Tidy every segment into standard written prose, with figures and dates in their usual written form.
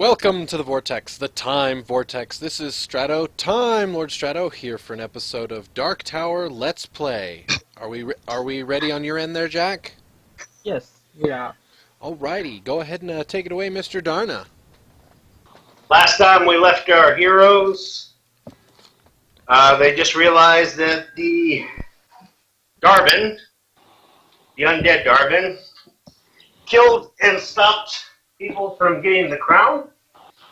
Welcome to the Vortex, the Time Vortex. This is Strato, Time Lord Strato, here for an episode of Dark Tower Let's Play. Are we ready on your end there, Jack? Yes, yeah. Alrighty, go ahead and take it away, Mr. Darna. Last time we left our heroes, they just realized that the Darvin, the undead Darvin, killed and stopped people from getting the crown,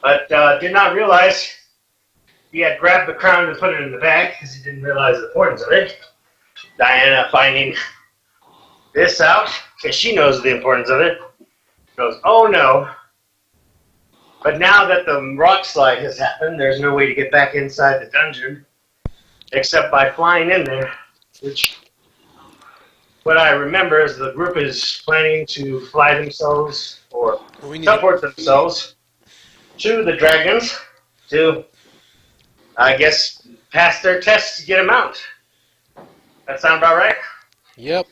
but did not realize he had grabbed the crown and put it in the bag because he didn't realize the importance of it. Diana finding this out, because she knows the importance of it, goes, oh no. But now that the rock slide has happened, there's no way to get back inside the dungeon except by flying in there, which what I remember is the group is planning to fly themselves or teleport themselves to the dragons to, I guess, pass their test to get them out. That sound about right? Yep.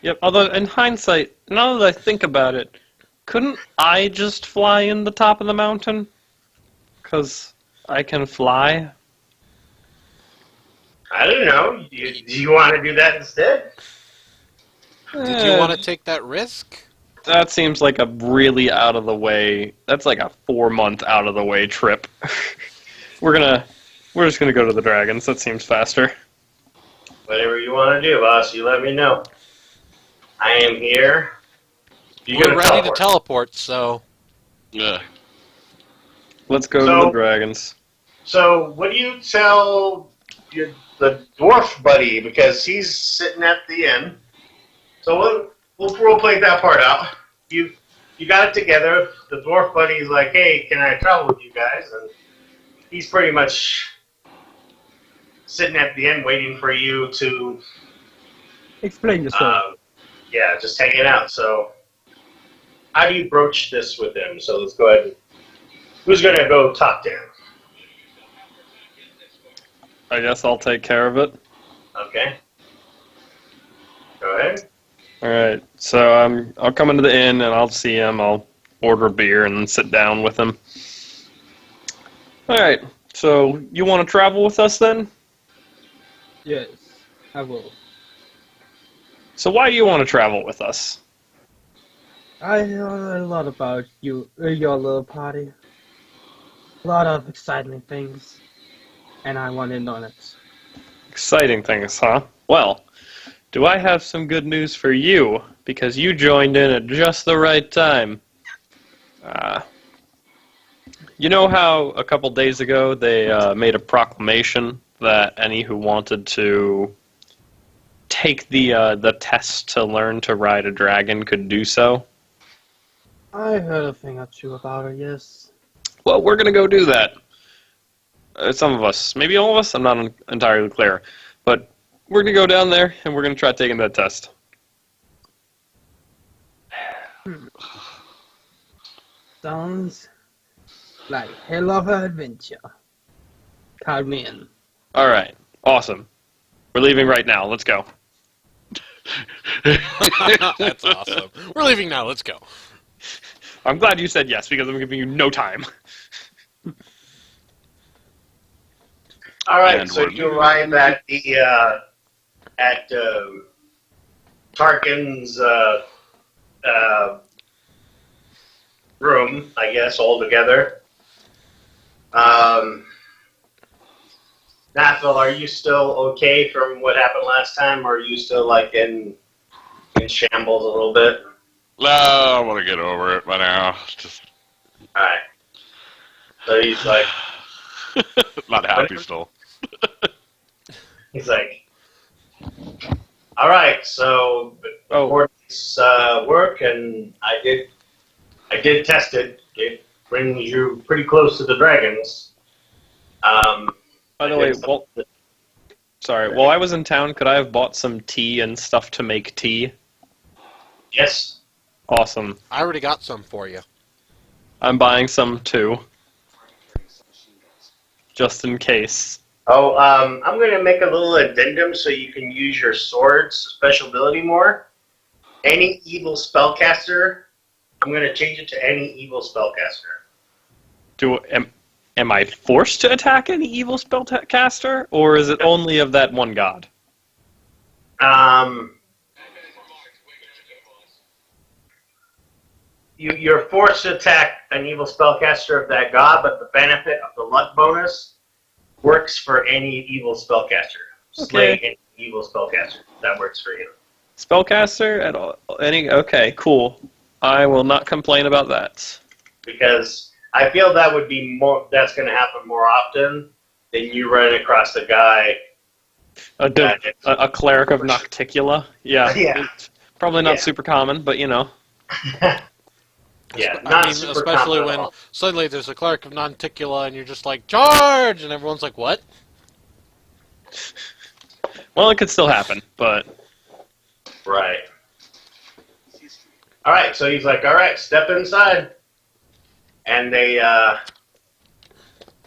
Yep, although in hindsight, now that I think about it, couldn't I just fly in the top of the mountain? Because I can fly? I don't know. Do you want to do that instead? Did you want to take that risk? That seems like a really out of the way. That's like a 4-month out of the way trip. We're just gonna go to the dragons. That seems faster. Whatever you want to do, boss. You let me know. I am here. We're ready to teleport, so... Yeah. Let's go to the dragons. So, what do you tell the dwarf buddy? Because he's sitting at the end. So we'll role-play that part out. You got it together. The dwarf buddy's like, hey, can I travel with you guys? And he's pretty much sitting at the end waiting for you to... Explain yourself. Yeah, just hanging out. So, how do you broach this with him? So let's go ahead. Who's going to go top down? I guess I'll take care of it. Okay. Go ahead. Alright, so I'll come into the inn and I'll see him. I'll order a beer and then sit down with him. Alright, so you want to travel with us then? Yes, I will. So why do you want to travel with us? I heard a lot about your little party. A lot of exciting things, and I want in on it. Exciting things, huh? Well, do I have some good news for you, because you joined in at just the right time. You know how a couple days ago they made a proclamation that any who wanted to take the test to learn to ride a dragon could do so? I heard a thing or two about it, yes. Well, we're going to go do that. Some of us, maybe all of us, I'm not entirely clear. But we're going to go down there, and we're going to try taking that test. Sounds like hell of an adventure. Count me in. All right. Awesome. We're leaving right now. Let's go. That's awesome. We're leaving now, let's go. I'm glad you said yes, because I'm giving you no time. All right, And so we're you arrive at the Tarkin's room, I guess, all together. Nathal, are you still okay from what happened last time, or are you still like in shambles a little bit? No, I want to get over it by now. Just All right. So he's like, not happy still. he's like, all right. So before this work, and I did test it. It brings you pretty close to the dragons. By the way, while I was in town, could I have bought some tea and stuff to make tea? Yes. Awesome. I already got some for you. I'm buying some too. Just in case. Oh, I'm going to make a little addendum so you can use your sword's special ability more. Any evil spellcaster I'm going to change it to any evil spellcaster. Am I forced to attack any evil spellcaster, or is it only of that one god? You're forced to attack an evil spellcaster of that god, but the benefit of the luck bonus works for any evil spellcaster. Slay any evil spellcaster. That works for you. Spellcaster at all? Okay, cool. I will not complain about that. Because I feel that would be more. That's going to happen more often than you running across a guy. A cleric of Nocticula? Yeah. Yeah. It's probably not Yeah. super common, but you know. Yeah, I not mean, super especially common at when all. suddenly there's a cleric of Nonticula and you're just like, charge! And everyone's like, what? Well, it could still happen, but Right. All right, so he's like, all right, step inside. And they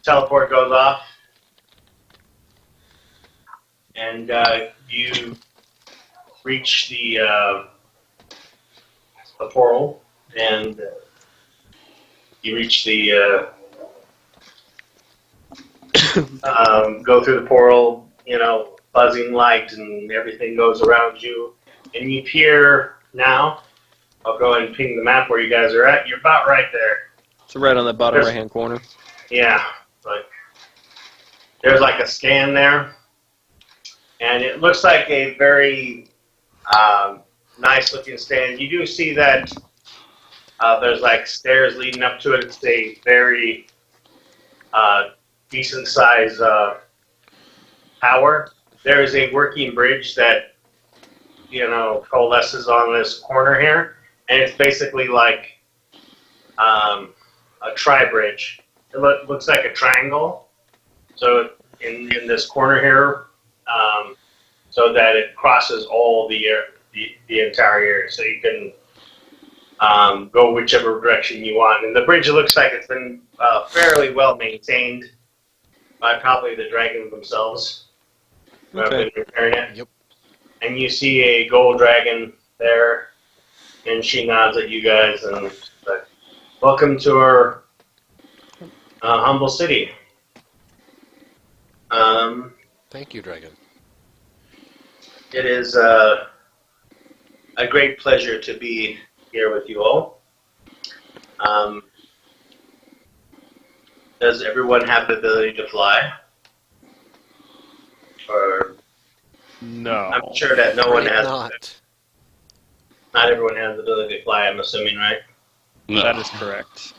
teleport goes off. And you reach the portal, and you reach the go through the portal, buzzing light and everything goes around you. And you appear now. I'll go ahead and ping the map where you guys are at. You're about right there. it's right on the bottom right-hand corner. Yeah, there's like a scan there. And it looks like a very nice looking stand. You do see that there's like stairs leading up to it. It's a very decent size tower. There is a working bridge that coalesces on this corner here, and it's basically like a tri-bridge. It looks like a triangle. So in this corner here, so that it crosses all the entire area, so you can go whichever direction you want. And the bridge looks like it's been fairly well maintained by probably the dragons themselves who have been repairing it. Yep. And you see a gold dragon there, and she nods at you guys and she's like, welcome to our humble city. Thank you, Dragon. It is a great pleasure to be here with you all. Does everyone have the ability to fly? Or No. I'm sure that no one has. Not. Not everyone has the ability to fly. I'm assuming, right? No. That is correct.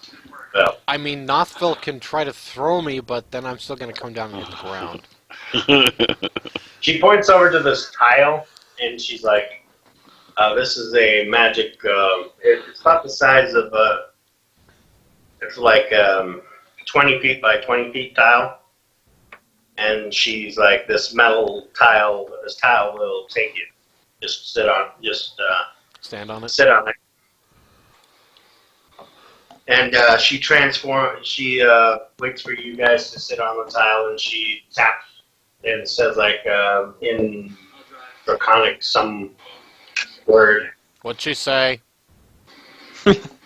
Well, I mean, Nothville can try to throw me, but then I'm still going to come down and hit the ground. she points over to this tile, and she's like, "This is a magic. It's about the size of it's like 20 feet by 20 feet tile." And she's like, this metal tile, this tile will take you. Just stand on it. Sit on it. And she waits for you guys to sit on the tile, and she taps and says like, in Draconic some word. What'd she say?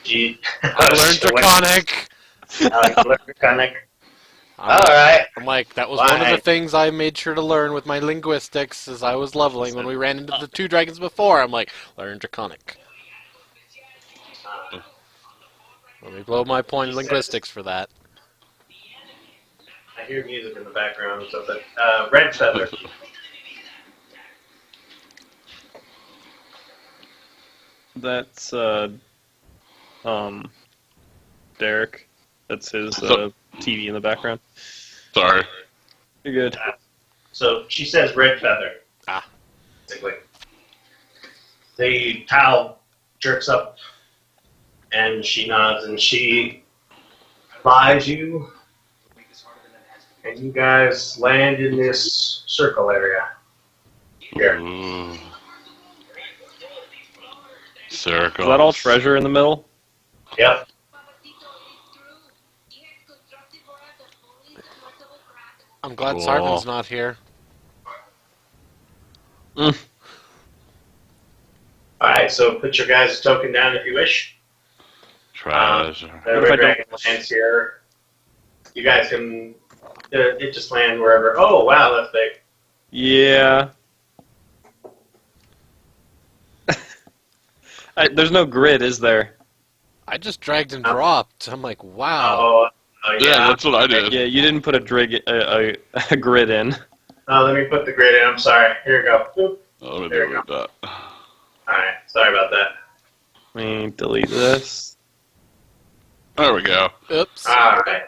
She, I learned Draconic! I learned Draconic. Alright. I'm like, that was one of Why? the things I made sure to learn with my linguistics as I was leveling when we ran into the two dragons before. I'm like, learn Draconic. Let me blow my point in linguistics for that. I hear music in the background, so but Red Feather. That's Derek. That's his TV in the background. Sorry. You're good. So she says Red Feather. Ah. Basically. The towel jerks up, and she nods, and she flies you, and you guys land in this circle area. Here. Ooh. Is Circle. that all treasure in the middle? Yep. I'm glad Cool. Sarvin's not here. Alright, so put your guys' token down if you wish. Treasure. The What if I Red Dragon lands here. You guys can it just land wherever. Oh wow, that's big. Yeah. There's no grid, is there? I just dragged and dropped. I'm like, wow. Yeah, that's what I did. Yeah, you didn't put a grid in. Let me put the grid in. I'm sorry. Here we go. Boop. Let me There you delete that. Alright, sorry about that. Let me delete this. There we go. Oops. Alright,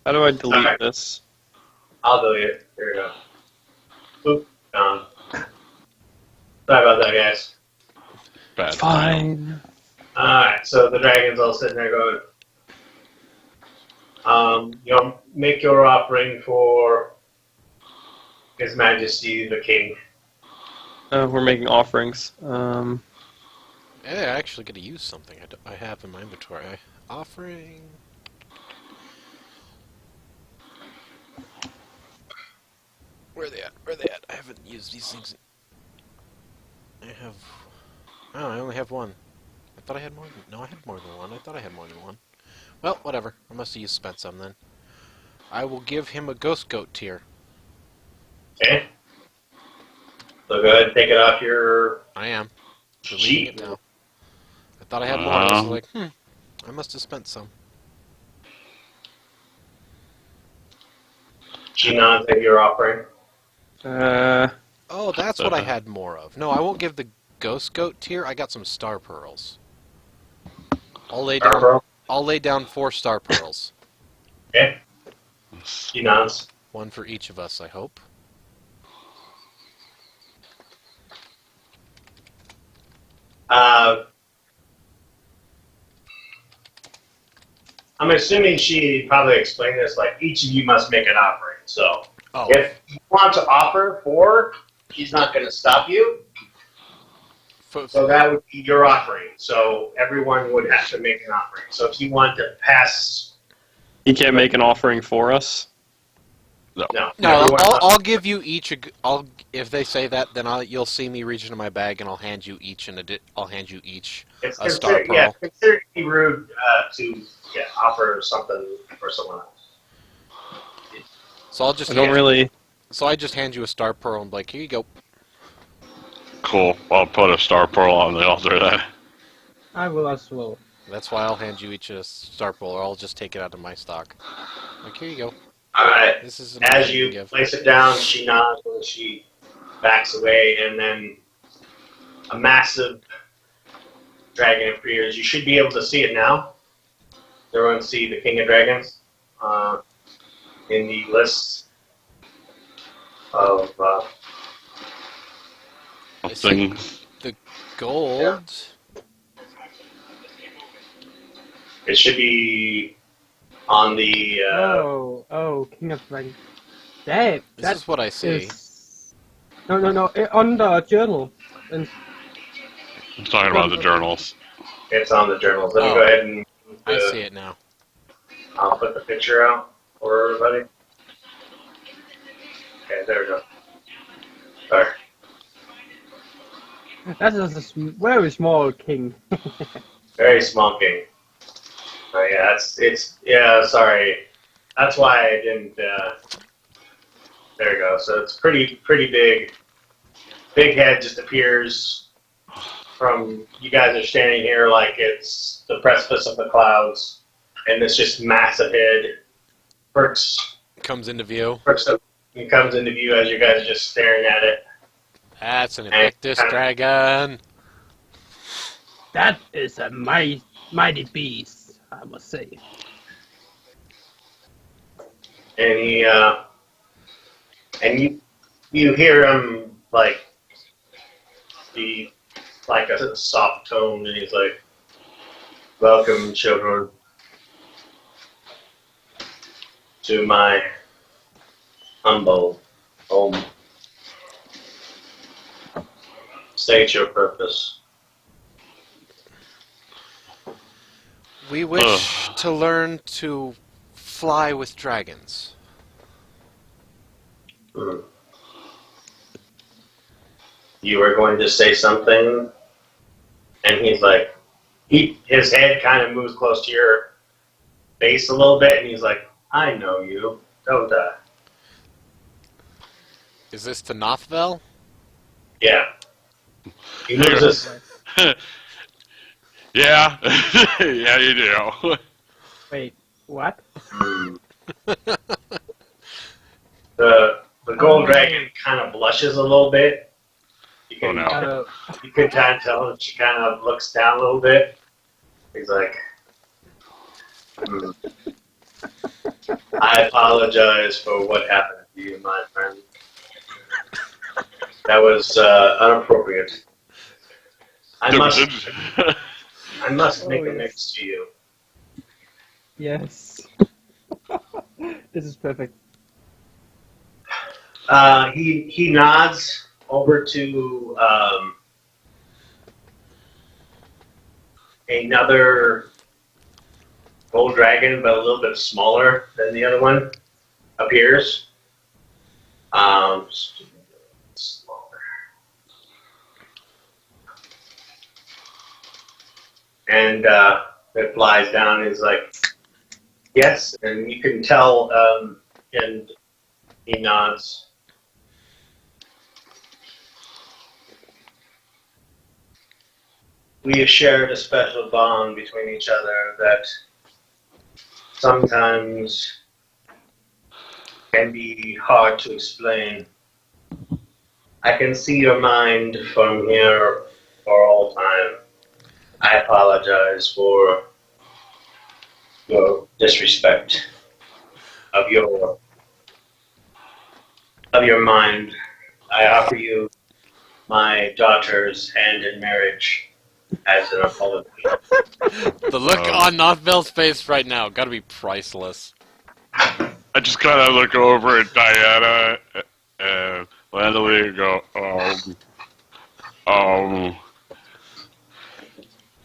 How do I delete Alright. this? I'll delete it. Here we go. Boop. Gone. Sorry about that, guys. Bad. Fine. Alright, so the dragon's all sitting there going, you'll make your offering for His Majesty the King. We're making offerings. Yeah, I actually got to use something I have in my inventory. Offering. Where are they at? Where are they at? I haven't used these things. I have. Oh, I only have one. I thought I had more than. No, I had more than one. I thought I had more than one. Well, whatever. I must have spent some then. I will give him a ghost goat tier. Okay? So go ahead and take it off your I am. Deleting sheet. it now. I thought I had more. I was like, I must have spent some. She nods at your offering. Oh, that's what I had more of. No, I won't give the ghost goat tier. I got some star pearls. I'll lay down. Pearl. I'll lay down 4 star pearls. Okay? She nods. One for each of us, I hope. I'm assuming she probably explained this, like, each of you must make an offering. So, Oh, if you want to offer 4, she's not going to stop you. So that would be your offering. So everyone would have to make an offering. So if you want to pass... You can't make an offering for us? No. no, everyone I'll give you each. If they say that, then you'll see me reach into my bag and I'll hand you each I'll hand you each it's a star considered, pearl. yeah, considered to be rude to offer something for someone else. So I'll just. I don't really... So I just hand you a star pearl and be like, here you go. Cool. I'll put a star pearl on the altar then. I will as well. That's why I'll hand you each a star pearl, or I'll just take it out of my stock. Like, here you go. Alright. This is As you place it down, she nods and she backs away, and then a massive dragon appears. You should be able to see it now. Everyone see the King of Dragons in the list of Things. gold. it should be on the King of Dragons. Dang, This is what I see. is... No, on the journal. And I'm talking about the journals. it's on the journals. Let me Oh. go ahead and I see it now. I'll put the picture out for everybody. Okay, there we go. Alright. that is a very small king. Very small king. Oh yeah, sorry. That's why I didn't, there we go. So it's pretty big. Big head just appears from, you guys are standing here like it's the precipice of the clouds, and this just massive head perks Comes into view. up and comes into view as you guys are just staring at it. That's an Invictus dragon. That is a mighty beast, I must say. And he, and you hear him like be like a soft tone, and he's like, "Welcome, children, to my humble home. State your purpose." We wish to learn to fly with dragons. Hmm. You were going to say something, and he's like, his head kind of moves close to your face a little bit, and he's like, I know you, don't I? Is this to Nothvel? Yeah. He knows this. Yeah. Yeah, you do. Wait, what? The gold dragon kind of blushes a little bit. You Oh can, no. You can kind of tell that she kind of looks down a little bit. He's like, "Hmm. I apologize for what happened to you, my friend. That was inappropriate. I must make amends to you." Yes. This is perfect. He nods over to another gold dragon, but a little bit smaller than the other one. Appears. Smaller. And it flies down. And is like, yes, and you can tell. And he nods. We have shared a special bond between each other that sometimes can be hard to explain. I can see your mind from here for all time. I apologize for your disrespect of your mind. I offer you my daughter's hand in marriage as an apology. The look on Nothvel's face right now gotta be priceless. I just kind of look over at Diana and Landalee and go,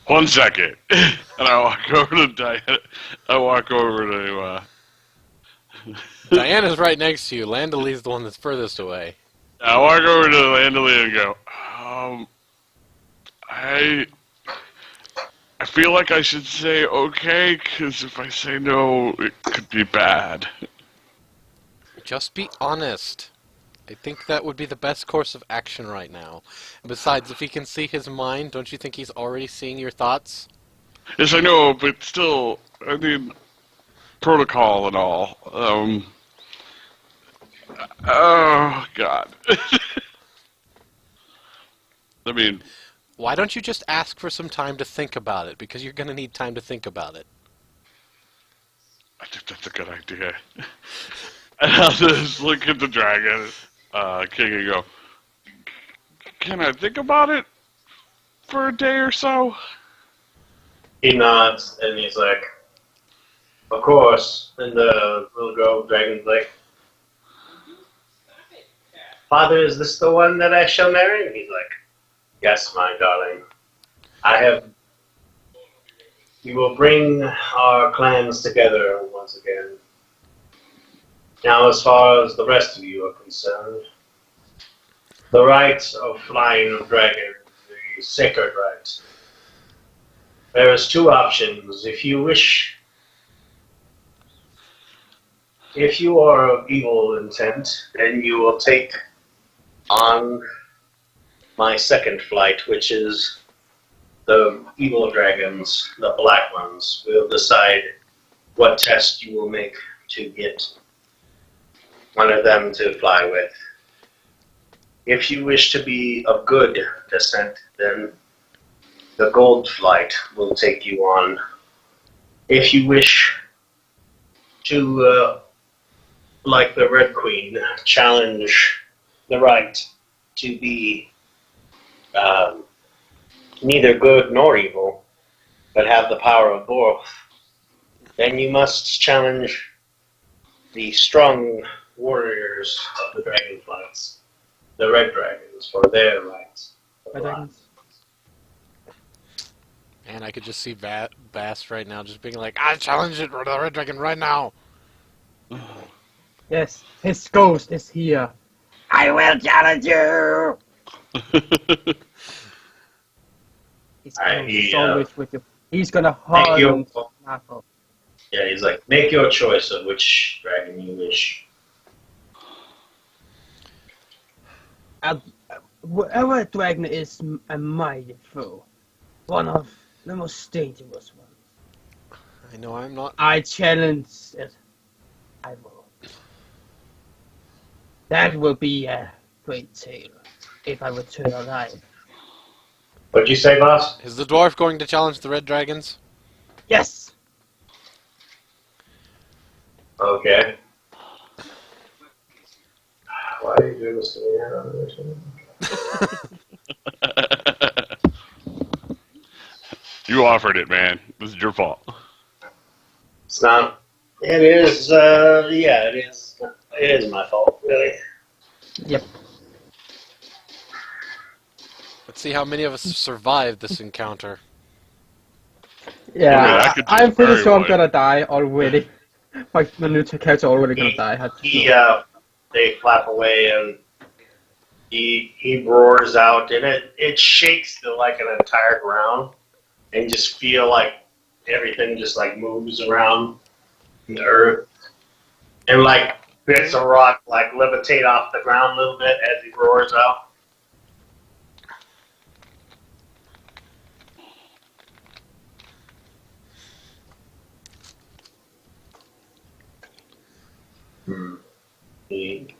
1 second. And I walk over to Diana. I walk over to, Diana's right next to you. Landalee's the one that's furthest away. I walk over to Landalee and go, I feel like I should say okay, because if I say no, it could be bad. Just be honest. I think that would be the best course of action right now. And besides, if he can see his mind, don't you think he's already seeing your thoughts? Yes, I know, but still, I mean, protocol and all. Oh, God. I mean... Why don't you just ask for some time to think about it? Because you're going to need time to think about it. I think that's a good idea. And I'll just look at the dragon, king, and go, can I think about it for a day or so? He nods and he's like, of course. And the little gold dragon's like, Father, is this the one that I shall marry? And he's like, yes, my darling. You will bring our clans together once again. Now, as far as the rest of you are concerned, the right of flying a dragon, the sacred right. There is 2 options. If you are of evil intent, then you will take on my second flight, which is the evil dragons, the black ones, will decide what test you will make to get one of them to fly with. If you wish to be of good descent, then the gold flight will take you on. If you wish to, like the Red Queen, challenge the right to be neither good nor evil, but have the power of both, then you must challenge the strong warriors of the Dragonflights, the Red Dragons, for their rights. Man, I could just see Bass right now just being like, I challenge it, the Red Dragon right now. Yes, his ghost is here. I will challenge you! He's gonna be so rich with you. He's gonna hug you. Knuckle. Yeah, he's like, make your choice of which dragon you wish. Our dragon is a mighty foe. One of the most dangerous ones. I know I'm not. I challenge it. I will. That will be a great tale if I return alive. What'd you say, boss? Is the dwarf going to challenge the red dragons? Yes! Okay. Why are you doing this to me? I don't understand. You offered it, man. This is your fault. It's not. It is. Yeah, it is. It is my fault, really. Yep. Let's see how many of us survived this encounter. Yeah, I mean, I could I'm pretty very sure I'm well. gonna die already. Like, my new character already gonna die. I just know. They flap away and he roars out, and it shakes like an entire ground, and you just feel like everything just like moves around the earth, and like bits of rock like levitate off the ground a little bit as he roars out. He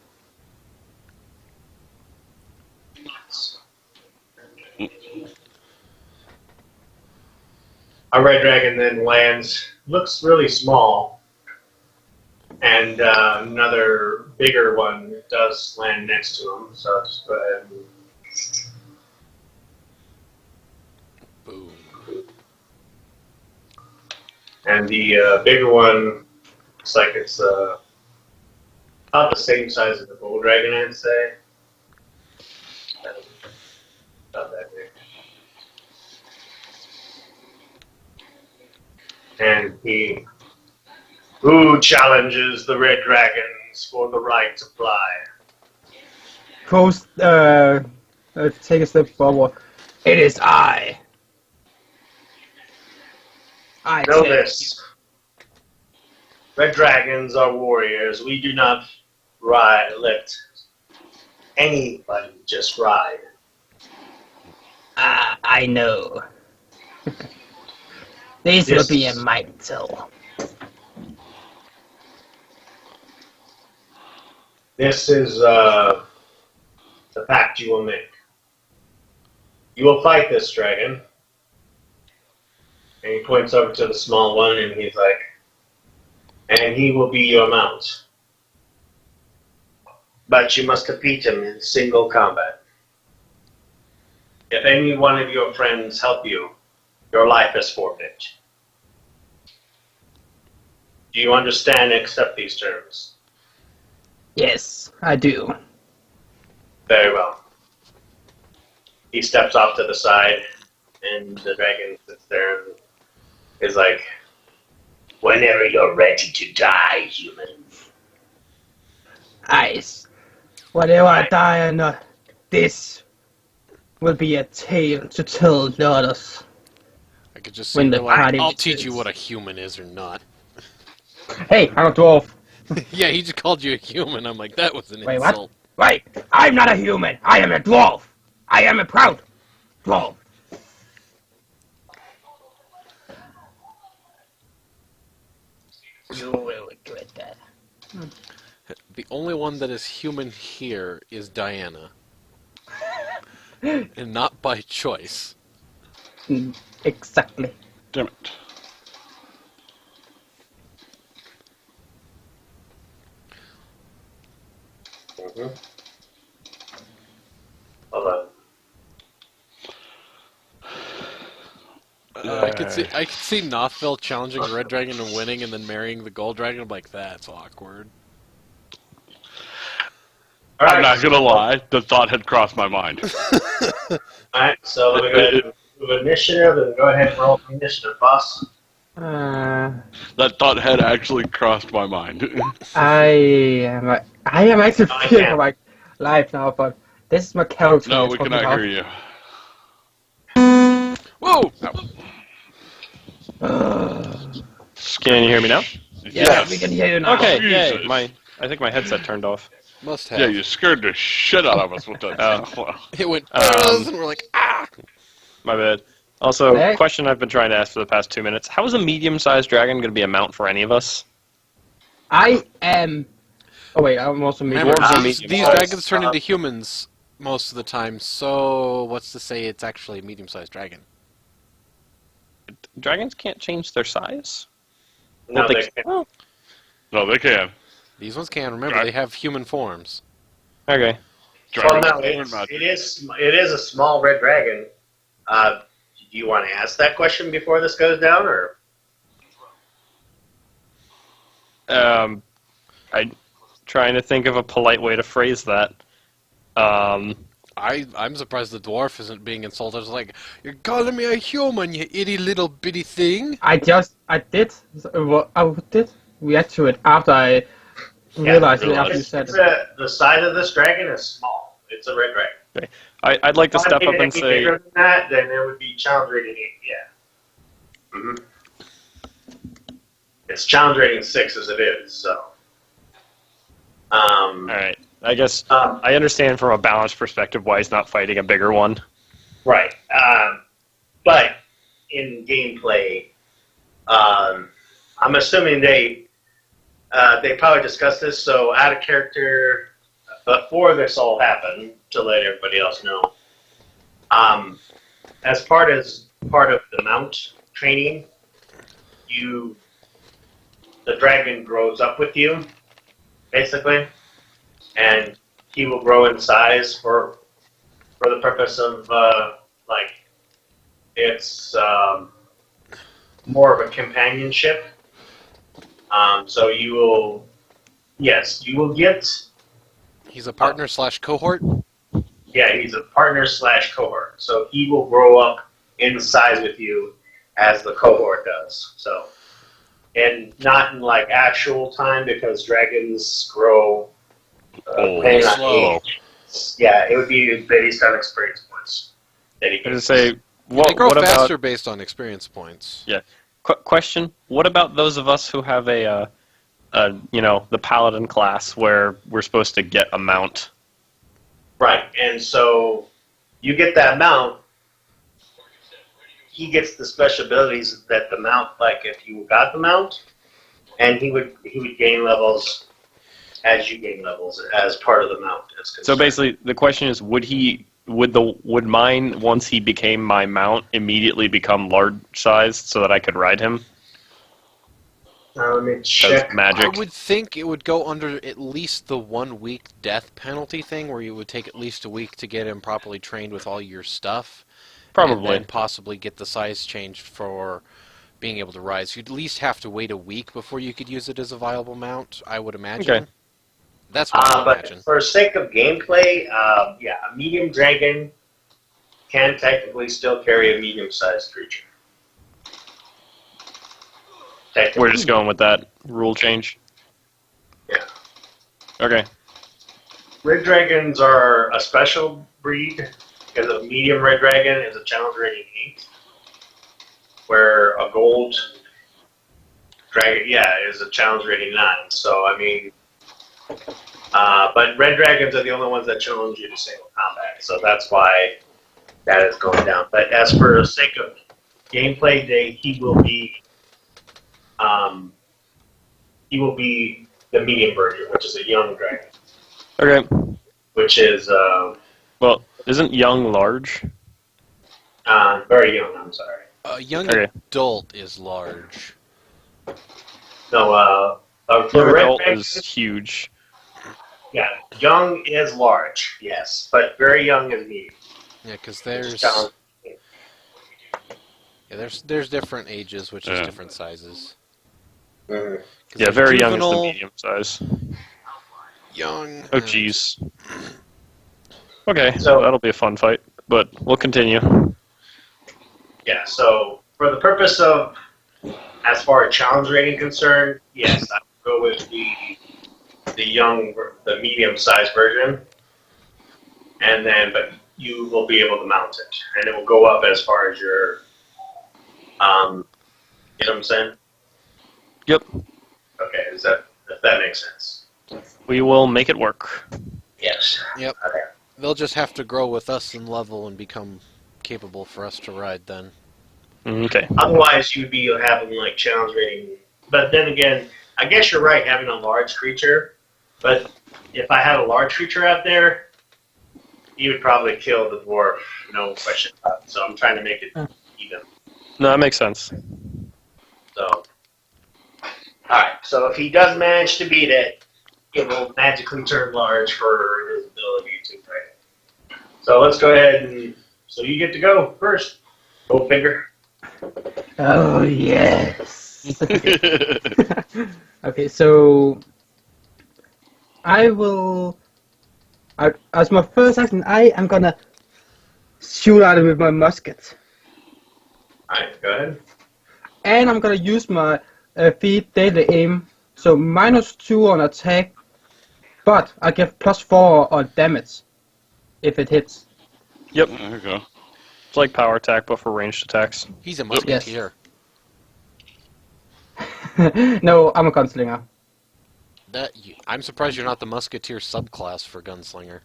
A red dragon then lands, looks really small, and another bigger one does land next to him, so I'll just go ahead and... Boom. And the bigger one looks like it's about the same size as the bull dragon, I'd say. Not that big. And who challenges the red dragons for the right to fly? Post, take a step forward. It is I. I Know take- this. Red dragons are warriors. We do not let anybody just ride. I know. This will Yes. be a mighty tale. This is the pact you will make. You will fight this dragon. And he points over to the small one and he's like, and he will be your mount. But you must defeat him in single combat. If any one of your friends help you, your life is forfeit. Do you understand and accept these terms? Yes, I do. Very well. He steps off to the side, and the dragon sits there and is like, whenever you're ready to die, human. Ice. Whether I die or not, this will be a tale to tell the others. I could just When say, the like, party I'll teach you returns. what a human is or not. Hey, I'm a dwarf. Yeah, he just called you a human. I'm like, that was an Wait, what? insult. Wait, I'm not a human. I am a dwarf. I am a proud dwarf. You will regret that. The only one that is human here is Diana. And not by choice. Exactly. Damn it. Hold on. I could see Nothville challenging the Red Dragon and winning, and then marrying the Gold Dragon. I'm like, that's awkward. I'm not gonna lie, the thought had crossed my mind. Alright, so let me go ahead and move initiative and go ahead and roll the initiative, boss. That thought had actually crossed my mind. I am actually I feeling can't. like live now, but this is my character. No, I'm we talking cannot about. hear you. Whoa! Ugh. Can you hear me now? Yes. we can hear you now. Okay, Jesus. yay. I think my headset turned off. Must have. Yeah, you scared the shit out of us with that. It went Um, and we're like, ah! My bad. Also, Hey. question I've been trying to ask for the past 2 minutes. How is a medium-sized dragon going to be a mount for any of us? I am. Oh wait, I'm also medium. Remember, Dwarves are these medium-sized. dragons turn into humans most of the time, so what's to say it's actually a medium-sized dragon? Dragons can't change their size? No, Well, they- they can't. oh, No, they can. These ones can. Remember, they have human forms. okay. Well, Dragons no, can imagine. it is a small red dragon. Do you want to ask that question before this goes down, or? I'm trying to think of a polite way to phrase that. I'm surprised the dwarf isn't being insulted. It's like, you're calling me a human, you itty little bitty thing. I did react to it after I realized it after you said it. The size of this dragon is small. It's a red dragon. I'd like to If step it up and any say, bigger than that, then it would be challenge rating 8. Yeah. It's challenge rating 6 as it is. So. alright, I guess I understand from a balanced perspective why he's not fighting a bigger one. Right. But in gameplay, I'm assuming they probably discussed this. So out of character, before this all happened, to let everybody else know, as part of the mount training, the dragon grows up with you, basically, and he will grow in size for the purpose of it's more of a companionship. So you will get. He's a partner / cohort. Yeah, he's a partner / cohort. So he will grow up in size with you as the cohort does. So, and not in like actual time because dragons grow depending on slow. age. Yeah, it would be based on experience points. That he I gets. just say, They what grow about faster based on experience points. question? What about those of us who have the paladin class where we're supposed to get a mount? Right, and so you get that mount. He gets the special abilities that the mount, like if you got the mount, and he would gain levels as you gain levels as part of the mount. So basically, the question is, would mine once he became my mount immediately become large sized so that I could ride him? let me As check. magic. I would think it would go under at least the 1 week death penalty thing, where you would take at least a week to get him properly trained with all your stuff. And Probably. then possibly get the size changed for being able to rise. You'd at least have to wait a week before you could use it as a viable mount, I would imagine. Okay. That's what I would But imagine. for sake of gameplay, a medium dragon can technically still carry a medium-sized creature. Technically. We're just going with that rule change. Yeah. Okay. Red dragons are a special breed because a medium red dragon is a challenge rating 8, where a gold dragon, is a challenge rating 9. So, I mean, but red dragons are the only ones that challenge you to single combat. So that's why that is going down. But as for the sake of gameplay, he will be the medium version, which is a young dragon, Okay. which is Well, isn't young large? very young. I'm sorry. A young Okay. adult is large. No, the Young red adult dragon, is huge. yeah, young is large, yes, but very young is medium. Yeah, because Challenge. there's different ages, which is Yeah. different sizes. Mhm. 'Cause Yeah, there's very young is the juvenile, medium size. Young. Oh, jeez. Okay, So- that'll be a fun fight, but we'll continue. Yeah, so for the purpose of, as far as challenge rating concerned, yes, I would go with the medium-sized version, and then, but you will be able to mount it, and it will go up as far as your, you know what I'm saying? Yep. Okay, if that makes sense? We will make it work. Yes. Yep. Okay. They'll just have to grow with us in level and become capable for us to ride then. Okay. Otherwise, you'd be having like challenge rating. But then again, I guess you're right having a large creature. But if I had a large creature out there, he would probably kill the dwarf, no question about it. So I'm trying to make it even. No, that makes sense. So, alright, so if he does manage to beat it, it will magically turn large for his ability to fight. So let's go ahead and. So you get to go first. Go figure. Oh, yes. Okay, so I will. As my first action, I am gonna shoot at it with my musket. Alright, go ahead. And I'm gonna use my feat daily aim. So -2 on attack, but I get +4 on damage if it hits. Yep. There you go. It's like power attack, but for ranged attacks. He's a musketeer. No, I'm a gunslinger. I'm surprised you're not the musketeer subclass for gunslinger.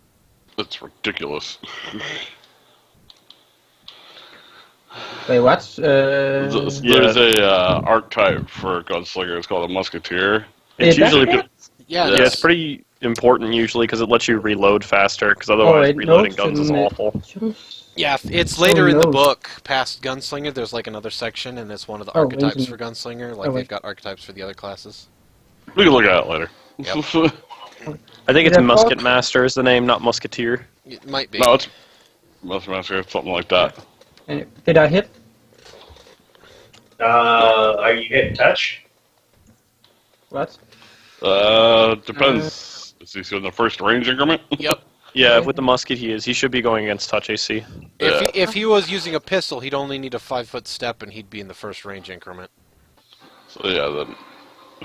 That's ridiculous. Wait, what? There's a archetype for a gunslinger. It's called a musketeer. It's Is that usually it? Yeah, Yeah, yeah, that's- it's pretty important usually because it lets you reload faster. Because otherwise, it reloading notes guns is in it. awful. yeah. It's later in the no. book, past gunslinger. There's like another section, and it's one of the Oh, archetypes isn't it? for gunslinger. Like Oh, wait. they've got archetypes for the other classes. We can look at it later. Yep. I think it's Yeah, Musket fuck. Master is the name, not Musketeer. It might be. No, it's Master, something like that. Did I hit? Are you hitting touch? What? Depends. Is he in the first range increment? Yep. Yeah, Okay. with the musket he is. He should be going against touch AC. Yeah. If he was using a pistol, he'd only need a 5-foot step, and he'd be in the first range increment. So yeah, then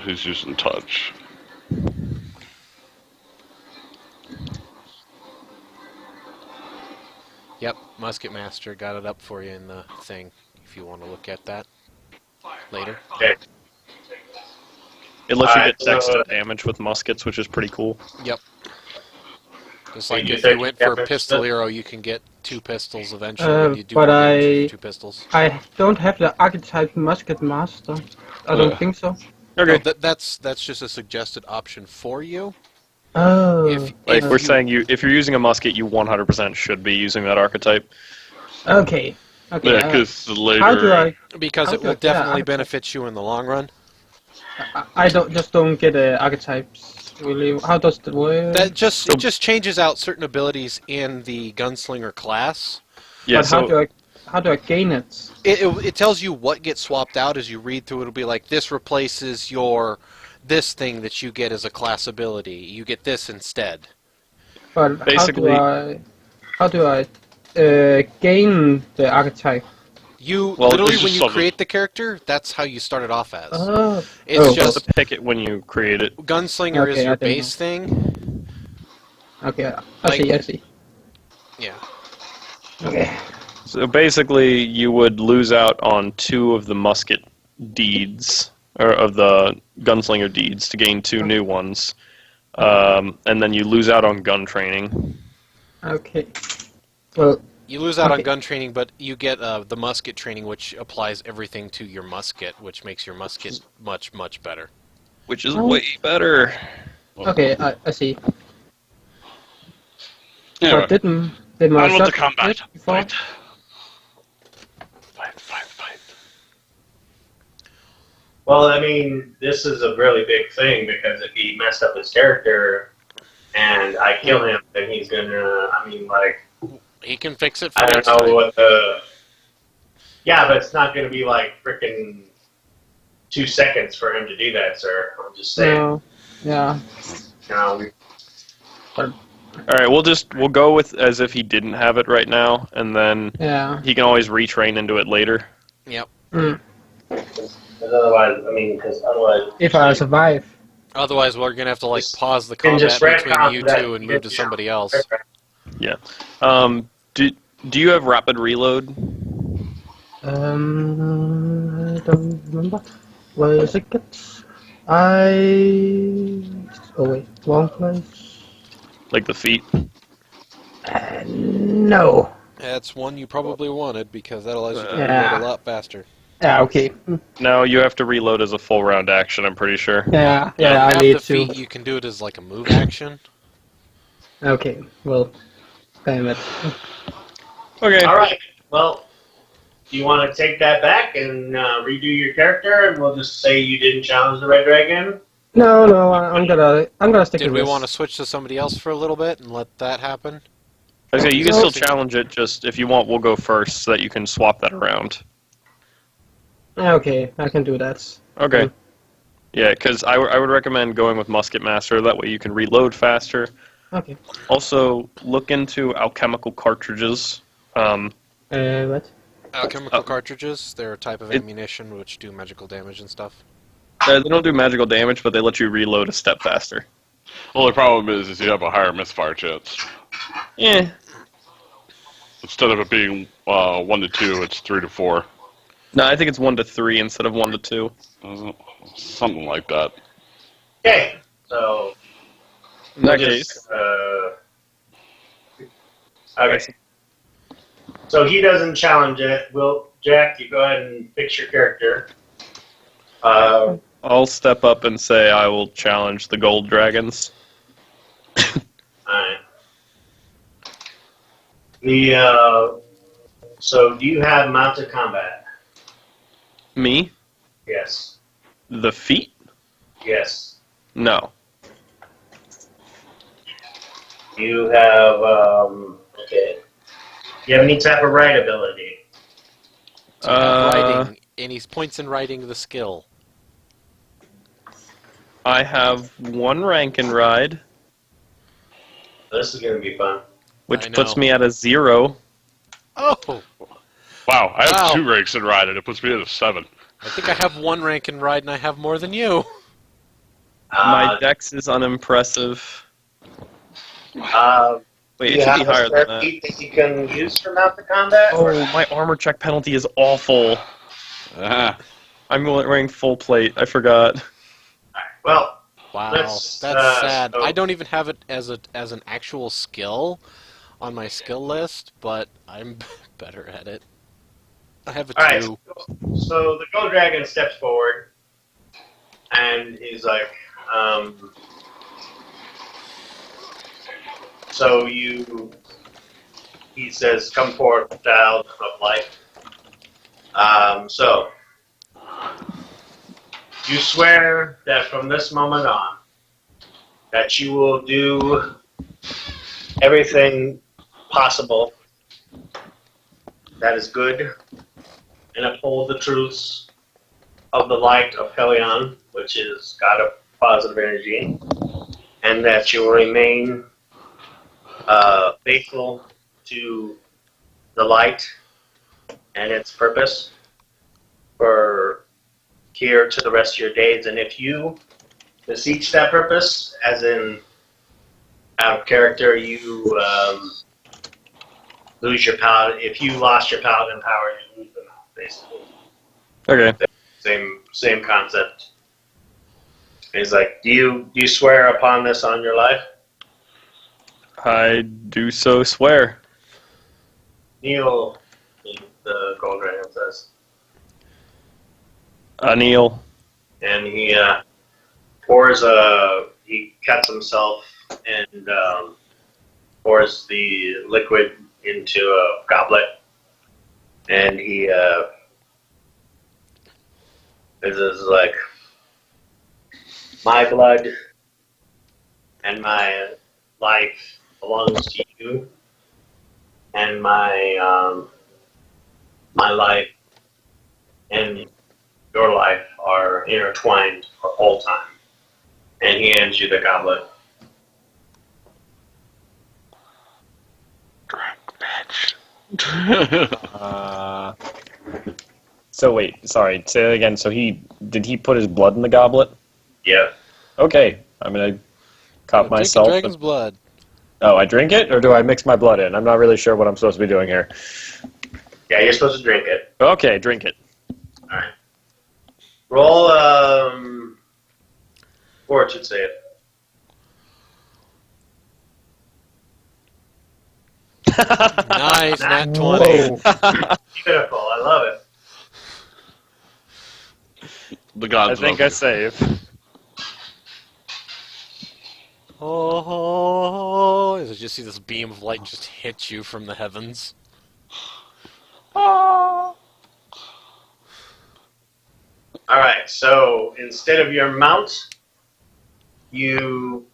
he's using touch. Yep, Musket Master got it up for you in the thing. If you want to look at that later. Okay. It lets you Alright, get dex so- to damage with muskets, which is pretty cool. Yep. Just So like you if said you went you for a got pistol that? arrow, you can get 2 pistols eventually. and you do but more damage with I- 2 pistols. I don't have the archetype musket master. I don't think so. Okay. No, that's just a suggested option for you. Oh. If Like if we're you- saying, if you're using a musket, you 100% should be using that archetype. Okay. Okay. Yeah, because later. how do I? because it Okay, will yeah, definitely I- benefit you in the long run. I don't get archetypes really. How does it work? It just changes out certain abilities in the gunslinger class. Yeah, but so how do I gain it? It tells you what gets swapped out as you read through. It'll be like this replaces this thing that you get as a class ability. You get this instead. But Basically- how do I gain the archetype? You Well, literally it's when just you something- create the character, that's how you started off as. Oh. It's Oh. you have just to pick it when you create it. gunslinger is Okay, your I didn't base thing. Okay. Like- I see. Yeah. Okay. So basically, you would lose out on 2 of the musket deeds, or of the gunslinger deeds, to gain 2 new ones. And then you lose out on gun training. Okay. Well, You lose out on Okay. gun training, but you get the musket training, which applies everything to your musket, which makes your musket much, much better. Which is Oh. way better. okay. I see. Anyway, But did my on with shot the combat. hit before? Fight. Fight. Well, I mean, this is a really big thing because if he messed up his character and I kill him, then he's gonna. I mean, like, He can fix it for I don't next know time. what the. Yeah, but it's not gonna be like freaking 2 seconds for him to do that, sir. I'm just saying. No. Yeah. You know, we- All right, we'll go with as if he didn't have it right now, and then Yeah. he can always retrain into it later. Yep. Mm. 'cause otherwise, I mean, because otherwise. If I survive. Otherwise, we're gonna have to like Just- pause the and combat just between retcon you that. two and move to somebody else. Do you have rapid reload? I don't remember. Where is it? Oh wait, wrong place. Like the feet. No. That's one you probably wanted because that allows you to Yeah. reload a lot faster. Yeah, okay. No, you have to reload as a full round action, I'm pretty sure. Yeah, Now, yeah, if I you need have the to. feet, you can do it as like a move action. Okay, well, damn it. Okay. All right. Well, do you want to take that back and redo your character, and we'll just say you didn't challenge the Red Dragon? No, I'm gonna stick Did to we this. want to switch to somebody else for a little bit and let that happen? Okay, you can No. still challenge it, just if you want, we'll go first so that you can swap that around. Okay, I can do that. Okay. Yeah, because I would recommend going with Musket Master, that way you can reload faster. Okay. Also, look into alchemical cartridges. What? Alchemical cartridges, they're a type of It- ammunition which do magical damage and stuff. They don't do magical damage, but they let you reload a step faster. Only problem is you have a higher misfire chance. Yeah. Instead of it being 1 to 2, it's 3 to 4. No, I think it's 1 to 3 instead of 1 to 2. Something like that. Okay. So In that we'll case, just, okay. So he doesn't challenge it. Jack, you go ahead and fix your character. I'll step up and say I will challenge the gold dragons. Alright. So do you have mounted combat? Me? Yes. The feet? Yes. No. You have, okay. Do you have any type of ride ability? Writing, and he points in writing the skill. I have 1 rank and ride, This is going to be fun. which I puts know. me at a 0. Oh! Wow, I have Wow. 2 ranks in ride, and it puts me at a 7. I think I have 1 rank in ride and I have more than you. My dex is unimpressive. Wait, do it you should have be a higher spare than that. feat that you can use for mounted combat? Oh, my armor check penalty is awful. Ah, I'm wearing full plate. I forgot. Well, Wow, Let's, that's sad. so- I don't even have it as an actual skill on my skill list, but I'm better at it. I have a alright. 2. So the gold dragon steps forward, and he's like, he says, "Come forth, child of life." So you swear that from this moment on, that you will do everything possible that is good and uphold the truths of the light of Helion, which is God of positive energy, and that you will remain faithful to the light and its purpose for here to the rest of your days. And if you beseech that purpose, as in out of character, you lose your paladin. If you lost your paladin power, you lose them, basically. Okay. Same concept. He's like, do you swear upon this on your life? I do so swear. Neil, the gold dragon says. Anil. And he he cuts himself and pours the liquid into a goblet. And he is like, my blood and my life belongs to you, and my life and your life are intertwined for all time. And he hands you the goblet. So wait, sorry, say that again. So did he put his blood in the goblet? Yeah. Okay, I'm gonna cop Drink myself. dragon's blood. Oh, I drink it, or do I mix my blood in? I'm not really sure what I'm supposed to be doing here. Yeah, you're supposed to drink it. Okay, drink it. Alright. Roll Or it should say it. Nice, nat 20. Whoa. Beautiful. I love it. The I gods think love I you. save. Oh, as I just see this beam of light just hit you from the heavens. All right. So instead of your mount, you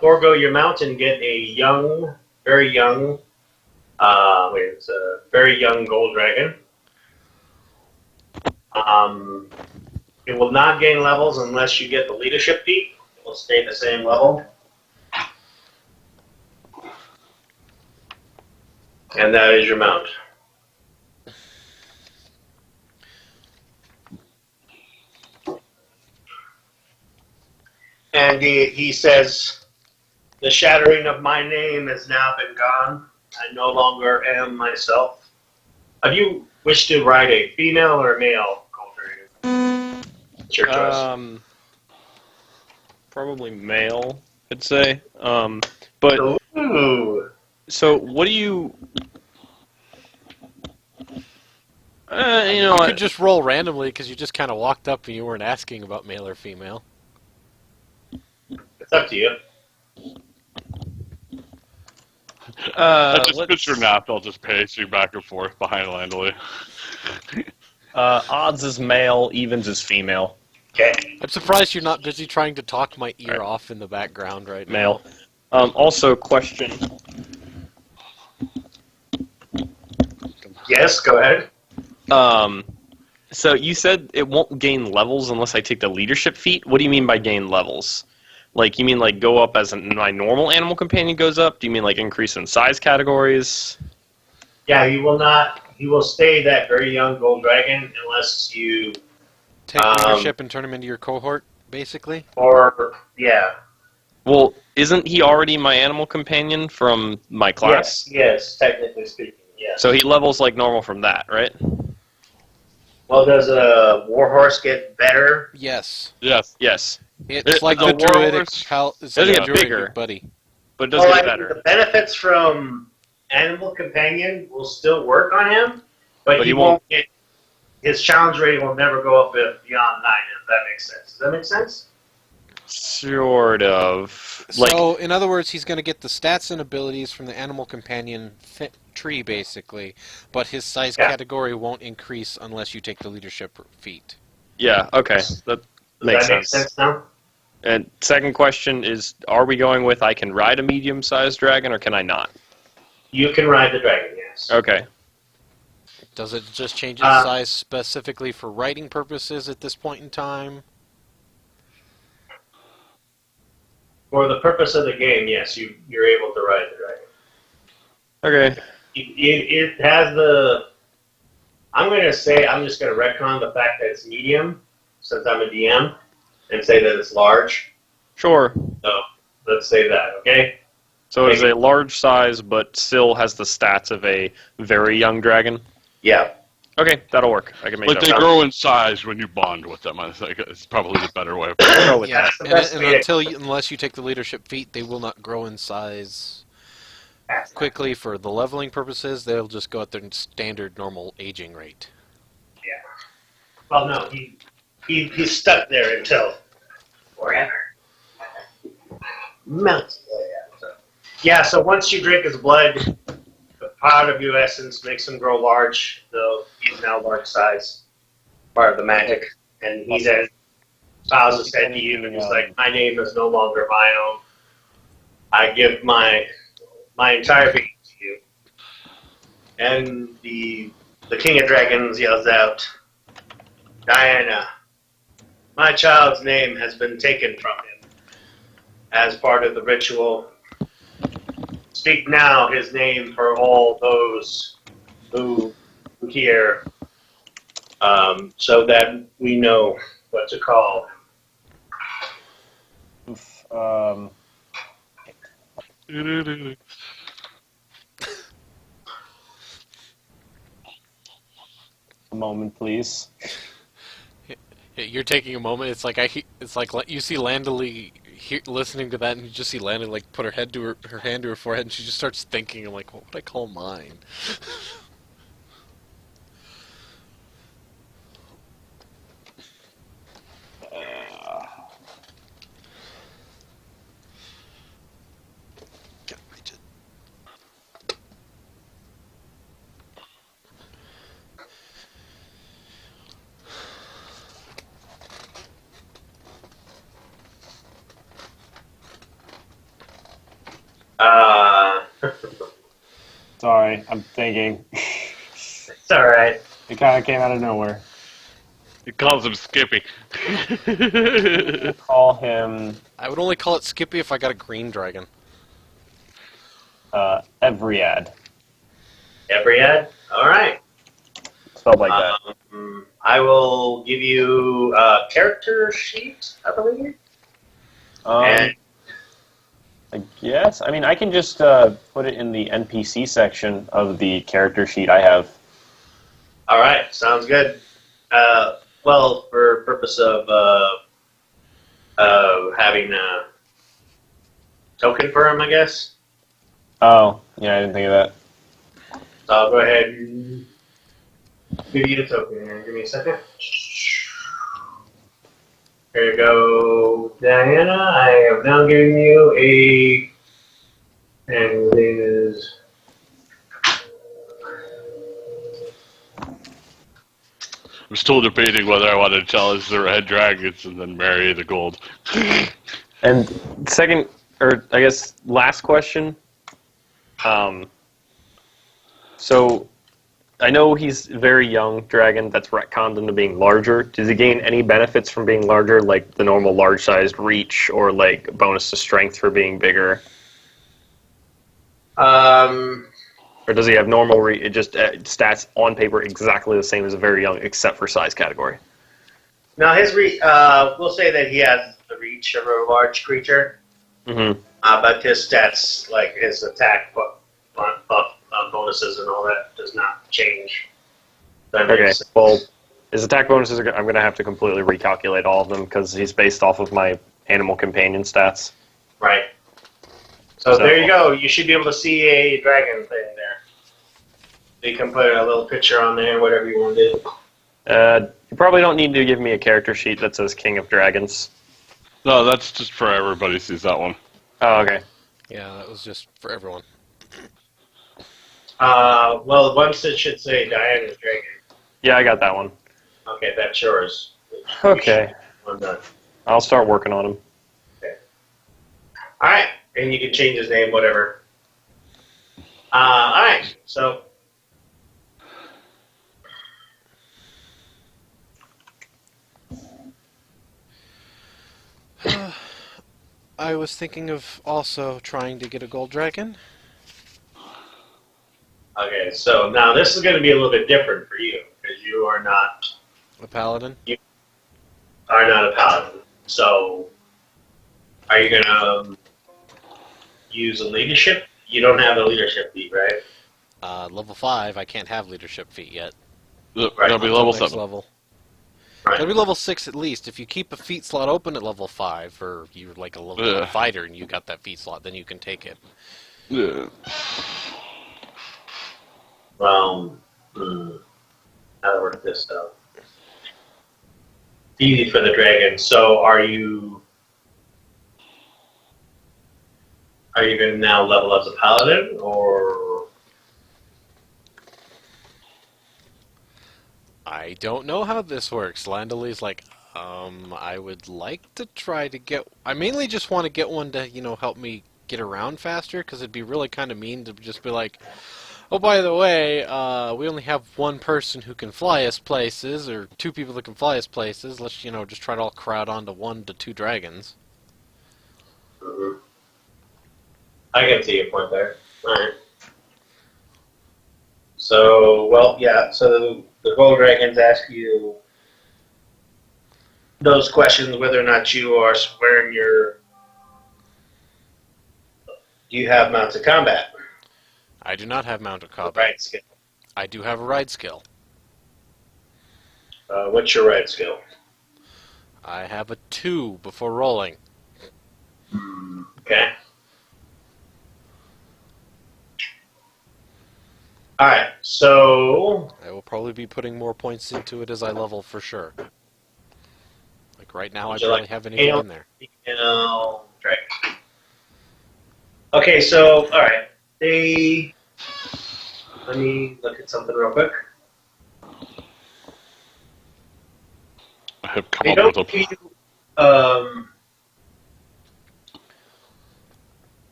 forego your mount and get a young, very young. It's a very young gold dragon. It will not gain levels unless you get the leadership feat. It will stay the same level. And that is your mount. And he says, the shattering of my name has now been gone. I no longer am myself. Have you wished to ride a female or a male gold dragon? It's your choice. Probably male, I'd say. But Ooh. so what do you? You know You what? could just roll randomly because you just kind of walked up and you weren't asking about male or female. It's up to you. I just let's- picture Nathal just pacing back and forth behind Landely. Odds is male, evens is female. Okay. I'm surprised you're not busy trying to talk my ear off in the background right Male. now. Also, question. Yes, go ahead. So you said it won't gain levels unless I take the leadership feat. What do you mean by gain levels? Like, you mean like go up as my normal animal companion goes up? Do you mean like increase in size categories? Yeah, he will not. He will stay that very young gold dragon unless you Take leadership and turn him into your cohort, basically. yeah. Well, isn't he already my animal companion from my class? Yes, technically speaking, yes. So he levels like normal from that, right? Well, does a warhorse get better? Yes. Yes. Yes. It's It- like the the druidic warhorse it's doesn't like get a druidic bigger. buddy. But it does Well, get I mean, better. the benefits from animal companion will still work on him, but But he he won't get. His challenge rating will never go up beyond 9. If that makes sense. Does that make sense? Sort of. Like, So, in other words, he's going to get the stats and abilities from the animal companion tree, basically, but his size Yeah. category won't increase unless you take the leadership feat. yeah, okay. That Does makes that make sense. sense now? And second question is, are we going with I can ride a medium-sized dragon, or can I not? You can ride the dragon. Yes. Okay. Does it just change its size specifically for writing purposes at this point in time? For the purpose of the game, yes, you're able to ride the dragon. Okay. It has the. I'm going to say I'm just going to retcon the fact that it's medium, since I'm a DM, and say that it's large. Sure. So let's say that, okay? So it is a large size, but still has the stats of a very young dragon? Yeah. Okay, that'll work. I can make But that they work. grow in size when you bond with them. I think it's probably the better way of putting it. Go with Yeah, That's the and, best and way to- until unless you take the leadership feat, they will not grow in size quickly for the leveling purposes. They'll just go at their standard normal aging rate. Well, no, he's stuck there until forever. Melts. Yeah, so once you drink his blood, the pot of your essence makes him grow large. So he's now large size, part of the magic. And he then bows his head to you and he's like, my name is no longer my own. I give my entire being to you. And the King of Dragons yells out, Diana, my child's name has been taken from him as part of the ritual. Speak now his name for all those who hear, so that we know what to call him. Oof. A moment, please. You're taking a moment. It's like it's like you see Landely listening to that, and you just see Landely like put her head to her hand to her forehead, and she just starts thinking. I'm like, what would I call mine? Can't reach it. Sorry, I'm thinking. It's all right. It kind of came out of nowhere. He calls him Skippy. Call him I would only call it Skippy if I got a green dragon. Evriad. Everyad? All right. Spelled like that. I will give you a character sheet, I believe. And I guess. I mean, I can just put it in the NPC section of the character sheet I have. all right, sounds good. Well, for purpose of having a token for him, I guess. Oh, yeah, I didn't think of that. So I'll go ahead and give you the token here. Give me a second. Here you go, Diana. I have now given you a, and it is I'm still debating whether I want to challenge the red dragons and then marry the gold. And second, or I guess last question. So I know he's very young dragon. That's retconned into being larger. Does he gain any benefits from being larger, like the normal large-sized reach, or like bonus to strength for being bigger? Or does he have normal stats on paper exactly the same as a very young, except for size category? now his we'll say that he has the reach of a large creature, Mm-hmm. but his stats, like his attack buff bonuses and all that, does not change. That Okay, makes sense. well, his attack bonuses, I'm going to have to completely recalculate all of them because he's based off of my animal companion stats. Right. So there you go. You should be able to see a dragon thing there. You can put a little picture on there, whatever you want to do. You probably don't need to give me a character sheet that says King of Dragons. No, that's just for everybody sees that one. Oh, okay. Yeah, that was just for everyone. Well, once it should say Diana's dragon. Yeah, I got that one. Okay, that's yours. Okay. I'm done. I'll start working on him. All right, and you can change his name, whatever. All right, so I was thinking of also trying to get a gold dragon. okay, so now this is going to be a little bit different for you because you are not A paladin. a paladin. So, are you going to use a leadership? You don't have a leadership feat, right? Level 5, I can't have leadership feat yet. That'll be Until level next 7. level. Right. Gotta be level 6 at least. If you keep a feat slot open at level 5, or you're like a level 1 fighter and you got that feat slot, then you can take it. Yeah. How to work this out? Easy for the dragon. So, are you going to now level as a paladin, or I don't know how this works. Landely's like, I would like to try to get... I mainly just want to get one to, help me get around faster, because it'd be really kind of mean to just be like, oh, by the way, we only have one person who can fly us places, or two people that can fly us places. Let's, just try to all crowd onto 1 to 2 dragons. I can see your point there. All right. So, well, yeah. So the gold dragons ask you those questions, whether or not you are wearing your. Do you have mounted combat? I do not have mounted combat. Right skill. I do have a ride skill. What's your ride skill? I have a 2 before rolling. Okay. Alright, so... I will probably be putting more points into it as I level for sure. Like right now, I Would you barely like have anything ale? in there. Dragon. Okay, so, alright. Let me look at something real quick. I have come They up don't with a give you,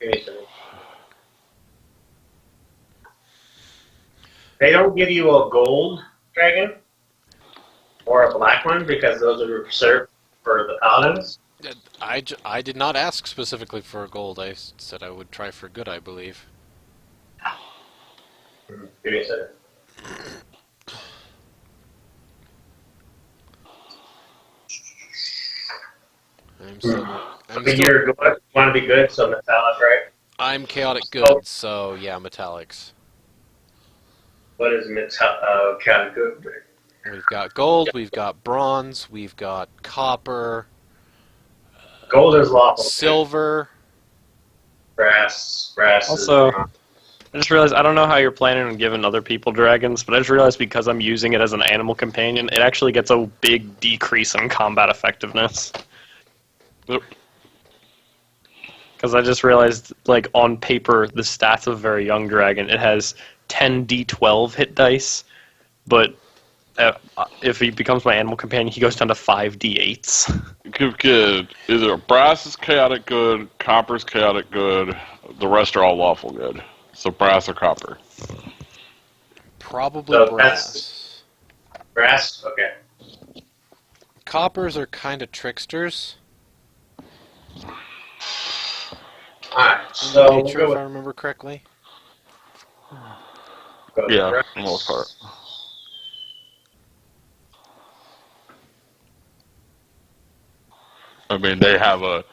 give me a second. They don't give you a gold dragon or a black one because those are reserved for the paladins. I did not ask specifically for a gold. I said I would try for good, I believe. Give me a second. I'm But you're good. You want to be good, so metallic, right? I'm chaotic good, so yeah, metallics. What is kind of good? We've got gold, we've got bronze, we've got copper, Gold is lawful. silver. Brass Also, is... I just realized I don't know how you're planning on giving other people dragons, but I just realized because I'm using it as an animal companion, it actually gets a big decrease in combat effectiveness. Yep. Because I just realized, like, on paper, the stats of a very young dragon, it has 10 d12 hit dice, but if he becomes my animal companion, he goes down to 5 d8s. Good. Either brass is chaotic good, copper is chaotic good, the rest are all lawful good. So brass or copper. Probably So brass. Brass? Okay. Coppers are kind of tricksters. Alright, so we'll Nature, go if with, I remember correctly. go with Yeah, brass. for the most part. I mean, they have a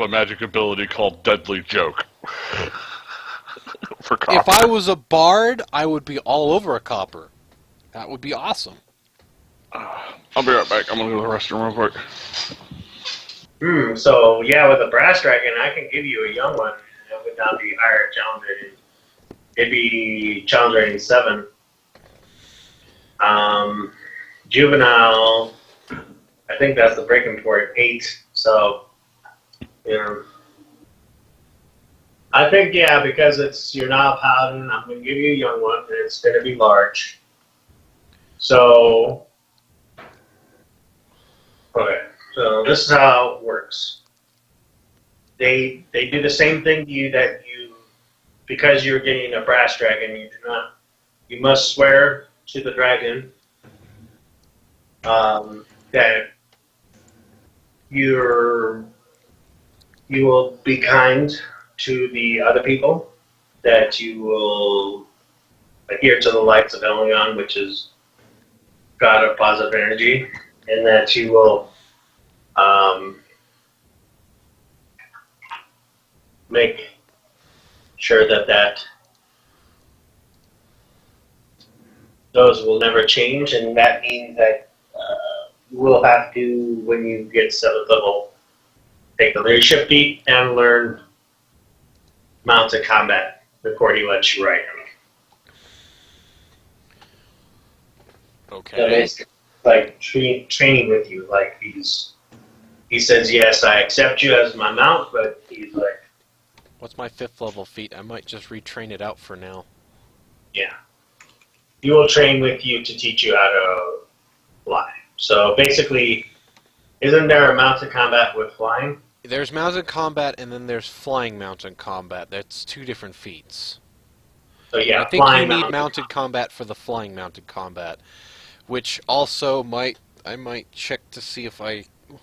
magic ability called Deadly Joke. For copper. If I was a bard, I would be all over a copper. That would be awesome. I'll be right back. I'm gonna go to the restroom real quick. So yeah, with a brass dragon, I can give you a young one. It would not be higher challenge rating. It'd be challenge rating 7. Juvenile, I think that's the breaking point, 8. So, you know, I think yeah, because you're not a paladin, I'm gonna give you a young one, and it's gonna be large. So, okay. So this is how it works. They do the same thing to you because you're getting a brass dragon. You must swear to the dragon that you will be kind to the other people, that you will adhere to the lights of Elion, which is God of positive energy, and that you will make sure that those will never change, and that means that you will have to, when you get 7th level, take the leadership feat and learn mounted combat before he lets you ride him. So Okay. basically, like training with you, like he says, yes, I accept you as my mount, but he's like, What's my 5th level feat? I might just retrain it out for now. yeah. He will train with you to teach you how to fly. So basically, isn't there a mounted combat with flying? There's mounted combat and then there's flying mounted combat. That's 2 different feats. So yeah, I think you flying need mounted combat for the flying mounted combat, which also I might check to see if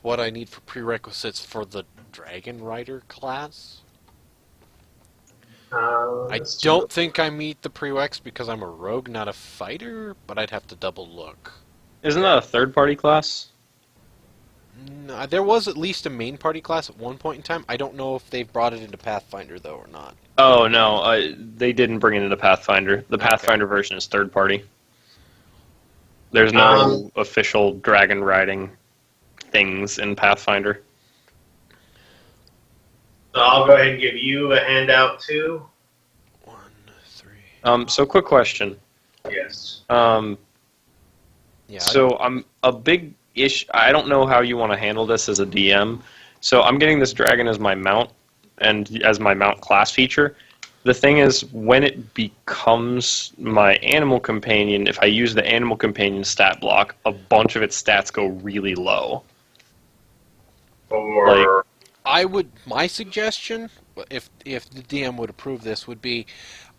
what I need for prerequisites for the Dragon Rider class. I don't think I meet the prereqs because I'm a rogue, not a fighter, but I'd have to double look. Isn't that a third-party class? No, there was at least a main party class at one point in time. I don't know if they've brought it into Pathfinder, though, or not. Oh, no, they didn't bring it into Pathfinder. The Pathfinder version is third-party. There's no official dragon riding things in Pathfinder. So I'll go ahead and give you a handout too. 1, 3. So quick question. Yes. Yeah. So I'm a big ish. I don't know how you want to handle this as a DM. So I'm getting this dragon as my mount and as my mount class feature. The thing is, when it becomes my animal companion, if I use the animal companion stat block, a bunch of its stats go really low. Or My suggestion, if the DM would approve this, would be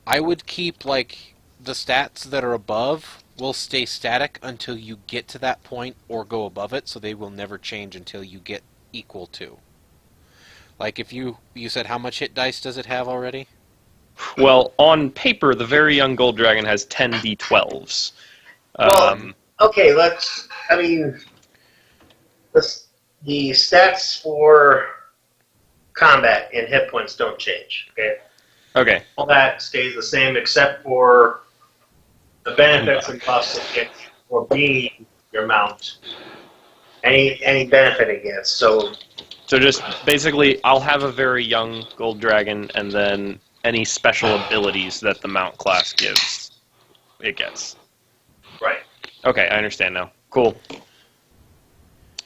I would keep like the stats that are above will stay static until you get to that point or go above it, so they will never change until you get equal to. Like if you said how much hit dice does it have already? Well, on paper, the very young gold dragon has 10 d12s. okay, the stats for combat and hit points don't change. Okay, Okay. all that stays the same except for the benefits and costs it gets for being your mount. Any benefit it gets. So just basically, I'll have a very young gold dragon, and then any special abilities that the mount class gives, it gets. right, Okay, I understand now. Cool.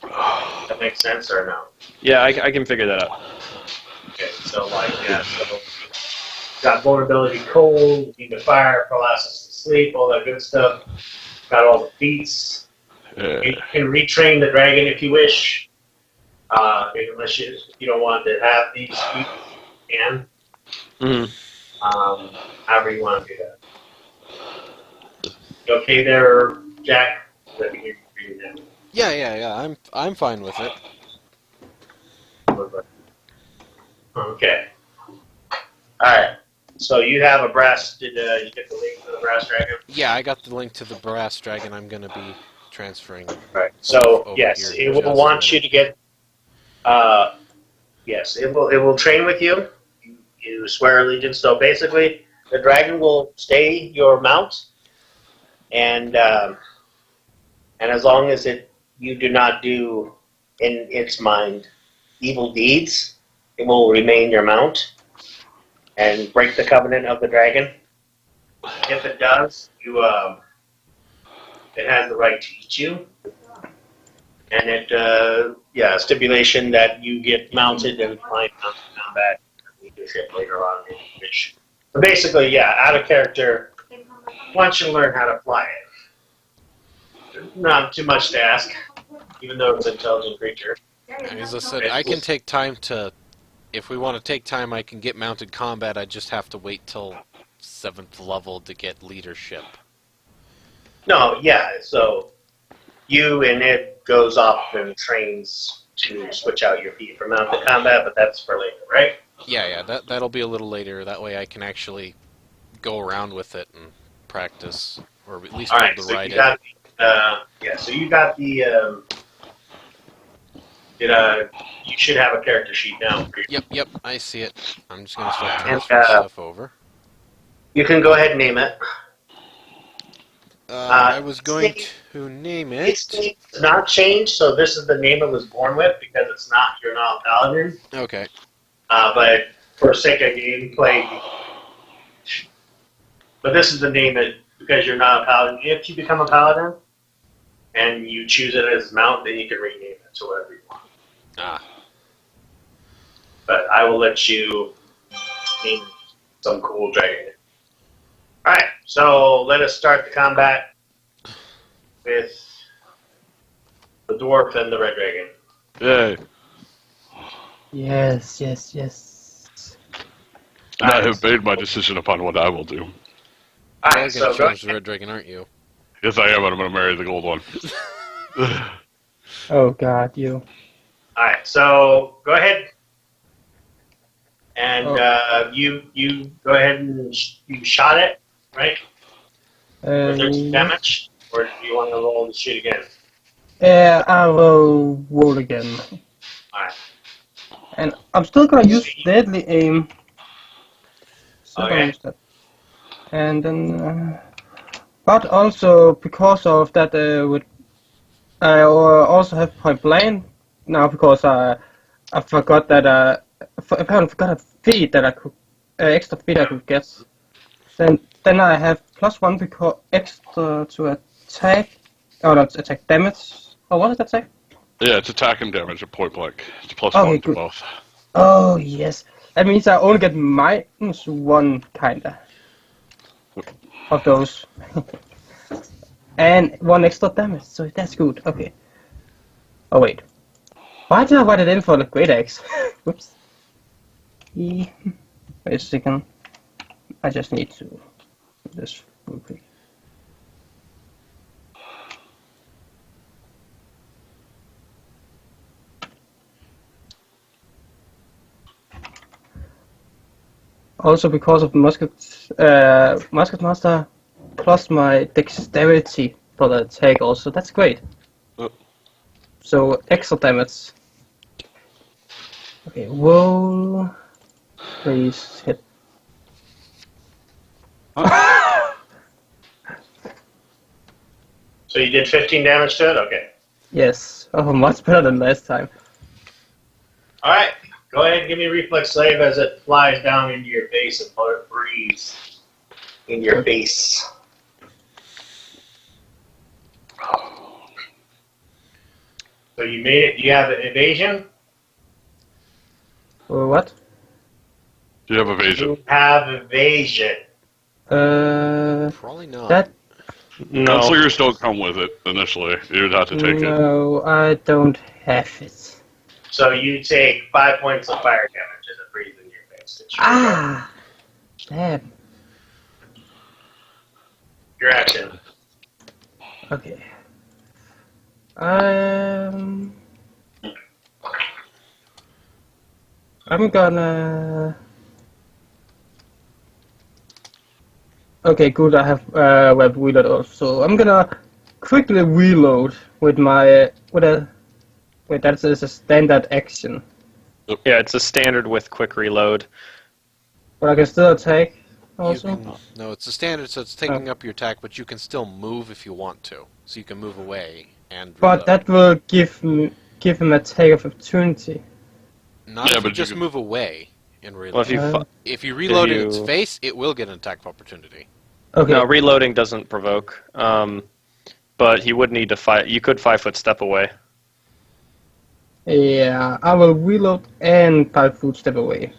that makes sense or no? Yeah, I can figure that out. Okay, so got vulnerability, cold, immune to fire, paralysis to sleep, all that good stuff. Got all the feats. You can retrain the dragon if you wish. Unless you don't want to have these feats, you can. Mm-hmm. However you want to do that. You okay there, Jack? Let me hear you now. Yeah. I'm fine with it. Okay. Alright. So you have a brass. Did you get the link to the brass dragon? Yeah, I got the link to the brass dragon. I'm gonna be transferring. Right. So Over yes, here it just will a want you minute. to get. Yes, it will train with you. You swear allegiance. So basically, the dragon will stay your mount, and as long as you do not do in its mind evil deeds, it will remain your mount and break the covenant of the dragon. If it does, it has the right to eat you. And stipulation that you get mounted and find mounted combat leadership later on in the mission. But basically, out of character, once you learn how to fly it. Not too much to ask, even though it's an intelligent creature. As I said, I can take time to. If we want to take time, I can get mounted combat. I just have to wait till 7th level to get leadership. No, so you and it goes off and trains to switch out your feet for mounted combat, but that's for later, right? Yeah. That'll be a little later. That way, I can actually go around with it and practice, or at least All be right, able to so ride you it. got so you got the. You should have a character sheet now. Yep. I see it. I'm just gonna start And, transferring stuff over. You can go ahead and name it. I was going to name Its it. name does not change, so this is the name it was born with because you're not a paladin. Okay. But for sake of gameplay, but this is the name because you're not a paladin. If you become a paladin and you choose it as mount, then you can rename it to whatever you want. But I will let you name some cool dragon. Alright, so let us start the combat with the dwarf and the red dragon. Yay. Yes. And I have made my decision upon what I will do. You're Alright, gonna so change the red dragon, aren't you? Yes, I am, and I'm going to marry the gold one. Oh God, you. Alright, so go ahead. And you go ahead and you shot it, right? Was there some damage? Or do you want to roll the shoot again? I will roll again. Alright. And I'm still gonna use deadly aim. So I'm gonna Okay. use that. And then, but also because of that, I also have point blind now because I forgot that I forgot a feat that I could extra feat I could get. Then I have +1 because extra to attack, or not attack damage. Oh, what is that say? Yeah, it's attack and damage at point blank. It's +1 Okay, to good. both. Oh yes, that means I only get -1 kinda of those, and 1 extra damage. So that's good. Okay. Oh wait, why did I write it in for the great axe? Whoops. Wait a second. I just need to do this real quick. Also because of musket master plus my dexterity for the attack also. That's great. Oh. So extra damage. Okay, roll. Please hit. So you did 15 damage to it? Okay. Yes. Oh, much better than last time. Alright, go ahead and give me reflex save as it flies down into your face and breathes in your face. So you made it. You have an evasion? What? Do you have evasion? You have evasion. Probably not. That. No. Gunslingers don't come with it initially. You'd have to take it. No, I don't have it. So you take 5 points of fire damage as it breathes in your face. It's your Ah! Damn. Your action. Okay. I'm gonna. Okay, good. I have web reload also. I'm gonna quickly reload with my wait. That is a standard action, Yeah, it's a standard with quick reload. but I can still attack You also. can, no, it's a standard, so it's taking up your attack, but you can still move if you want to. So you can move away and. But reload. that will give him attack of opportunity. Not Yeah, if but you you just can- move away and reload. Well, if you If you reload in its you- face, it will get an attack of opportunity. Okay. no, reloading doesn't provoke. But he would need to fight. You could 5-foot step away. Yeah, I will reload and 5 foot step away.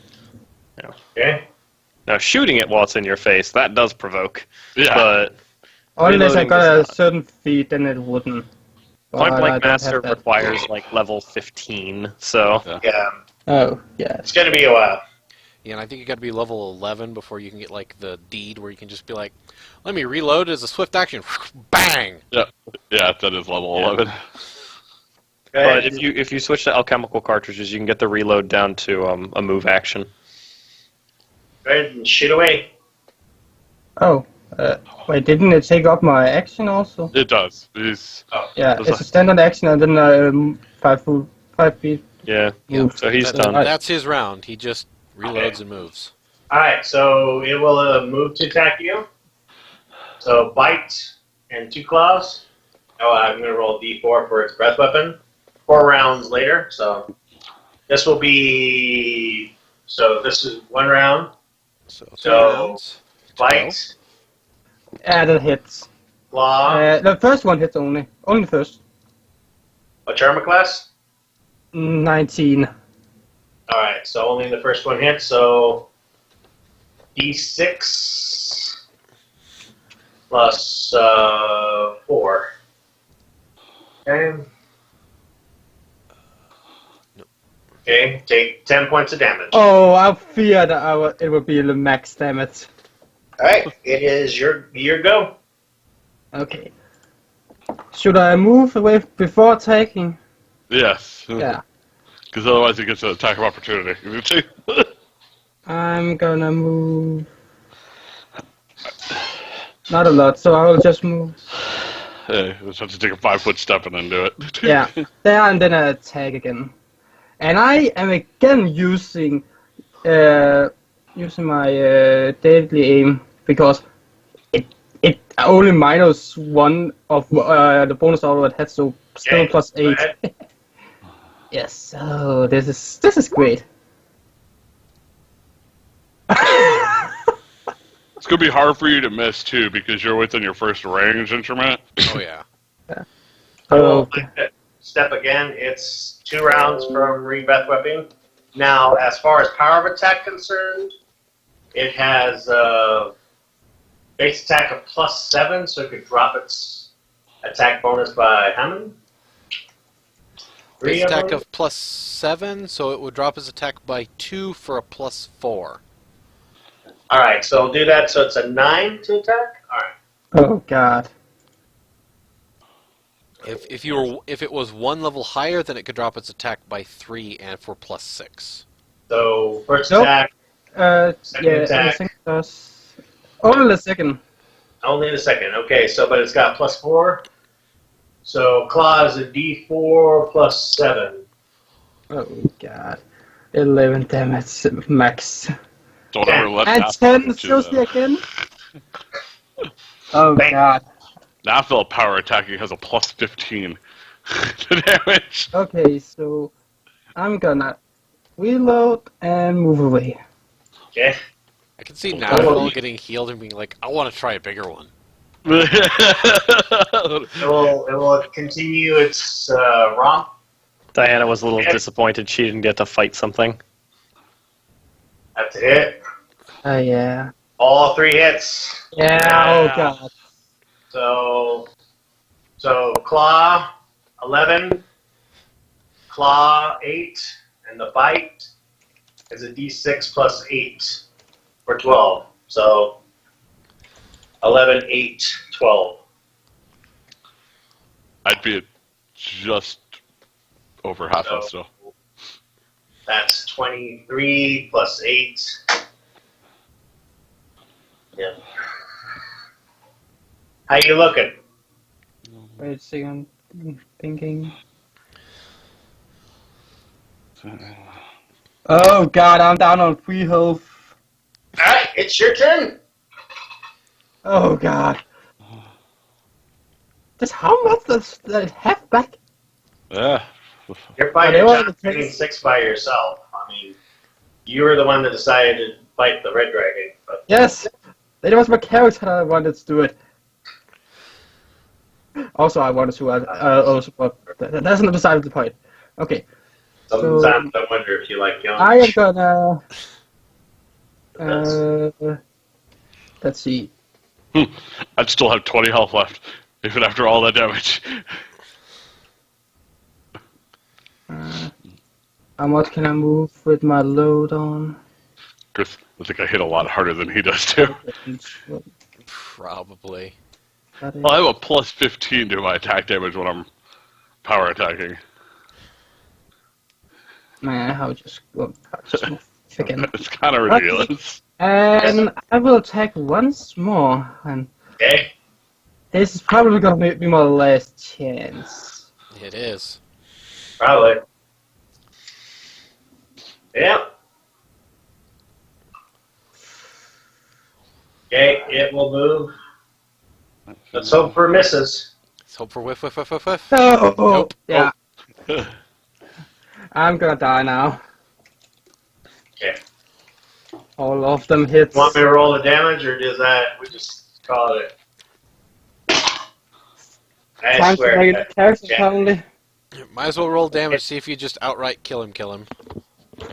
Okay. Now, shooting it while it's in your face, that does provoke. Yeah. But Unless I Reloading got does a not. certain feat, then it wouldn't. Point But I Blank don't Master have that. requires like level 15, so Yeah. Oh, yes. It's going to be a while. Yeah, and I think you got to be level 11 before you can get like the deed where you can just be like, let me reload as a swift action. Bang! Yeah, that is level Yeah. 11. Go but ahead. if you switch to alchemical cartridges, you can get the reload down to a move action. Go ahead and shoot away. Oh, wait, didn't it take up my action also? It does. He's Yeah, Does it's that- a standard action and then 5 feet. Yeah. Yeah, So he's that- done. That's his round. He just reloads and moves. Alright, so it will move to attack you. So bite and 2 claws. Oh, I'm going to roll d4 for its breath weapon. 4 rounds later, so this will be. So this is 1 round. So 3 So- rounds. Bite, Yeah, that hits. claw. The first one hits only. Only the first. What's your armor class? 19. Alright, so only the first one hits, so d6 plus 4. Okay. Okay, take 10 points of damage. Oh, I feared it would be the max damage. Alright, it is your go. Okay. Should I move away before attacking? yes. Yeah. Because otherwise he gets an attack of opportunity. I'm gonna move. Not a lot, so I will just move. Hey, you just have to take a 5-foot step and then do it. Yeah, there and then I attack again. And I am again using my deadly aim because it only -1 of the bonus order it had, so still Okay, plus go 8. ahead. Yes. Oh, this is great. It's gonna be hard for you to miss too because you're within your first range instrument. Oh yeah. Oh, Step again. It's 2 rounds from rebreath weapon. Now, as far as power of attack concerned, it has base attack of +7, so it could drop its attack bonus by how many? Base 3 attack them? of +7, so it would drop his attack by 2 for a +4. All right, so we'll do that. So it's a 9 to attack. All right. oh God. If it was 1 level higher, then it could drop its attack by 3 and for +6. So first Nope. attack, Second Yeah, attack. I think that's only the second. only the second. Okay, so but it's got +4. So claw is a D4 +7. Oh God. 11 damage max. Don't ever let And that 10 happen to seriously them. again. Oh Bang. God. Nafil power attacking has a +15 to damage. Okay, so I'm gonna reload and move away. Okay. I can see Oh, Nafil getting healed and being like, I want to try a bigger one. It will continue its romp. Diana was a little Yeah. disappointed she didn't get to fight something. That's a hit. Yeah. All 3 hits. Yeah, oh God. So claw 11, claw 8, and the bite is a D6 +8 for 12. So 11, 8, 12. I'd be at just over half So- still. That's 23 +8. Yeah. How you looking? Wait a second. I'm thinking. Oh God, I'm down on 3 health. All right, it's your turn. Oh God. Just how much does that have back? Yeah. You're fighting They were John the Green things- 6 by yourself. I mean, you were the one that decided to fight the red dragon. But Yes! That was my character that I wanted to do it. Also, I wanted to also, but that's not beside the point. Okay, sometimes I wonder if you like young. I am gonna. Let's see. I'd still have 20 health left, even after all that damage. How much can I move with my load on? Chris, I think I hit a lot harder than he does too. Probably. Well, I have a +15 to my attack damage when I'm power attacking. Man, I'll just move again. It's kind of ridiculous. And I will attack once more, and Okay. this is probably gonna be my last chance. It is. Probably. Yeah. Okay, it will move. Let's hope for misses. Let's hope for whiff, whiff, whiff, whiff, whiff. Oh, Nope. yeah. I'm gonna die now. Okay. All of them hits. Want me to roll the damage, or does that we just call it? I Time to swear. make a character, Yeah. probably. Might as well roll damage, see if you just outright kill him.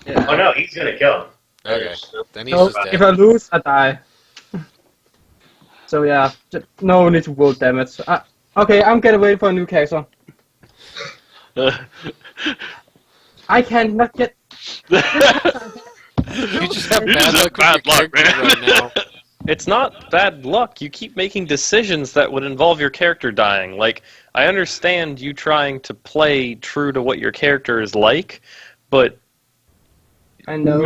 Yeah. Oh no, he's gonna kill him. Okay. Then he's So, just if dead. I lose, I die. So yeah, no need to roll damage. Okay, I'm gonna wait for a new character. I cannot get. You just have You bad just have luck with bad your luck, character man. right now. It's not bad luck. You keep making decisions that would involve your character dying. Like, I understand you trying to play true to what your character is like, but I know.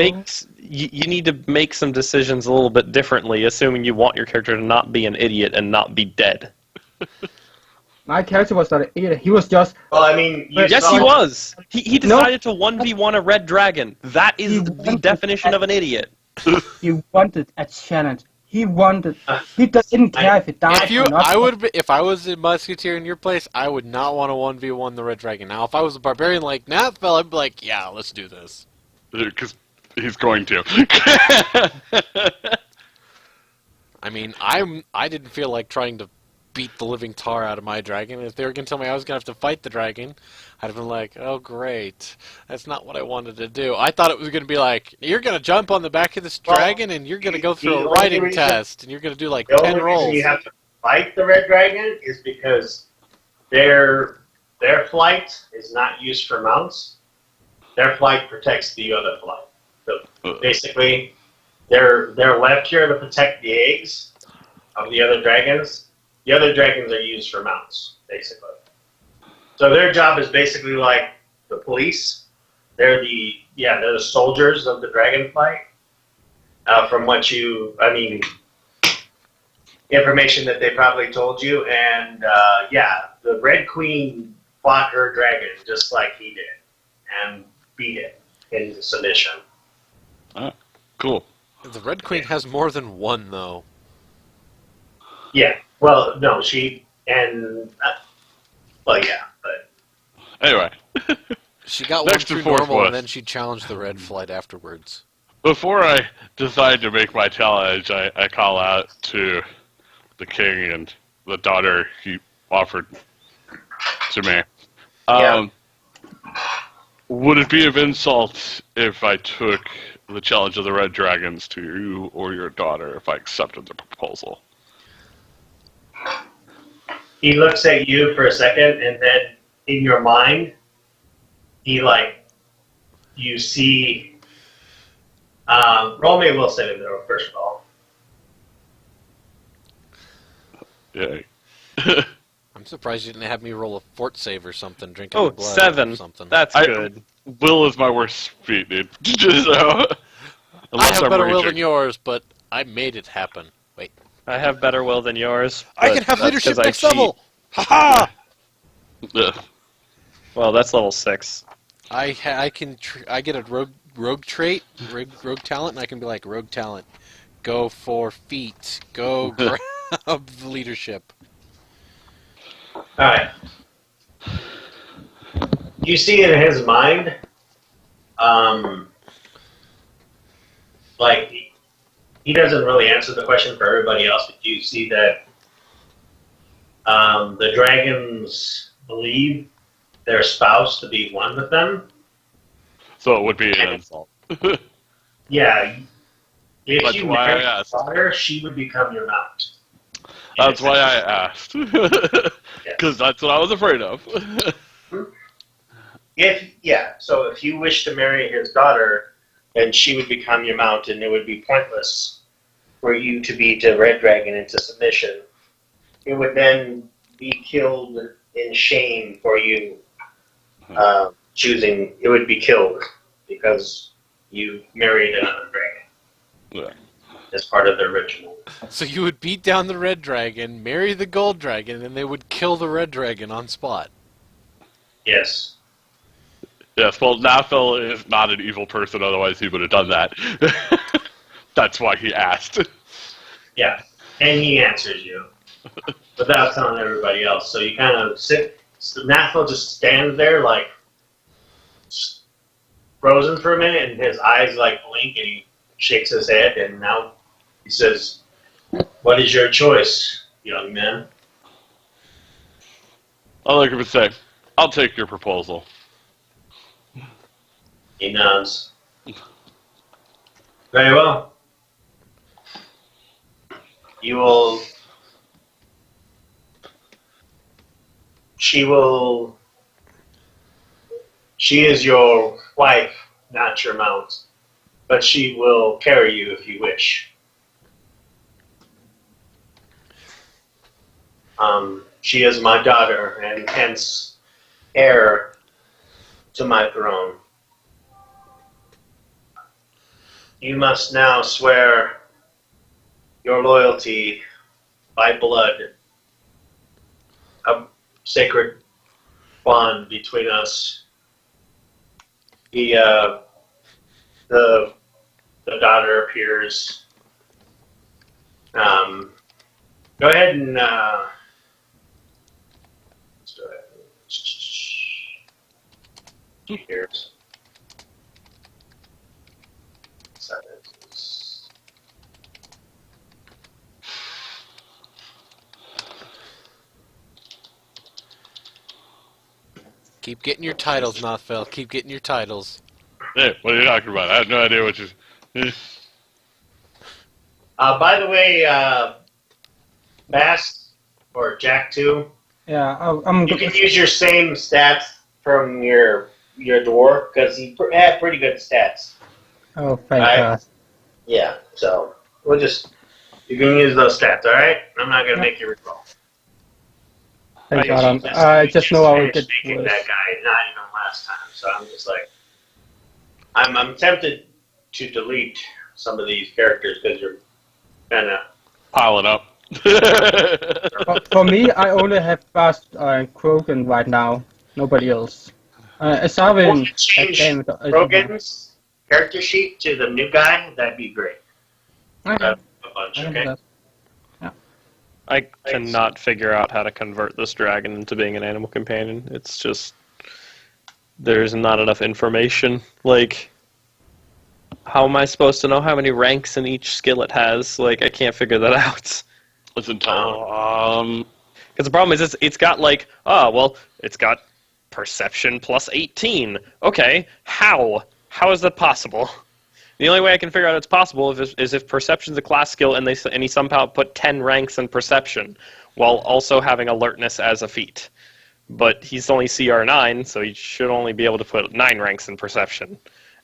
you need to make some decisions a little bit differently, assuming you want your character to not be an idiot and not be dead. My character was not an idiot. He was just. Well, I mean, you Yes, saw he it. was. He No. decided to 1v1 a red dragon. That is He the wanted definition of an idiot. He wanted a challenge. he wanted. He didn't care if he died If you, or not. I would, if I was a musketeer in your place, I would not want to 1v1 the Red Dragon. Now, if I was a barbarian like Nathvel, I'd be like, yeah, let's do this. Because he's going to. I mean, I didn't feel like trying to beat the living tar out of my dragon. If they were going to tell me I was going to have to fight the dragon, I'd have been like, oh, great. That's not what I wanted to do. I thought it was going to be like, you're going to jump on the back of this dragon, and you're going to go through the a only riding reason- test, and you're going to do like The 10 only rolls. reason you have to fight the red dragon is because their flight is not used for mounts. Their flight protects the other flight. So basically, they're left here to protect the eggs of the other dragons. The other dragons are used for mounts, basically. So their job is basically like the police. They're the soldiers of the dragon flight. From what information that they probably told you, and the Red Queen fought her dragon just like he did, and beat it into submission. Cool. The Red Queen has more than one, though. Yeah. Well, no, she and but Anyway, She got Next one and through fourth normal, was- and then she challenged the Red Flight afterwards. before I decide to make my challenge, I call out to the king and the daughter he offered to me. Would it be of insult if I took the challenge of the Red Dragons to you or your daughter if I accepted the proposal? he looks at you for a second, and then in your mind, you see. Roll me a will saving throw first of all. Yeah. I'm surprised you didn't have me roll a fort save or something, drinking Oh, the blood 7. or something. That's I- good. Will is my worst feat, dude. So, I unless have I'm better will raging. than yours, but I made it happen. Wait. I have better will than yours. I but can have that's leadership 'cause I next cheat. level! Haha! Ugh. Well, that's level 6. I get a rogue trait, rogue talent, and I can be like, rogue talent, go 4 feet, go grab the leadership. Alright. You see in his mind, he doesn't really answer the question for everybody else, but you see that the dragons believe their spouse to be one with them. So it would be an insult. Yeah. If That's you why marry I asked. her, she would become your mount. That's why I asked. Because that's what I was afraid of. So if you wish to marry his daughter, then she would become your mount, and it would be pointless for you to beat a red dragon into submission. It would then be killed in shame for you choosing. It would be killed because you married another dragon as part of the ritual. So you would beat down the red dragon, marry the gold dragon, and they would kill the red dragon on spot. Yes. Yes, well, Nathel is not an evil person, otherwise he would have done that. That's why he asked. Yeah. And he answers you without telling everybody else. So you kind of sit. So Nathel just stands there like frozen for a minute, and his eyes like blink, and he shakes his head, and now he says, "What is your choice, young man?" All I can say, I'll take your proposal. He nods. Very well. You will. She will. She is your wife, not your mount, but she will carry you if you wish. She is my daughter, and hence heir to my throne. You must now swear your loyalty by blood, a sacred bond between us. The daughter appears Go ahead and let's do it. Here's sentences. Keep getting your titles, Nothfell. Keep getting your titles. Hey, what are you talking about? I have no idea what you. By the way, Bass or Jack 2, Yeah, I'm you can use your same stats from your dwarf because he had pretty good stats. Oh, thank Right. God. Yeah, so you can use those stats, all right? I'm not gonna make you recall. Thank I- God. I just know I will get finished making worse. that guy not even last time, so I'm just like, I'm tempted to delete some of these characters because you're kind of. Piling up. For me, I only have Fast and Krogan right now. Nobody else. Sarvin, Change Rogan's character sheet to the new guy. That'd be great. Okay. A bunch, I can do okay? that. I cannot figure out how to convert this dragon into being an animal companion. It's just there's not enough information. Like, how am I supposed to know how many ranks in each skill it has? Like, I can't figure that out. Listen, Tom. Because the problem is, it's got like, oh, well, it's got perception plus 18. Okay, how? How is that possible? The only way I can figure out it's possible is if perception's a class skill and he somehow put 10 ranks in perception, while also having alertness as a feat. But he's only CR 9, so he should only be able to put 9 ranks in perception.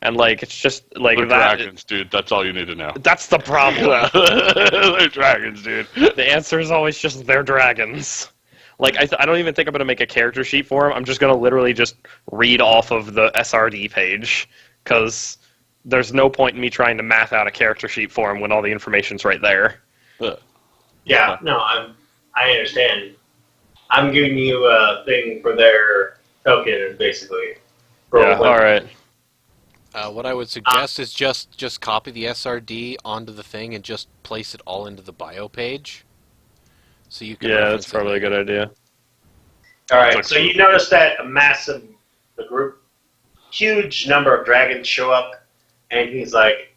And like, it's just like They're that. dragons, dude. That's all you need to know. That's the problem. They're dragons, dude. The answer is always just they're dragons. Like, I don't even think I'm going to make a character sheet for him. I'm just going to literally just read off of the SRD page. Because there's no point in me trying to math out a character sheet for him when all the information's right there. Yeah, no, I understand. I'm giving you a thing for their token, basically. Yeah, alright. What I would suggest is just copy the SRD onto the thing and just place it all into the bio page. So you can Yeah, reference that's probably a good idea. All right, so you notice that the group, huge number of dragons show up, and he's like,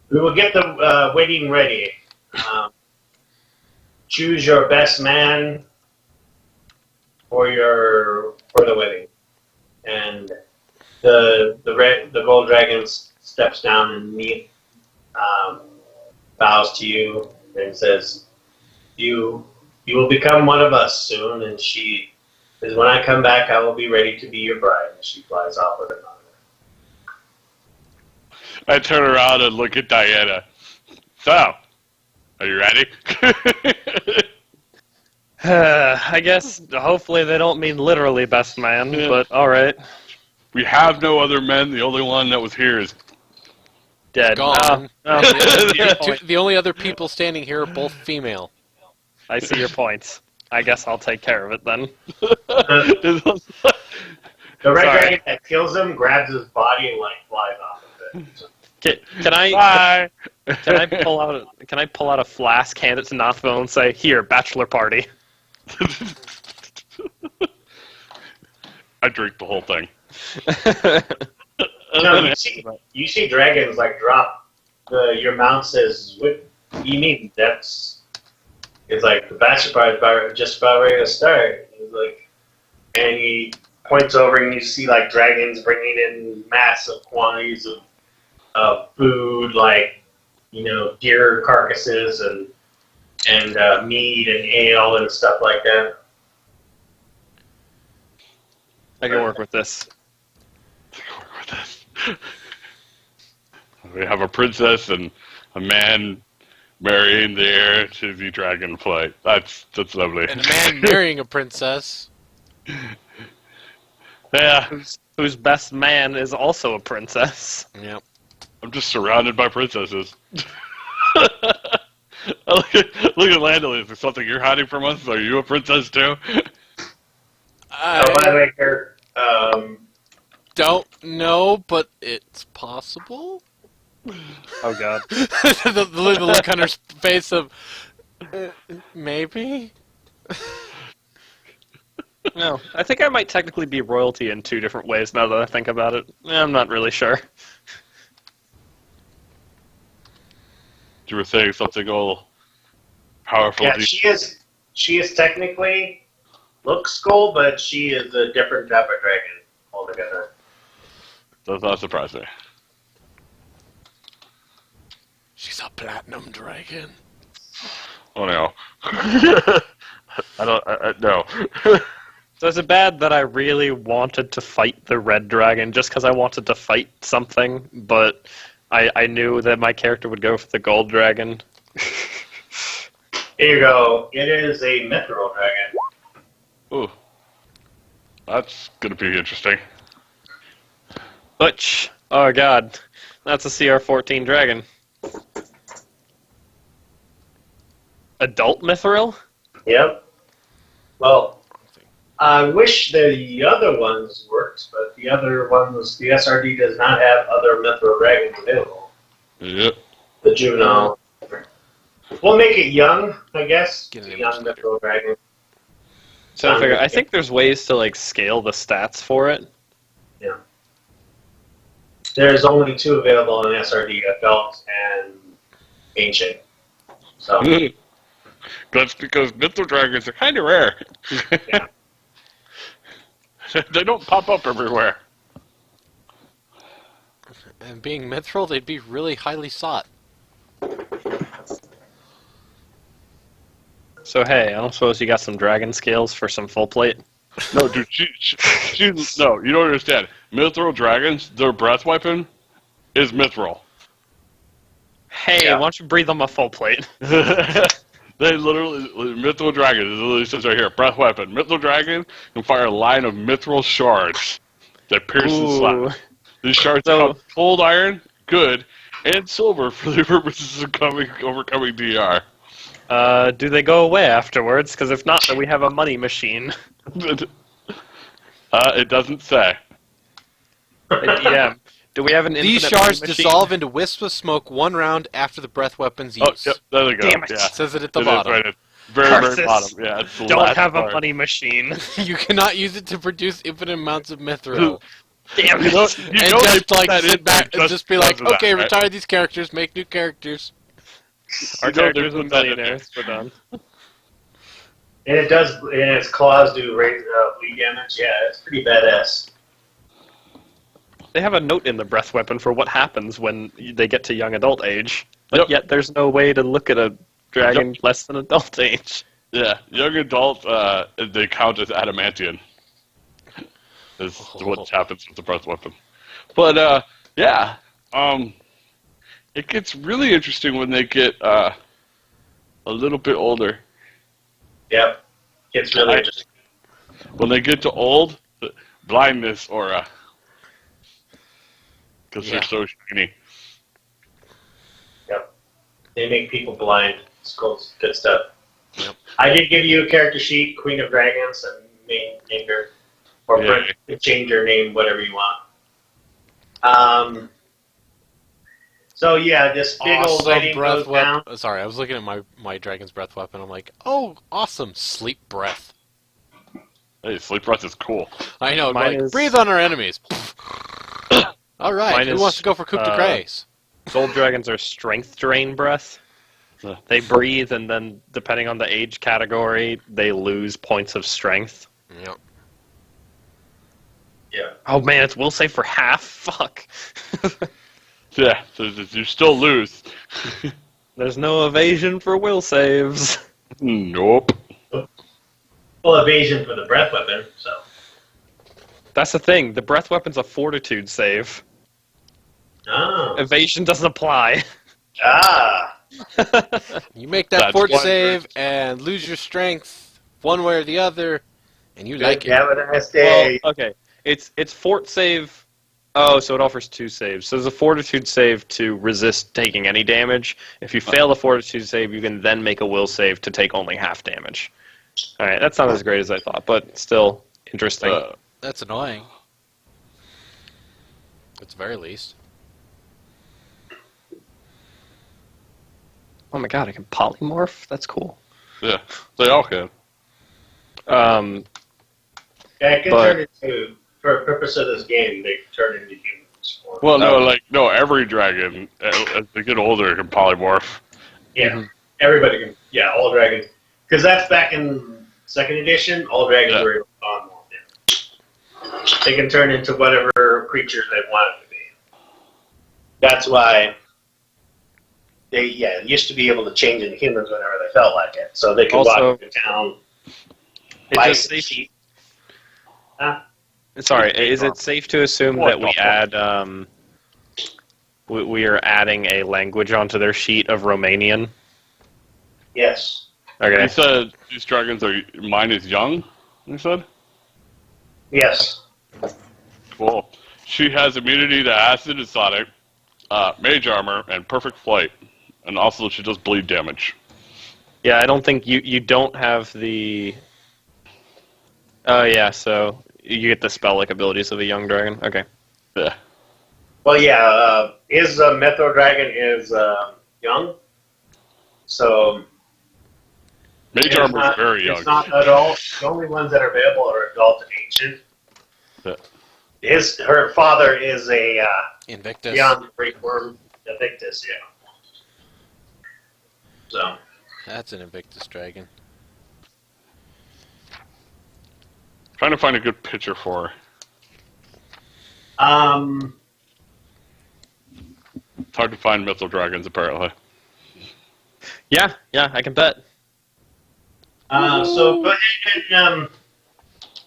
"We will get the wedding ready. Choose your best man for the wedding." And the gold dragon steps down and bows to you and says, "You will become one of us soon." And she says, "When I come back, I will be ready to be your bride." And she flies off with her mother. I turn around and look at Diana. So, are you ready? I guess, hopefully they don't mean literally best man, Yeah. but alright. We have no other men. The only one that was here is Dead. Gone. Oh, The only other people standing here are both female. I see your points. I guess I'll take care of it then. The red Sorry. dragon that kills him grabs his body and flies off of it. So, Can I Bye. can I pull out a flask, hand it to Nothville, and say, "Here, bachelor party." I drink the whole thing. no, you see dragons drop. Your mount says, "What do you mean?" It's like the bachelor party is just about ready to start. And he points over and you see dragons bringing in massive quantities of food, deer carcasses and meat and ale and stuff like that. I can work with this. We have a princess and a man marrying the heir to the dragonflight. That's lovely. And a man marrying a princess. Yeah, Whose best man is also a princess. Yep. I'm just surrounded by princesses. look at Landon. Is there something you're hiding from us? Are you a princess too? By the way, Kurt, Don't know, but it's possible. Oh god. the look on her face of, Maybe? No, I think I might technically be royalty in 2 different ways now that I think about it. I'm not really sure. You were saying something all powerful. Yeah, she is technically looks gold, but she is a different type of dragon altogether. Does not surprise me. She's a platinum dragon. Oh no. No. So is it bad that I really wanted to fight the red dragon just because I wanted to fight something, but I knew that my character would go for the gold dragon? Here you go. It is a mithril dragon. Ooh. That's gonna be interesting. Butch. Oh god. That's a CR-14 dragon. Adult mithril? Yep. Well, I wish the other ones worked, but the other ones, the SRD does not have other mithril dragons available. Yep. The juvenile. We'll make it young, I guess. Get an Young image later. mithril dragon. So I think there's ways to like scale the stats for it. Yeah. There's only 2 available in SRD, adult and ancient. So That's because mithril dragons are kind of rare. Yeah. They don't pop up everywhere. And being mithril, they'd be really highly sought. So hey, I don't suppose you got some dragon scales for some full plate? No, dude, no, you don't understand. Mithril dragons, their breath weapon is mithril. Hey, Yeah. why don't you breathe on my full plate? They literally, mithril dragon, it literally says right here, breath weapon. Mithril dragon can fire a line of mithril shards that pierce and Ooh. slap. These shards So- have cold iron, good, and silver for the purposes of overcoming DR. Do they go away afterwards? Because if not, then we have a money machine. It doesn't say. DM. Do we have an These infinite shards money machine? dissolve into wisps of smoke 1 round after the breath weapon's use. Oh, yep, there we go. Damn it. Yeah. It says it at the It is bottom. right at very, Curses. very bottom. Yeah, it's the Don't last have part. a money machine. You cannot use it to produce infinite amounts of mithril. Damn You it. know, And they just put like that in sit back there and just be like, because of that, okay, right? retire these characters, make new characters. Our You know they characters are put that in there. millionaires. We're done. And it does, and its claws do bleed damage. Yeah, it's pretty badass. They have a note in the breath weapon for what happens when they get to young adult age, but Yep. yet there's no way to look at a dragon less than adult age. Yeah, young adult, they count as adamantium. Is what happens with the breath weapon. But, yeah, it gets really interesting when they get a little bit older. Yep. It's really interesting. When they get to old, blindness aura. Because Yeah. they're so shiny. Yep. They make people blind. It's cool. It's good stuff. Yep. I did give you a character sheet, Queen of Dragons, and named her. Or Yay. change her name, whatever you want. So yeah, this big old Awesome wedding breath goes down. weapon. Sorry, I was looking at my dragon's breath weapon. I'm like, oh, awesome, sleep breath. Hey, sleep breath is cool. I know, Mine like, is- breathe on our enemies. All right, Mine who is, wants to go for coup de grace? Gold dragons are strength drain breath. Yeah. They breathe, and then depending on the age category, they lose points of strength. Yep. Yeah. Oh man, it's will save for half. Fuck. Yeah, so you still lose. There's no evasion for will saves. Nope. Well, evasion for the breath weapon. So That's the thing. The breath weapon's a fortitude save. oh Evasion doesn't apply. You make that That's fort one save and lose your strength one way or the other, and you like it. Have a nice Well, day. okay. It's fort save. Oh, so it offers 2 saves. So there's a fortitude save to resist taking any damage. If you fail the fortitude save, you can then make a will save to take only half damage. All right, that's not as great as I thought, but still interesting. That's annoying. At the very least. Oh my god, I can polymorph? That's cool. Yeah, they all can. Yeah, it can But- turn into, for the purpose of this game, they can turn into humans. Well, no, every dragon, as they get older, can polymorph. Yeah, everybody can. Yeah, all dragons. Because that's back in second edition. All dragons Yeah. were able to polymorph. They can turn into whatever creatures they want it to be. That's why they used to be able to change into humans whenever they felt like it. So they could Also- walk into town. It's buy just some safe- sheep. Sorry, is it safe to assume What that we the add we are adding a language onto their sheet of Romanian? Yes. Okay. You said these dragons mine is young, you said? Yes. Cool. She has immunity to acid and sonic, mage armor, and perfect flight. And also she does bleed damage. Yeah, I don't think you don't have the. Oh yeah, so you get the spell-like abilities of a young dragon. Okay. Yeah. Well, yeah. His Mytho Dragon is young. So Mage it's armor not- is very young. It's not adult. The only ones that are available are adult and ancient. Yeah. Her father is a Invictus. beyond Breakworm Invictus, yeah. So That's an Invictus dragon. Trying to find a good picture for her. It's hard to find mythical dragons, apparently. Yeah, I can bet. so go ahead and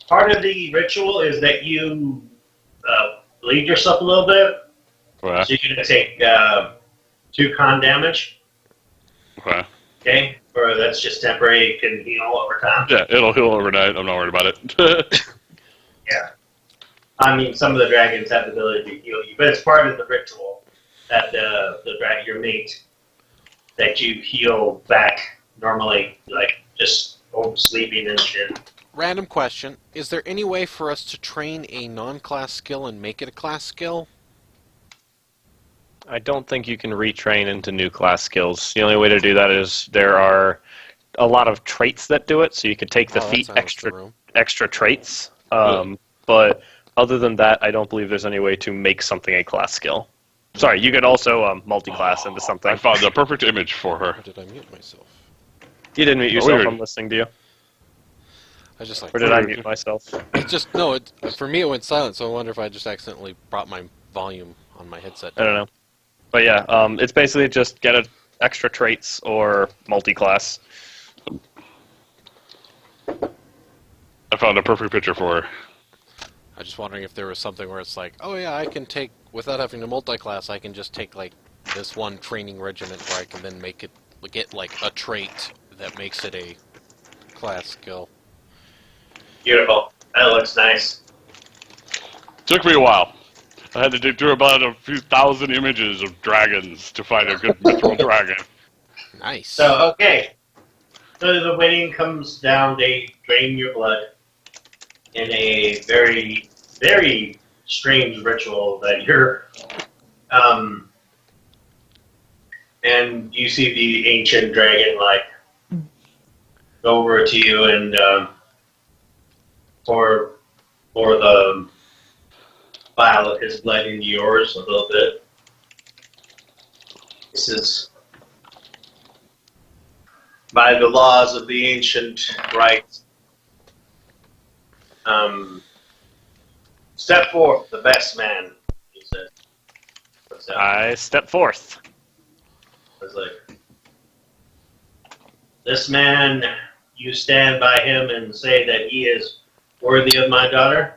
part of the ritual is that you bleed yourself a little bit. Okay. So you're gonna take 2 con damage. Okay. Okay, or that's just temporary. It can heal over time. Yeah, it'll heal overnight. I'm not worried about it. Yeah. I mean, some of the dragons have the ability to heal you, but it's part of the ritual that the dragon, your mate, that you heal back normally, like just sleeping and shit. Random question. Is there any way for us to train a non-class skill and make it a class skill? I don't think you can retrain into new class skills. The only way to do that is there are a lot of traits that do it, so you could take the Oh, that feat sounds extra the room. extra traits. But other than that, I don't believe there's any way to make something a class skill. Sorry, you could also multi-class into something. I found the perfect image for her. Or did I mute myself? You didn't mute yourself. weird. I'm listening to you. I just like. Or did I mute myself? It just no. It for me it went silent. So I wonder if I just accidentally brought my volume on my headset. I don't know. But yeah, it's basically just get extra traits or multi-class. I found a perfect picture for her. I was just wondering if there was something where it's like, oh yeah, I can take without having to multi-class. I can just take like this one training regiment where I can then make it get like a trait that makes it a class skill. Beautiful. That looks nice. Took me a while. I had to dig through about a few thousand images of dragons to find a good mythical dragon. Nice. So, okay. So the wedding comes down, they drain your blood in a very, very strange ritual that you're, and you see the ancient dragon, like, go over to you and, pour the vial of his blood into yours a little bit. This is by the laws of the ancient rites. Step forth, the best man, he said. What's that? I step forth. I was like, this man, you stand by him and say that he is worthy of my daughter?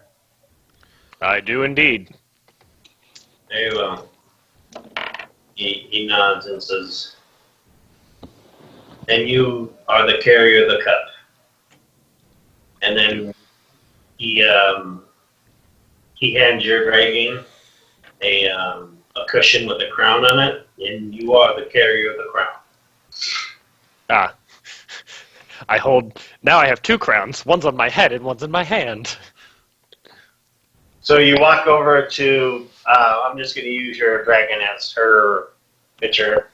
I do indeed. Very well. He nods and says, and you are the carrier of the cup. And then he hands your dragon a cushion with a crown on it, and you are the carrier of the crown. Ah. Now I have 2 crowns. One's on my head and one's in my hand. So you walk over to, I'm just going to use your dragon as her picture.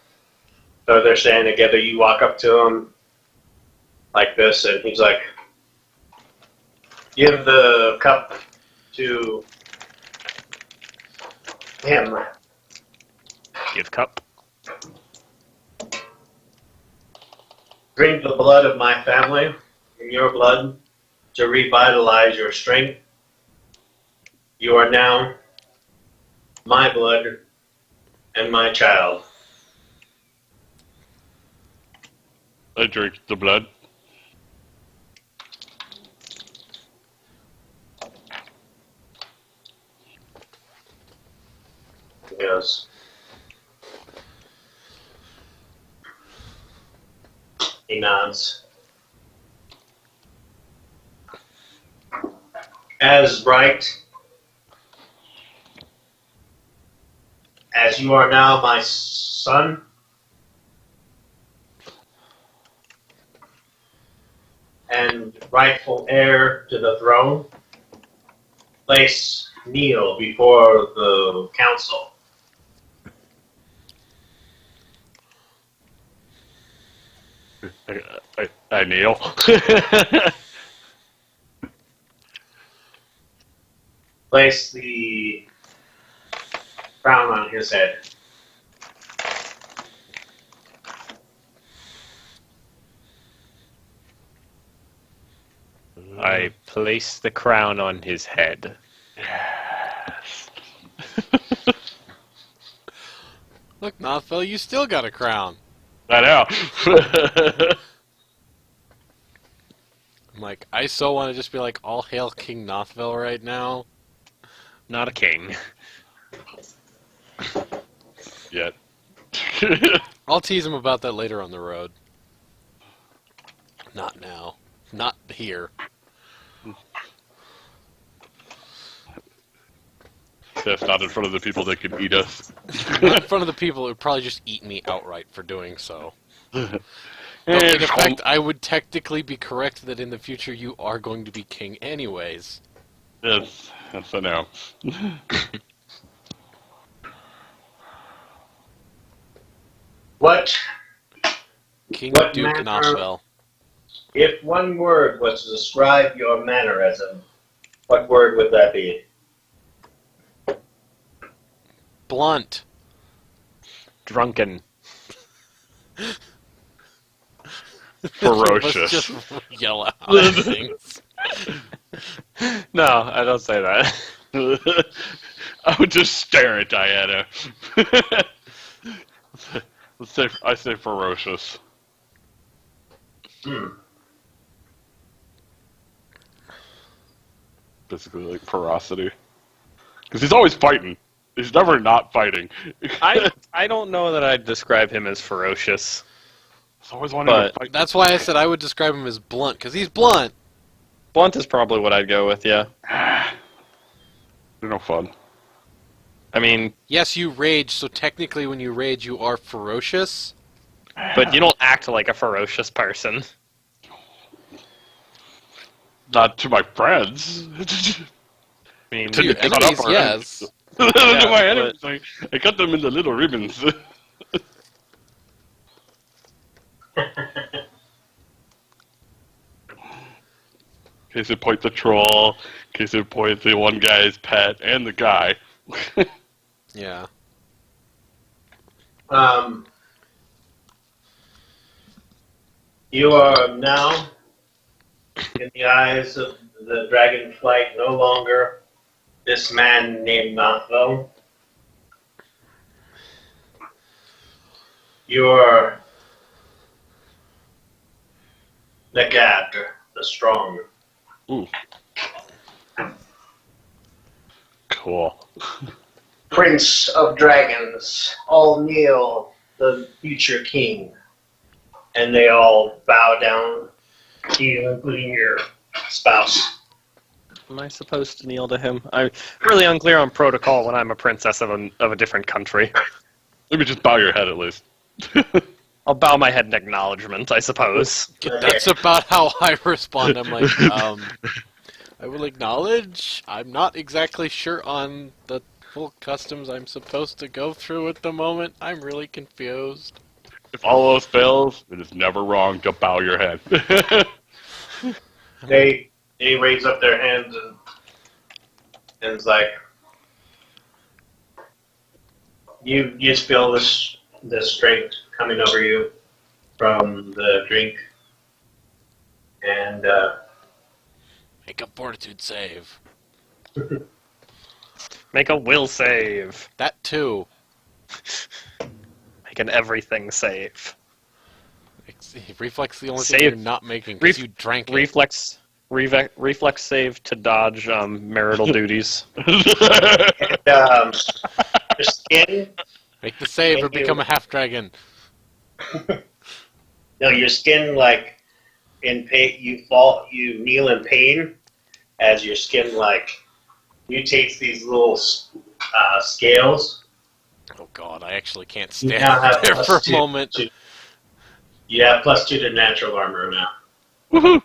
So they're standing together. You walk up to him like this, and he's like, "Give the cup to him." Give cup. Drink the blood of my family and your blood to revitalize your strength. You are now my blood and my child. I drink the blood. Yes. He nods. As bright as you are now, my son, and rightful heir to the throne, kneel before the council. I kneel. Place the crown on his head. I place the crown on his head. Yes. Look, Nothville, you still got a crown. I know. I'm like, I so want to just be like, all hail King Nothville right now. Not a king. Yet. I'll tease him about that later on the road. Not now. Not here. That's not in front of the people that can eat us. Not in front of the people who would probably just eat me outright for doing so. Though, And in effect, I would technically be correct that in the future you are going to be king anyways. yes, I know. What, King What Duke manner- Nothville. if one word was to describe your mannerism, what word would that be? Blunt. Drunken. Ferocious. Let's just yell out things. No, I don't say that. I would just stare at Diana. I say ferocious. Hmm. Basically, like ferocity. Because he's always fighting. He's never not fighting. I don't know that I'd describe him as ferocious. He's always wanting to but fight. That's why I said I would describe him as blunt, because he's blunt. Blunt is probably what I'd go with, yeah. They're no fun. I mean, Yes, you rage, so technically when you rage you are ferocious. but you don't act like a ferocious person. Not to my friends. I mean, To your cut up enemies, our yes. to Yeah, my enemies, I cut them into little ribbons. Case in point, the troll. Case in point, the one guy's pet and the guy. Yeah. You are now, in the eyes of the Dragonflight, no longer this man named Nothville. You're Legad, the Strong. Ooh. Cool. Prince of Dragons, all kneel the future king. And they all bow down to you, including your spouse. am I supposed to kneel to him? I'm really unclear on protocol when I'm a princess of a different country. Let me just bow your head at least. I'll bow my head in acknowledgement, I suppose. That's about how I respond. I'm like, I will acknowledge. I'm not exactly sure on the full customs I'm supposed to go through at the moment. I'm really confused. If all else fails, it is never wrong to bow your head. They raise up their hands and it's like you just feel this strength coming over you from the drink, and Make a fortitude save. Make a will save. That too. Make an everything save. Reflex the only Save. thing you're not making because you drank it. Reflex save to dodge marital duties. and your skin. Make the save or Thank you. become a half dragon. No, your skin like in pain. You kneel in pain as your skin like mutates these little scales. Oh god, I actually can't You stand now have there for plus a 2 moment. to- You have +2 to natural armor now. Woohoo!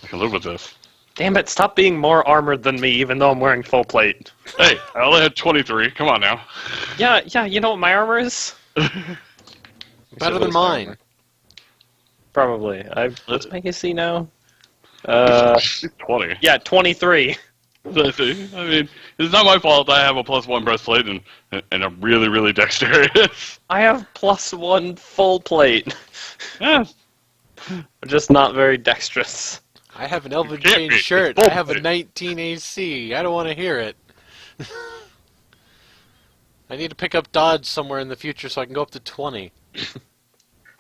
I can live with this. Damn it! Stop being more armored than me, even though I'm wearing full plate. Hey, I only had 23. Come on now. Yeah. You know what my armor is? Better than mine. Probably. What's my AC now? 20. Yeah, 23. I mean, it's not my fault I have a +1 breastplate and I'm really, really dexterous. I have +1 full plate. Yeah. I'm just not very dexterous. I have an Elven can't Chain be. shirt. It's I have a bullshit. 19 AC. I don't want to hear it. I need to pick up dodge somewhere in the future so I can go up to 20.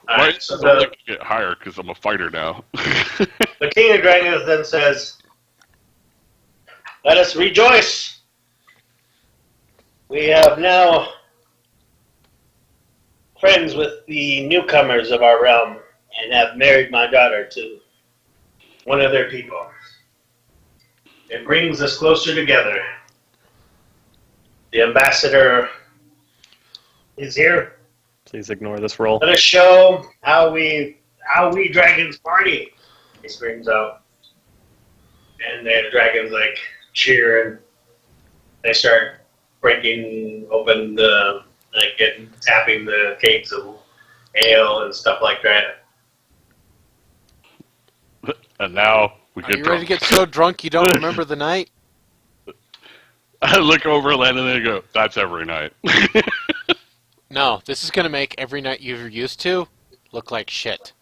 All Right? right, so So I can get higher because I'm a fighter now. the King of Dragons then says, "Let us rejoice. We have now friends with the newcomers of our realm and have married my daughter to one of their people. It brings us closer together. The ambassador is here. Please ignore this roll. Let us show how we dragons party." He screams out, and the dragons like cheer and they start breaking open tapping the kegs of ale and stuff like that. And now we Are get you drunk. ready to get so drunk you don't remember the night? I look over at Landon and I go, "That's every night." No, this is going to make every night you're used to look like shit.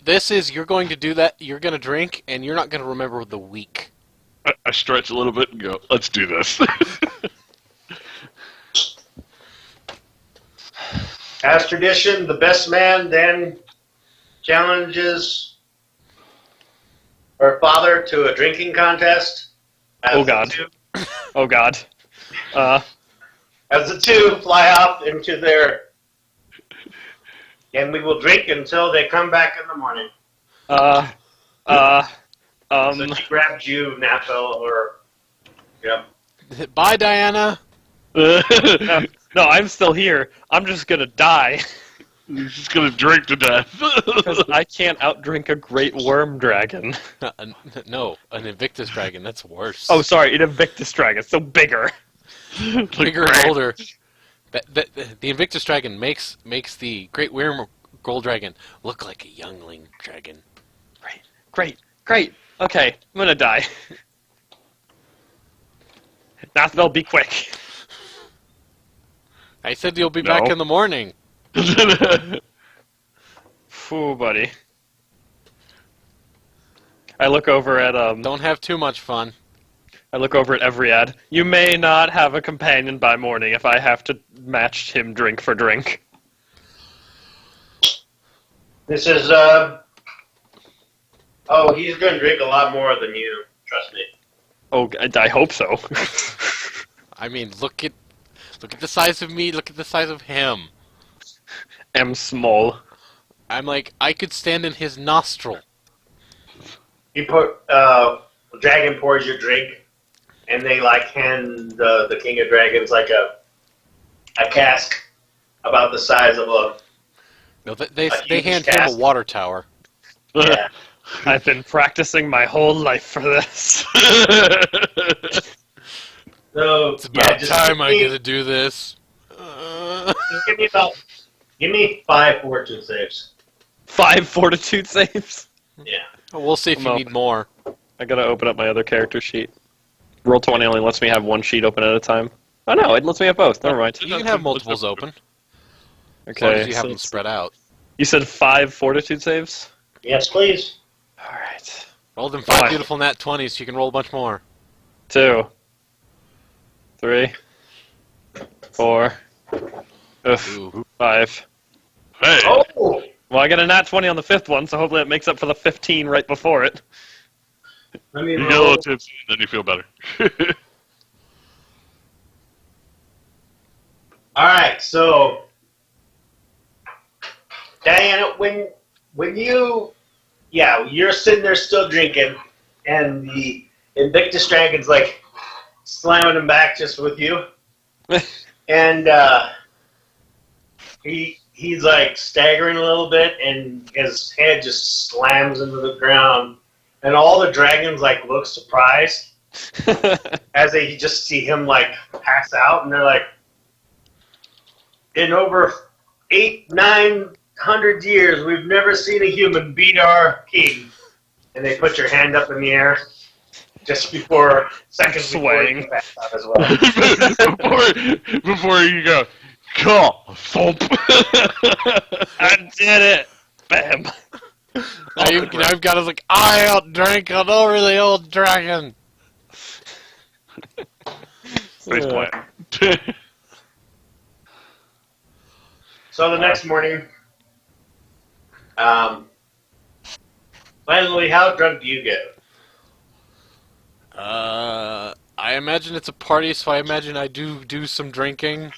This is, you're going to do that, you're going to drink, and you're not going to remember the week. I stretch a little bit and go, "Let's do this." As tradition, the best man then challenges her father to a drinking contest. As Oh, the God. two- Oh god. As the two fly off into their... And we will drink until they come back in the morning. So she grabbed you, Naphel, or... Yep. Bye, Diana. No, I'm still here. I'm just gonna die. He's just gonna drink to death. Because I can't outdrink a great worm dragon. No, an Invictus Dragon, that's worse. Oh, sorry, an Invictus dragon, so bigger. Bigger and older. The Invictus Dragon makes the Great Worm Gold Dragon look like a youngling dragon. Great. Okay, I'm gonna die. Nathville, be quick. I said you'll be No. back in the morning. Phew, buddy. I look over at Don't have too much fun. I look over at Evriad. You may not have a companion by morning if I have to match him drink for drink. This is, Oh, he's going to drink a lot more than you. Trust me. Oh, I hope so. I mean, look at the size of me. Look at the size of him. am small. I'm like, I could stand in his nostril. You put, dragon pours your drink, and they like hand the King of Dragons like a cask about the size of a... No, they huge hand him cask. a water tower. Yeah. I've been practicing my whole life for this. So, It's about just time I quickly, get to do this. Just give me 5 fortitude saves. 5 fortitude saves. Yeah. We'll see if you Well- need more. I gotta open up my other character sheet. Roll 20 only lets me have one sheet open at a time. Oh no, it lets me have both. Never mind. You can have multiples open, as Okay. long as you have so them spread out. You said 5 fortitude saves? Yes, please. Alright. Roll them 5 Fine. beautiful nat 20s so you can roll a bunch more. 2. 3. 4. Ooh. 5. Hey, Oh! Well, I get a nat 20 on the 5th one, so hopefully it makes up for the 15 right before it. Let me you get a roll. little tipsy, and then you feel better. Alright, so Diana, when you're sitting there still drinking, and the Invictus Dragon's like slamming him back just with you, and he's like staggering a little bit, and his head just slams into the ground, and all the dragons like look surprised as they just see him like pass out, and they're like, in over 900 years, we've never seen a human beat our king. And they put your hand up in the air just before, seconds before you Swaying. pass out as well. before you go, call, thump. I did it! Bam! I've got to like, I outdrank an really old dragon. Face plant. So the next morning, Leslie, how drunk do you get? I imagine it's a party, so I imagine I do some drinking.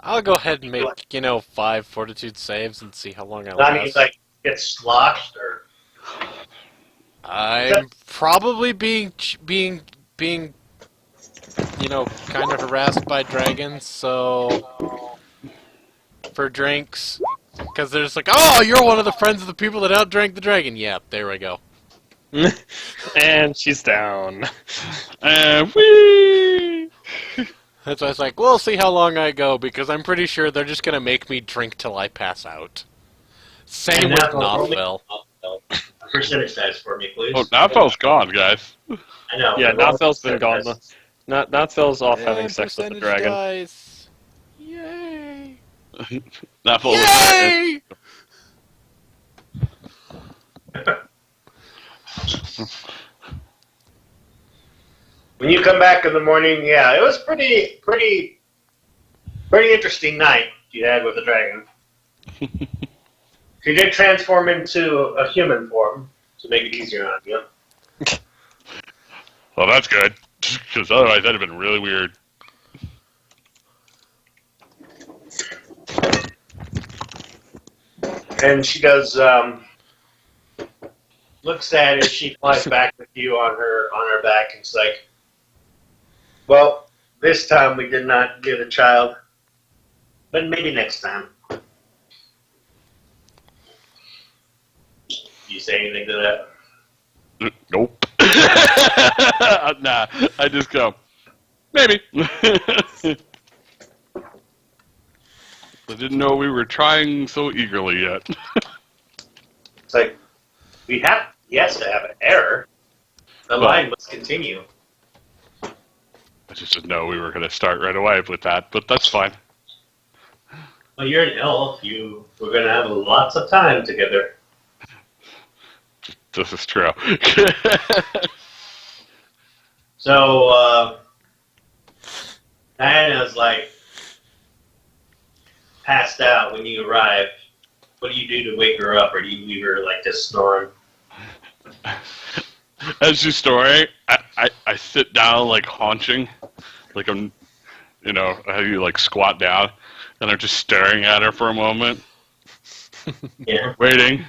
I'll go ahead and make, 5 fortitude saves and see how long I That means last. like get sloshed or I'm probably being kind of harassed by dragons, so for drinks, because they're just like, oh, you're one of the friends of the people that outdrank the dragon. Yeah, there we go. And she's down. And whee! That's why I was like, we'll see how long I go, because I'm pretty sure they're just gonna make me drink till I pass out. Same And with now roll me- Nothville. percentage dice for me, please. Oh, Naffel's gone, guys. I know. Yeah, but roll Notfell's been gone. percentage dice. Notfell's off having And sex with the percentage dragon. dice. Yay! Naffel Yay! When you come back in the morning, yeah, it was pretty interesting night you had with the dragon. She did transform into a human form to make it easier on you. Well, that's good, because otherwise that'd have been really weird. And she does looks sad as she flies back with you on her back, and it's like, well, this time we did not get a child, but maybe next time. You say anything to that? Nope. Nah, I just go, maybe. I didn't know we were trying so eagerly yet. It's like, we have, yes, to have an error. The line must continue. I just didn't know we were going to start right away with that, but that's fine. Well, you're an elf. We're going to have lots of time together. This is true. So, Diana's like passed out when you arrive. What do you do to wake her up, or do you leave her like just snoring? As you story, I sit down like haunching, like I'm, how you like squat down, and I'm just staring at her for a moment, Yeah. waiting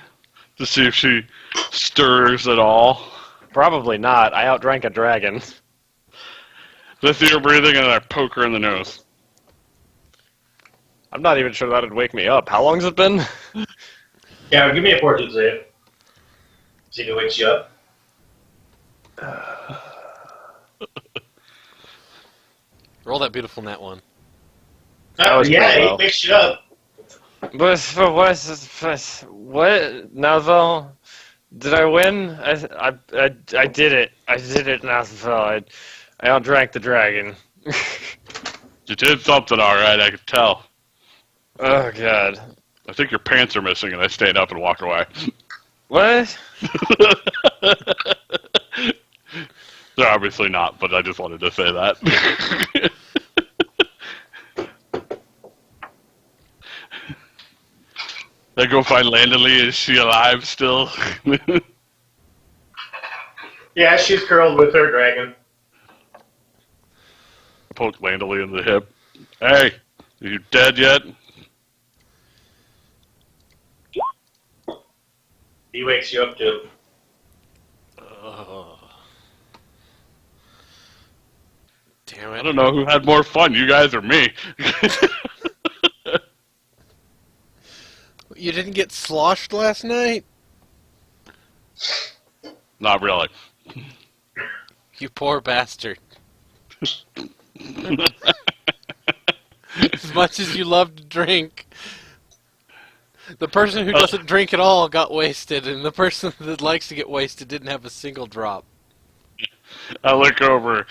to see if she stirs at all. Probably not. I outdrank a dragon. I see her breathing, and I poke her in the nose. I'm not even sure that'd wake me up. How long's it been? Yeah, give me a fortune save. See if it wakes you up. Roll that beautiful nat one. That was yeah, pretty he well. mixed it up. But what? Nazval? Did I win? I did it. I did it, Nazval. I outdrank the dragon. You did something all right, I could tell. Oh god. I think your pants are missing, and I stand up and walk away. What? They're obviously not, but I just wanted to say that. I go find Landely. Is she alive still? Yeah, she's curled with her dragon. Poke Landely in the hip. Hey, are you dead yet? He wakes you up too. Damn I it. don't know who had more fun, you guys or me. You didn't get sloshed last night? Not really. You poor bastard. As much as you love to drink, the person who doesn't drink at all got wasted, and the person that likes to get wasted didn't have a single drop. I look over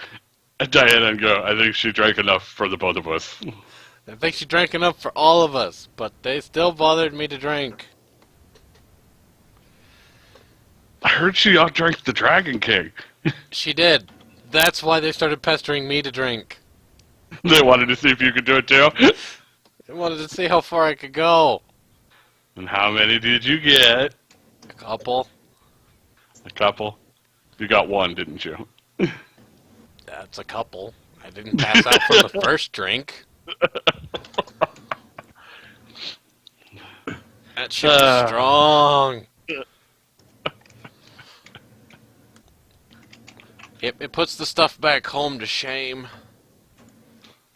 at Diana and go, I think she drank enough for the both of us. I think she drank enough for all of us, but they still bothered me to drink. I heard she outdrank the Dragon King. She did. That's why they started pestering me to drink. They wanted to see if you could do it too. They wanted to see how far I could go. And how many did you get? A couple. A couple. You got one, didn't you? That's a couple. I didn't pass out from the first drink. That shit was strong. It puts the stuff back home to shame.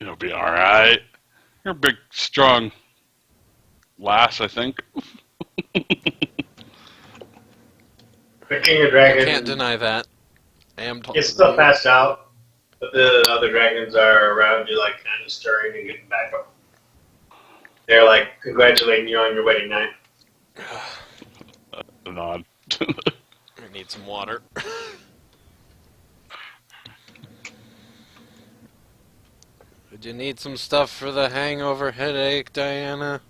You'll be alright. You're a big, strong lass, I think. The king of dragons Can't deny that. I am is still passed out, but the other dragons are around you, like kind of stirring and getting back up. They're like congratulating you on your wedding night. A nod. I need some water. Would you need some stuff for the hangover headache, Diana?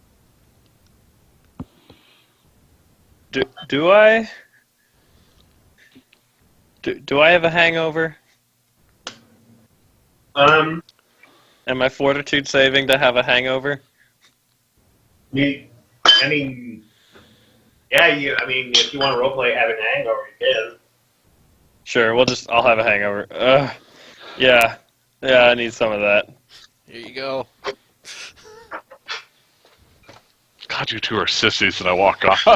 Do I? Do I have a hangover? Am I fortitude saving to have a hangover? I mean, yeah, I mean, if you want to roleplay having a hangover, you can. Sure, I'll have a hangover. Yeah, I need some of that. Here you go. God, you two are sissies, and I walk off.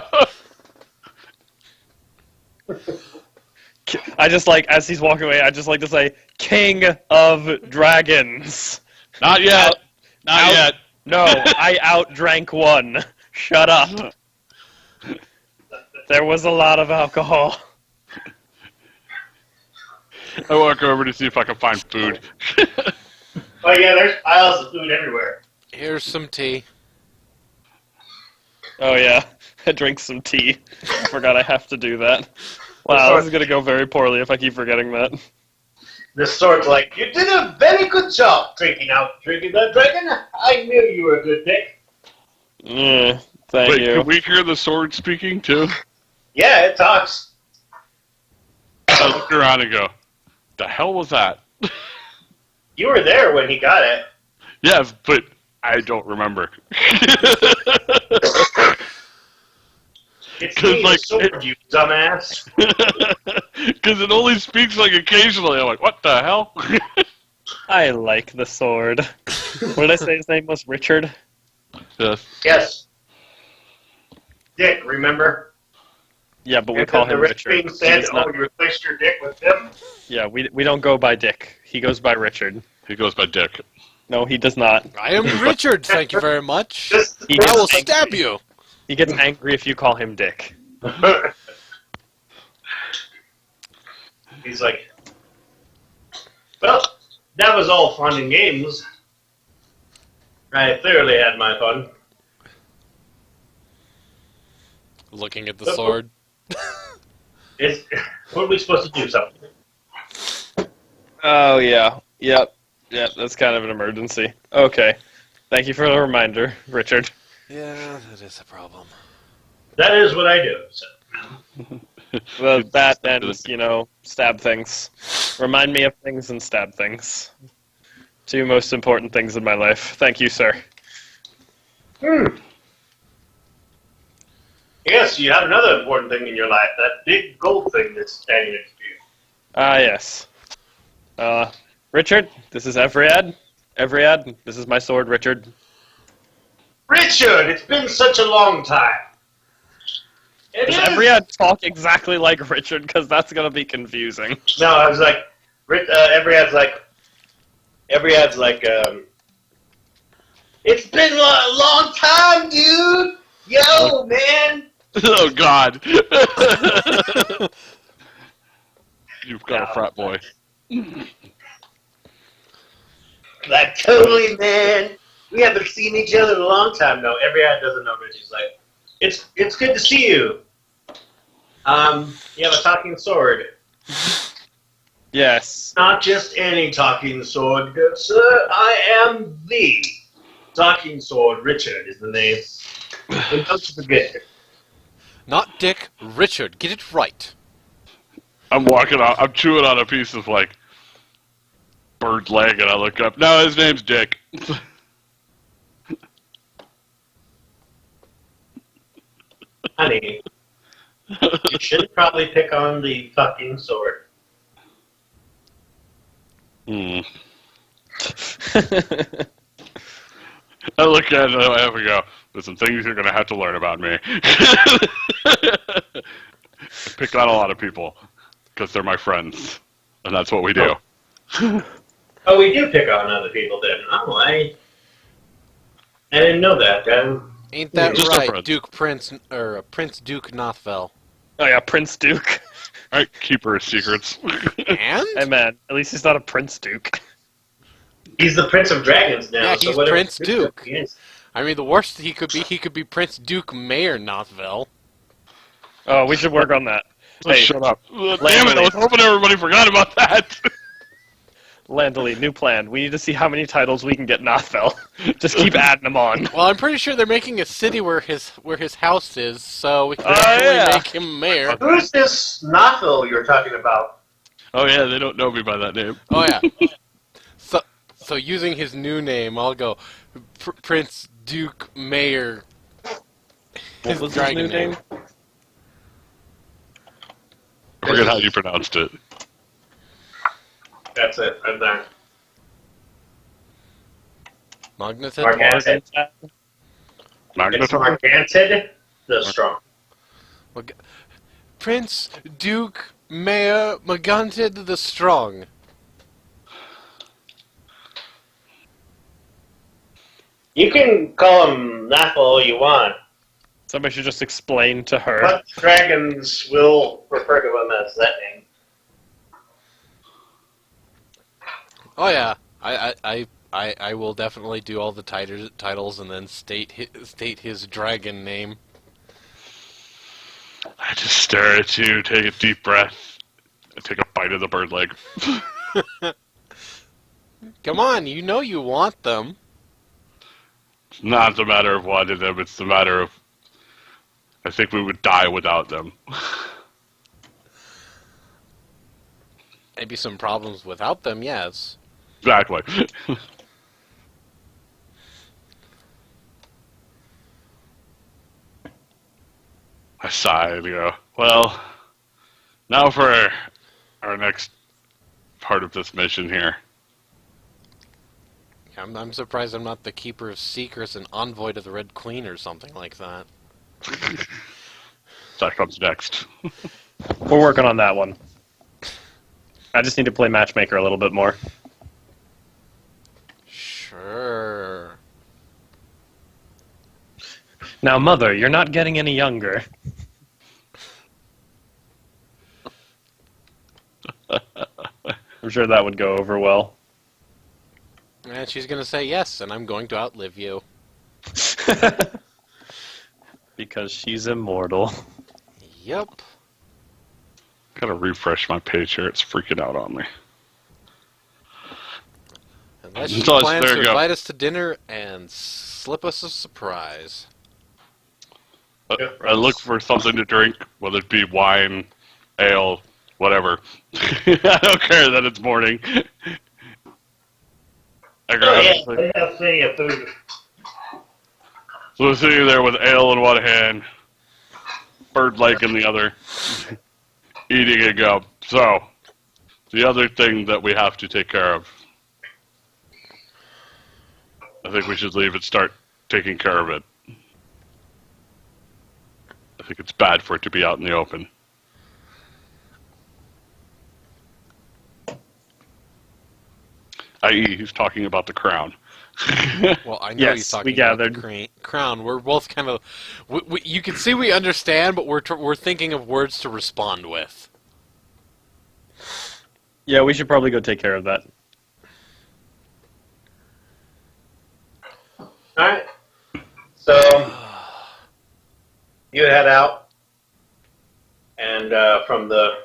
I just like, as he's walking away, I just like to say, King of Dragons. Not yet. Not yet. No, I outdrank one. Shut up. There was a lot of alcohol. I walk over to see if I can find food. Oh yeah, there's piles of food everywhere. Here's some tea. Oh yeah, I drank some tea. I forgot I have to do that. Wow, this is going to go very poorly if I keep forgetting that. This sword's like, you did a very good job drinking that dragon. I knew you were a good pick. Thank Wait, you. can we hear the sword speaking too? Yeah, it talks. I look around and go, the hell was that? You were there when he got it. Yes, but I don't remember. It's 'Cause, me, like, the sword, you dumbass. Because it only speaks like occasionally. I'm like, what the hell? I like the sword. What did I say his name was? Richard? Yes. Yes. Dick, remember? Yeah, but we And call then him the rich Richard. being He said, does not- you replaced your dick with him? Yeah, we don't go by Dick. He goes by Richard. He goes by Dick. No, he does not. I am Richard, thank you very much. He I will gets, stab you. he gets angry if you call him Dick. He's like, well, that was all fun and games. I thoroughly had my fun. Looking at the sword. What are we supposed to do? Something? Oh, yeah. Yep. Yep, that's kind of an emergency. Okay. Thank you for the reminder, Richard. Yeah, that is a problem. That is what I do. So. Well, that and, stab things. Remind me of things and stab things. Two most important things in my life. Thank you, sir. Yes, you have another important thing in your life. That big gold thing that's standing next to you. Ah, yes. Richard, this is Evriad. Evriad, this is my sword, Richard. Richard, it's been such a long time. Does Evriad talk exactly like Richard? Because that's going to be confusing. No, I was like, Evriad's like, it's been a long time, dude. Yo, man. Oh God! You've got a frat boy. Like, totally, man. We haven't seen each other in a long time. No, Evriad doesn't know Richard's like, it's good to see you. You have a talking sword. Yes. Not just any talking sword, good sir. I am the talking sword. Richard is the name. And don't forget it. Not Dick, Richard. Get it right. I'm walking out. I'm chewing on a piece of bird leg, and I look up. No, his name's Dick. Honey, you should probably pick on the fucking sword. I look at it and I have to go, there's some things you're going to have to learn about me. Pick on a lot of people because they're my friends, and that's what we do. Oh, we do pick on other people then. Oh, I didn't know that. Ain't that Just a right, friend. Prince Duke Nothvel? Oh, yeah, Prince Duke. All right, keeper of secrets. And? Hey, man, at least he's not a Prince Duke. He's the Prince of Dragons now. Yeah, so he's whatever Prince Duke. he is. I mean, the worst he could be Prince Duke Mayor Nothvel. Oh, we should work on that. Hey, Shut up. Damn it, I was hoping everybody forgot about that. Landely, new plan. We need to see how many titles we can get Nothvel. Just keep adding them on. Well, I'm pretty sure they're making a city where his house is, so we can definitely yeah. make him mayor. Who's this Nothel you're talking about? Oh yeah, they don't know me by that name. Oh yeah. So using his new name, I'll go Prince Duke Mayor. What was his dragon new name? I forget how you pronounced it. That's it, right there. Magnetid? Marganted. It's Magnetar? Marganted the Strong. Prince Duke Mayor Maganted the Strong. You can call him Nothel all you want, Somebody should just explain to her. but dragons will refer to him as that name. Oh yeah, I will definitely do all the titles and then state his dragon name. I just stare at you, take a deep breath, and take a bite of the bird leg. Come on, you know you want them. It's not the matter of wanting them, it's the matter of I think we would die without them. Maybe some problems without them, yes. Exactly. I sigh and go, well, now for our next part of this mission here. I'm surprised I'm not the Keeper of Secrets and Envoy to the Red Queen or something like that. That comes next. We're working on that one. I just need to play Matchmaker a little bit more. Sure. Now, Mother, you're not getting any younger. I'm sure that would go over well. And she's gonna say yes, and I'm going to outlive you. Because she's immortal. Yep. Gotta refresh my page here. It's freaking out on me. Unless she Plus, plans there to you go. invite us to dinner and slip us a surprise. I look for something to drink, whether it be wine, ale, whatever. I don't care that it's morning. I Oh, grab yeah, it. they have plenty of food. So we're sitting there with ale in one hand, bird leg in the other, eating a gum. So, the other thing that we have to take care of, I think we should leave and start taking care of it. I think it's bad for it to be out in the open. I.e., he's talking about the crown. Well, I know Yes, he's talking we about gathered. the crown. We're both kind of... you can see we understand, but we're thinking of words to respond with. Yeah, we should probably go take care of that. Alright. So, you head out. And from the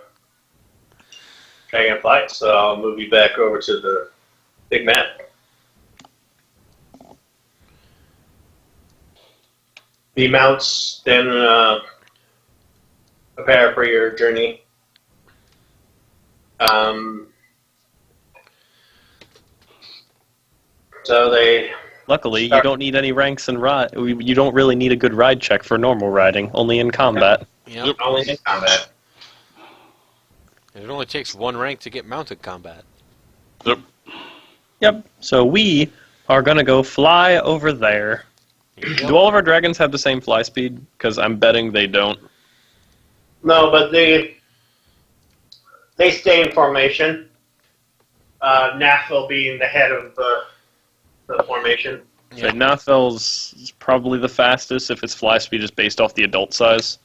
Dragonflight, so I'll move you back over to the big map. The mounts then prepare for your journey. So they Luckily, you don't need any ranks in ride. You don't really need a good ride check for normal riding, only in combat. Yep. only in combat. And it only takes one rank to get mounted combat. Yep. Yep. So we are gonna go fly over there. Yep. Do all of our dragons have the same fly speed? Because I'm betting they don't. No, but they stay in formation. Nathil being the head of the formation. So Nathel's probably the fastest if its fly speed is based off the adult size.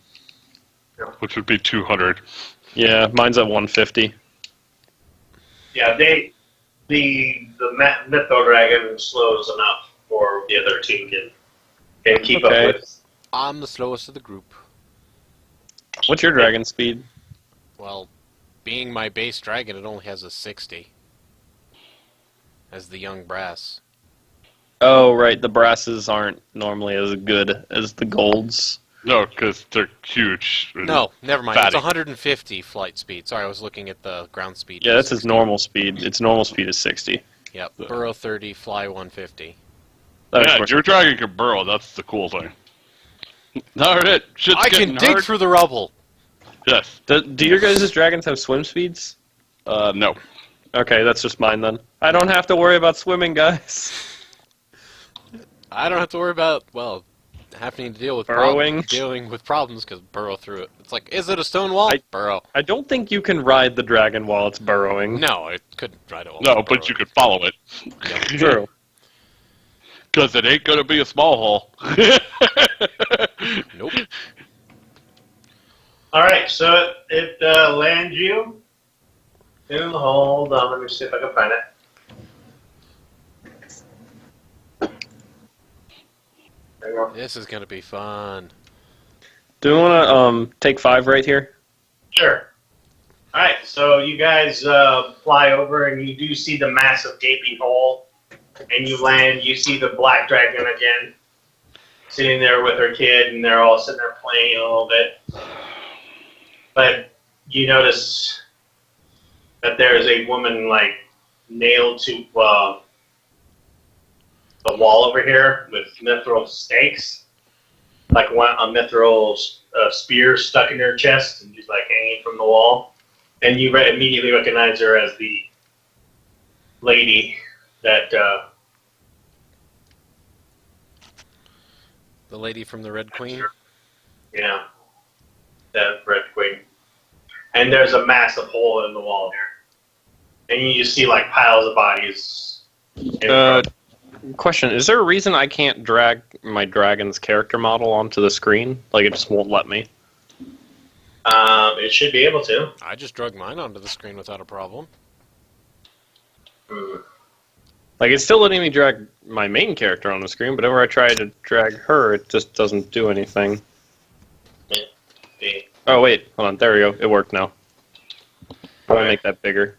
Which would be 200. Yeah, mine's at 150. Yeah, the Mytho Dragon slows enough for the other team can keep Okay. up with. I'm the slowest of the group. What's your dragon speed? Well, being my base dragon, it only has a 60. As the young brass. Oh, right. The brasses aren't normally as good as the golds. No, because they're huge. No, never mind. Fatty. It's 150 flight speed. Sorry, I was looking at the ground speed. Yeah, that's his normal speed. Its normal speed is 60. Yep, burrow 30, fly 150. That Yeah, makes more your dragon can burrow. That's the cool thing. Alright, shit's I getting can dig hard. through the rubble. Yes. Do your guys' dragons have swim speeds? No. Okay, that's just mine then. I don't have to worry about swimming, guys. I don't have to worry about, well, having to deal with Burrowing? dealing with problems because burrow through it. It's like, is it a stone wall? Burrow. I don't think you can ride the dragon while it's burrowing. No, I couldn't ride it. while No, it was but you burrowing. could follow it. True. Because it ain't going to be a small hole. Nope. Alright, so it lands you in the hole. Hold on, let me see if I can find it. There you go. This is going to be fun. Do we want to take 5 right here? Sure. Alright, so you guys fly over and you do see the massive gaping hole. And you land, you see the black dragon again. Sitting there with her kid, and they're all sitting there playing a little bit. But you notice that there's a woman, like, nailed to the wall over here with mithril stakes. Like a mithril spear stuck in her chest, and she's, like, hanging from the wall. And you immediately recognize her as the lady that... The lady from the Red Queen. Yeah, that Red Queen. And there's a massive hole in the wall here. And you just see like piles of bodies. Question, is there a reason I can't drag my dragon's character model onto the screen? Like, it just won't let me? It should be able to. I just drug mine onto the screen without a problem. Like, it's still letting me drag my main character on the screen, but whenever I try to drag her, it just doesn't do anything. The- Oh, wait. Hold on. There we go. It worked now. How do I make that bigger?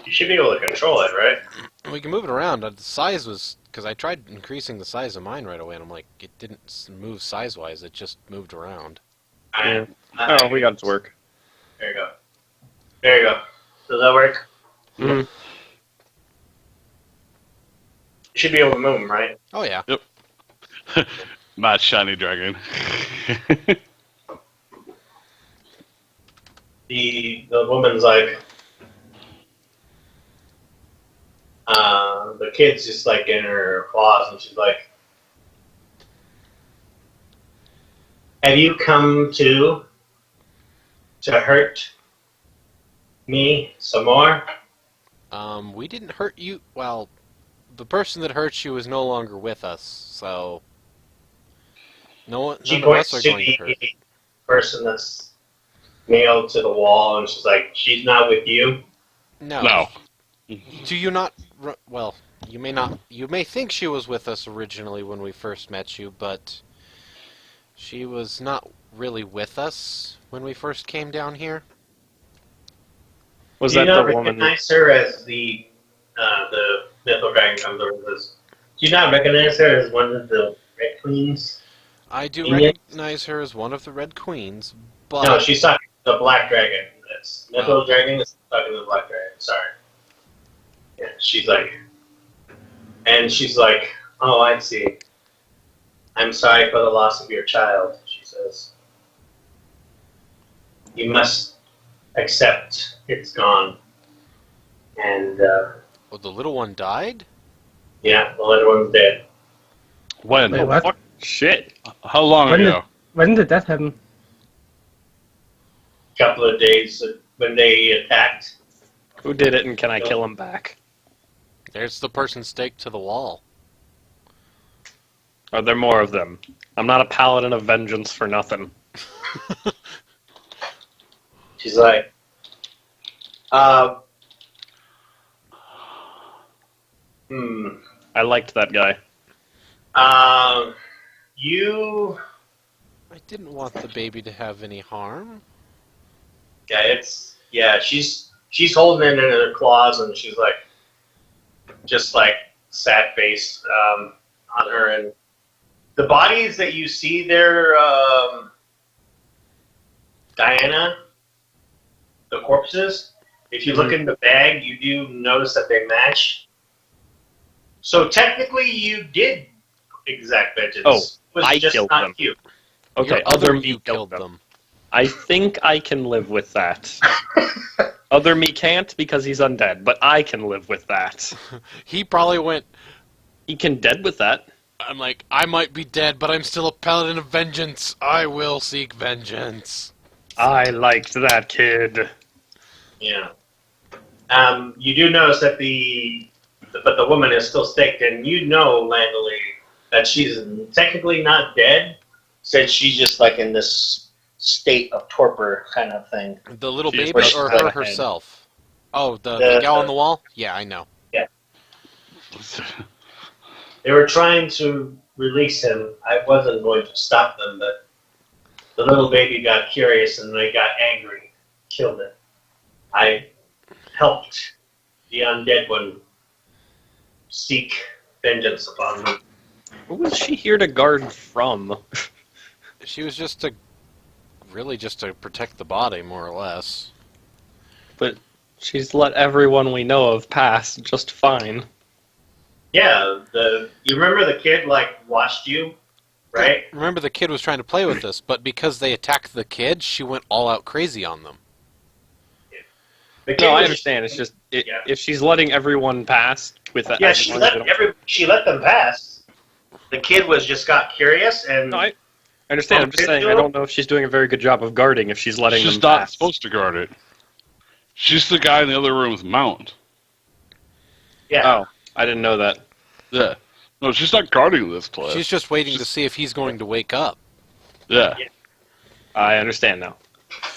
You should be able to control it, right? We can move it around. The size was... Because I tried increasing the size of mine right away, and I'm like, it didn't move size-wise. It just moved around. Yeah. Oh, we got it to work. There you go. There you go. Does that work? Mhm. You should be able to move them, right? Oh, yeah. Not shiny dragon. The woman's like, the kid's just like in her claws, and she's like, "Have you come to hurt me some more?" We didn't hurt you... Well, the person that hurt you is no longer with us, so... None She of us points are to going to hurt. the person that's nailed to the wall, and she's like, "She's not with you." No. No. Do you not... Well, you may not... You may think she was with us originally when we first met you, but... She was not really with us when we first came down here. Was Do you that not the woman? recognize her as the Mytho Dragon comes over and says, "Do you not recognize her as one of the Red Queens?" I do Yeah. recognize her as one of the Red Queens, but... No, she's talking to the Black Dragon. That's Mytho Dragon is talking to the Black Dragon. Sorry. Yeah, she's like, "Oh, I see. I'm sorry for the loss of your child," she says. "You must accept it's gone." And, Oh, the little one died? yeah, the little one's dead. When? Wait, what? Fuck, shit. How long When ago? When did that happen? Couple of days when they attacked. Who did it, and can I kill him back? There's the person staked to the wall. Are there more of them? I'm not a paladin of vengeance for nothing. She's like, I liked that guy. you, I didn't want the baby to have any harm. she's holding it in her claws, and she's like, just like sad faced, on her, and the bodies that you see there, Diana, the corpses, if you look in the bag, you do notice that they match. So technically, you did exact vengeance. Oh, It was I just killed not them. you. Okay, Your other other me you killed killed them. them. I think I can live with that. Other me can't because he's undead, but I can live with that. He probably went, He can dead with that. I'm like, I might be dead, but I'm still a paladin of vengeance. I will seek vengeance. I liked that kid. Yeah. You do notice that but the woman is still staked, and you know, Landely, that she's technically not dead, since she's just like in this state of torpor kind of thing. The little She just baby pushed or her her ahead. herself? Oh, the The- gal on the wall? Yeah, I know. They were trying to release him. I wasn't going to stop them, but the little baby got curious and they got angry, killed it. I helped the undead one seek vengeance upon me. Who was she here to guard from? She was just really just to protect the body, more or less. But she's let everyone we know of pass just fine. Yeah, you remember the kid watched you, right? Remember, the kid was trying to play with us, but because they attacked the kid, she went all out crazy on them. The kid No, I was- understand. It's just Yeah. if she's letting everyone pass with that. Yeah, as long as they don't- she let them pass. The kid got curious and No, I understand. I'm just saying I don't know if she's doing a very good job of guarding if she's letting She's them not pass. supposed to guard it. She's the guy in the other room with Mount. yeah. Oh, I didn't know that. Yeah. No, she's not guarding this place. She's just waiting to see if he's going to wake up. Yeah. I understand now.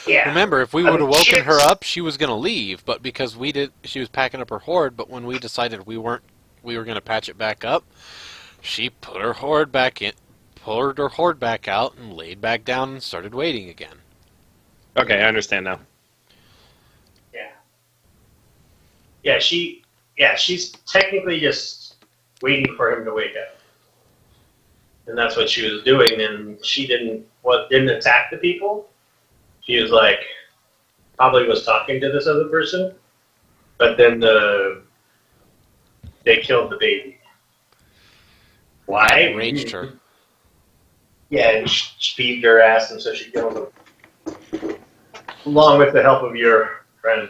Yeah. Remember, if we I would have mean, woken her shit. up, she was gonna leave. But because she was packing up her hoard. But when we decided we were gonna patch it back up, she put her hoard back in, pulled her hoard back out, and laid back down and started waiting again. Okay, I understand now. Yeah, she's technically just waiting for him to wake up. And that's what she was doing, and she didn't attack the people. She was like, probably was talking to this other person, but then they killed the baby. Why? Enraged her. Yeah, and she beat her ass, and so she killed him. Along with the help of your friend.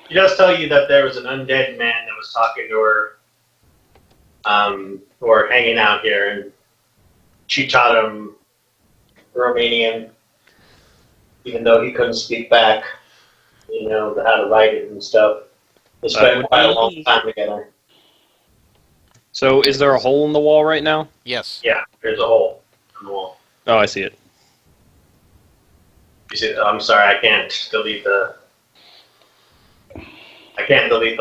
She does tell you that there was an undead man that was talking to her, or hanging out here, and she taught him Romanian, even though he couldn't speak back, how to write it and stuff. They spent quite a long time together. So, is there a hole in the wall right now? Yes. Yeah, there's a hole in the wall. Oh, I see it. You see, I'm sorry, I can't delete the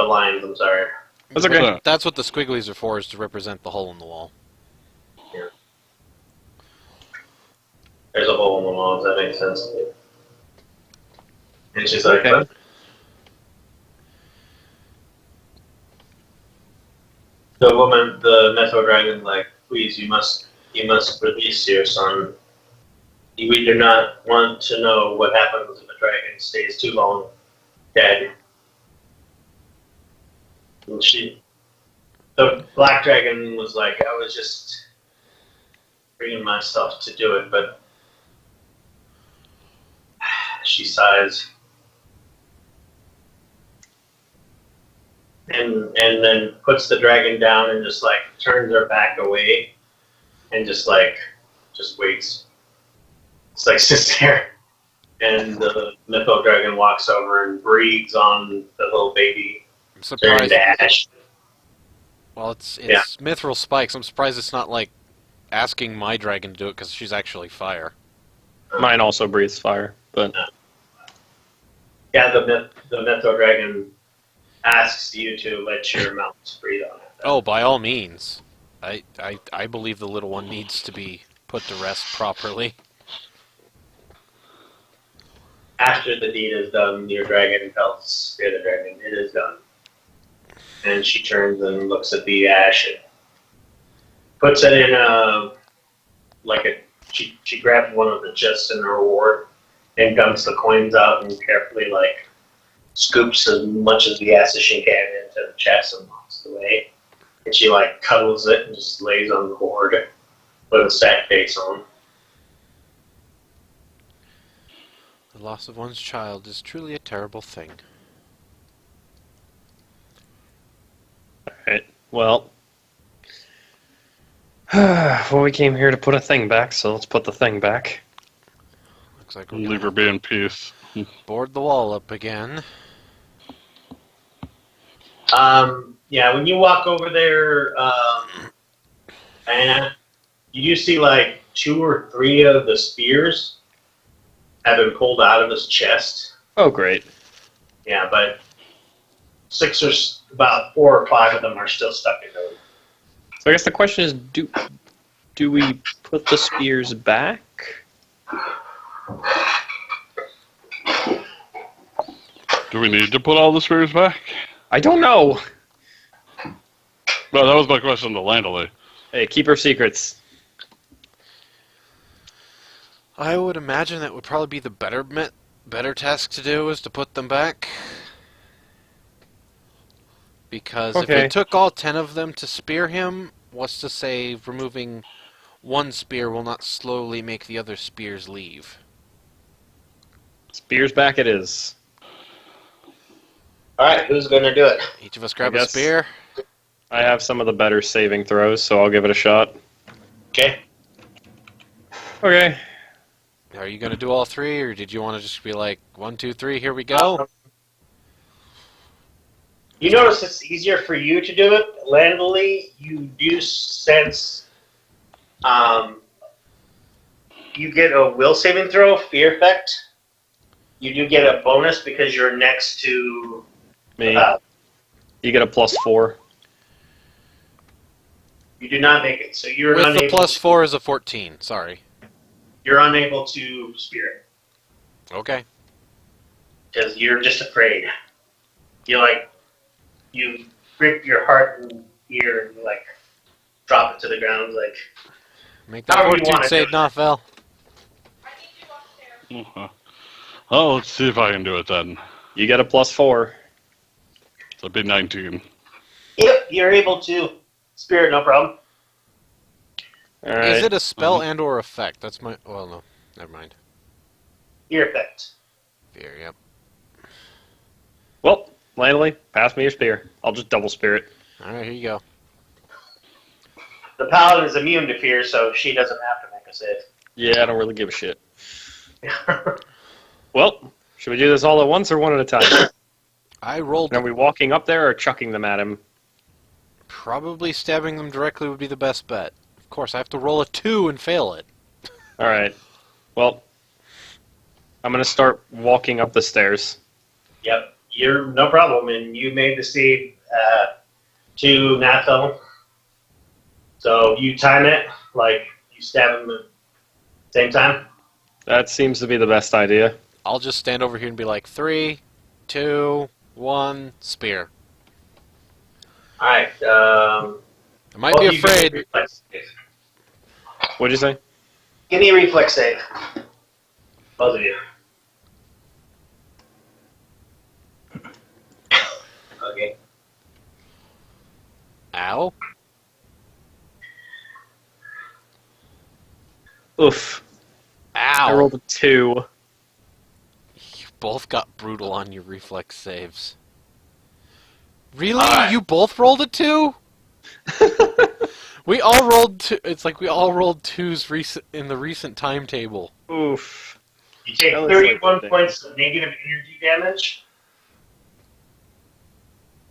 lines, I'm sorry. That's okay. What's That's what the squigglies are for, is to represent the hole in the wall. There's a hole in the wall, does that make sense? And she's like, Okay. what? The woman, the Metal Dragon, like, please, you must release your son. We do not want to know what happens if a dragon stays too long dead. And the Black Dragon was like, I was just bringing myself to do it, but she sighs. And then puts the dragon down and just like turns her back away and just waits. It's like, sits there. And the Mytho Dragon walks over and breathes on the little baby. I'm Turns surprised. to ash. Well, it's Yeah. mithril spikes. I'm surprised it's not like asking my dragon to do it because she's actually fire. Mine also breathes fire, but Yeah, the Mytho Dragon asks you to let your mount breathe on it. Oh, by all means. I believe the little one needs to be put to rest properly. After the deed is done, your dragon tells the other dragon, it is done. And she turns and looks at the ash and puts it in she grabs one of the chests in her ward and dumps the coins out and carefully scoops as much of the ash as she can into the chest and walks away. And she cuddles it and just lays on the board with a sad face on. The loss of one's child is truly a terrible thing. alright. Well, well, we came here to put a thing back, so let's put the thing back. Looks like we're Leave her gonna be in peace. board the wall up again. Yeah, when you walk over there, Diana, you do see 2 or 3 of the spears have been pulled out of his chest. Oh, great. Yeah, but about 4 or 5 of them are still stuck in there. So I guess the question is, do we put the spears back? Do we need to put all the spears back? I don't know. No, that was my question to Landely. Hey, keep our secrets. I would imagine that would probably be the better task to do, is to put them back. Because if Okay. it took all 10 of them to spear him, what's to say removing one spear will not slowly make the other spears leave? Spears back it is. Alright, who's going to do it? Each of us grab I a guess- spear. I have some of the better saving throws, so I'll give it a shot. Okay. Okay. Are you going to do all 3, or did you want to just be like, 1, 2, 3, here we go? You notice it's easier for you to do it. Landley, you do sense you get a will saving throw, fear effect. You do get a bonus because you're next to. Me. Uh, You get a +4. you do not make it, so you're With unable. the +4 is a 14. Sorry. You're unable to spirit Okay. because you're just afraid. You grip your heart and ear and drop it to the ground Make that However you fortitude want it. save, Nothel. Oh, let's see if I can do it then. You get a +4. So it'd be 19. Yep, you're able to spirit, no problem. All right. Is it a spell and or effect? That's my. Well, no. Never mind. Ear effect. Fear. Yep. Well, Lanley, pass me your spear. I'll just double spirit. All right. Here you go. The paladin is immune to fear, so she doesn't have to make a save. Yeah, I don't really give a shit. Well, should we do this all at once or one at a time? I rolled. Are we walking up there or chucking them at him? Probably stabbing them directly would be the best bet. Of course, I have to roll a 2 and fail it. All right. Well, I'm gonna start walking up the stairs. Yep, you're no problem, and you made the save to Nathel. So you time it, you stab him at the same time. That seems to be the best idea. I'll just stand over here and be like 3, 2, 1, spear. Alright, I might be afraid. What'd you say? Give me a reflex save. Both of you. Okay. Ow. Oof. I Ow. rolled a 2. You both got brutal on your reflex saves. Really? Alright. You both rolled a 2? We all rolled 2. It's like we all rolled 2s in the recent timetable. Oof. You take That looks 31 like a points of negative energy damage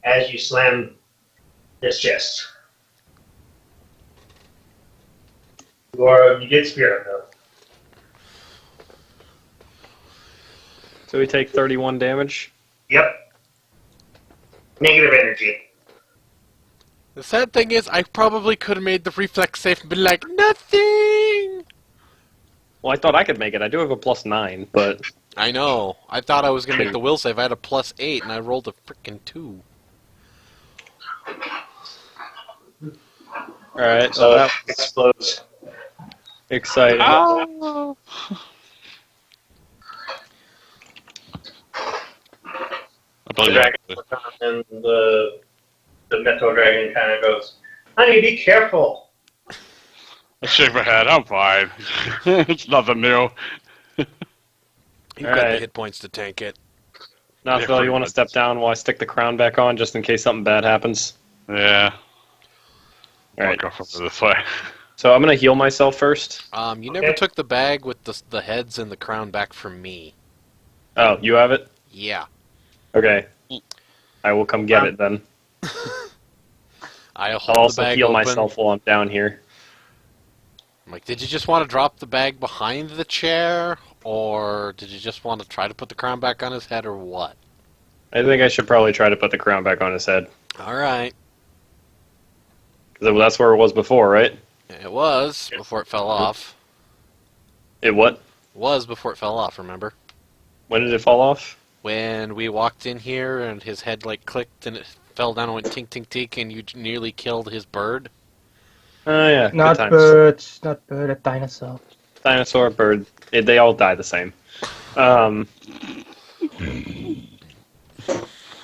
as you slam his chest. You did spirit though. So we take 31 damage. Yep. Negative energy. The sad thing is, I probably could have made the reflex save and been like, nothing! Well, I thought I could make it. I do have a +9, but I know. I thought I was going to make the will save. I had a +8 and I rolled a freaking 2. all right. So Well, it explodes. exciting. Oh. I The believe dragon that. and the metal dragon kind of goes, "Honey, be careful." I shake my head. I'm fine. It's nothing new. You've got the Alright. hit points to tank it. Now, Yeah, Phil, pretty you want to much. step down while I stick the crown back on, just in case something bad happens? Yeah. All right. I'll go from this way. So I'm gonna heal myself first. You never Okay. took the bag with the heads and the crown back from me. Oh, you have it? Yeah. Okay. I will come get it then. I'll I'll hold the also bag heal open. myself while I'm down here. I'm like, did you just want to drop the bag behind the chair? Or did you just want to try to put the crown back on his head, or what? I think I should probably try to put the crown back on his head. Alright. Because that's where it was before, right? It was, before it fell off. It what? Was before it fell off, remember? When did it fall off? When we walked in here and his head, clicked and it fell down and went tink, tink, tink, and you nearly killed his bird. Oh, yeah. Good Not times. birds, not bird, a dinosaur. Dinosaur, bird. They all die the same. I don't know. Put it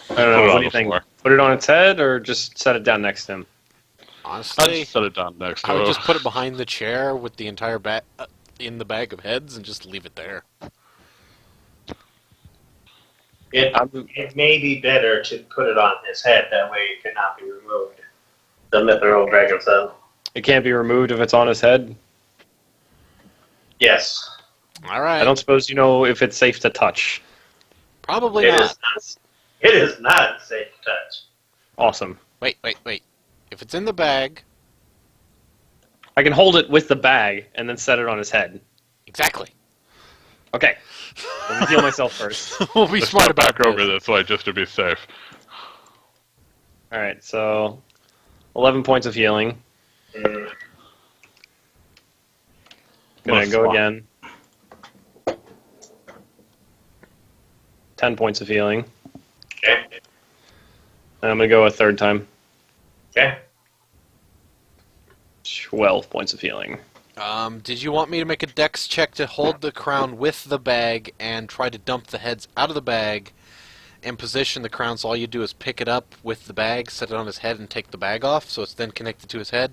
What on do you the think? floor. Put it on its head or just set it down next to him? I'll Honestly, just set it down next to I would him. just put it behind the chair with the entire bag in the bag of heads and just leave it there. It may be better to put it on his head. That way it cannot be removed. The mithril dragon said. It can't be removed if it's on his head. Yes. Alright. I don't suppose you know if it's safe to touch. Probably It not. is not. It is not safe to touch. Awesome. Wait. If it's in the bag, I can hold it with the bag and then set it on his head. exactly. Okay. Let me heal myself first. We'll be Let's smart step about back over this. this way just to be safe. Alright, so 11 points of healing. Mm, Gonna Plus go one. again. 10 points of healing. okay. And I'm gonna go a third time. Okay. 12 points of healing. Did you want me to make a dex check to hold the crown with the bag and try to dump the heads out of the bag and position the crown so all you do is pick it up with the bag, set it on his head, and take the bag off so it's then connected to his head?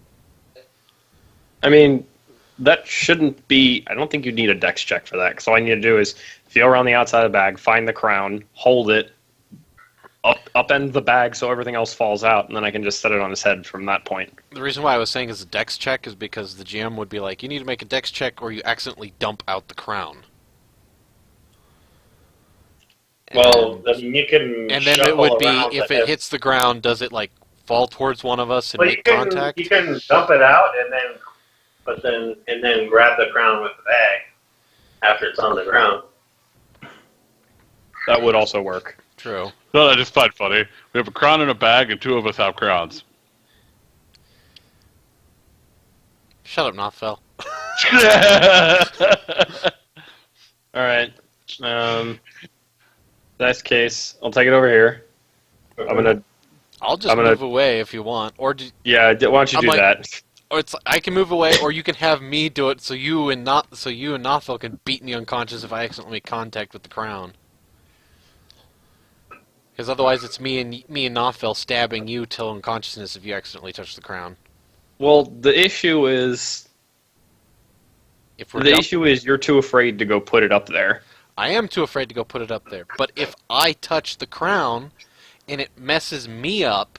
I mean, that shouldn't be. I don't think you need a dex check for that. Because all I need to do is feel around the outside of the bag, find the crown, hold it, upend the bag so everything else falls out, and then I can just set it on his head from that point. The reason why I was saying is a dex check is because the GM would be like, you need to make a dex check or you accidentally dump out the crown. Well, I mean, you can. And then it shuffle would be, around if the it head. hits the ground, does it like fall towards one of us and Well, make contact? You can dump it out and then grab the crown with the bag after it's on the ground. That would also work. True. No, I just find funny. We have a crown in a bag, and two of us have crowns. Shut up, Nothfell. Alright. Nice case. I'll take it over here. I'm gonna. I'll just I'm gonna- move away if you want, or Yeah, why don't you I'm do like- that? or it's I can move away, or you can have me do it so you and Nothfell can beat me unconscious if I accidentally make contact with the crown. Because otherwise, it's me and Nothfell stabbing you till unconsciousness if you accidentally touch the crown. Well, the issue is If we're the dump- issue is you're too afraid to go put it up there. I am too afraid to go put it up there. But if I touch the crown and it messes me up,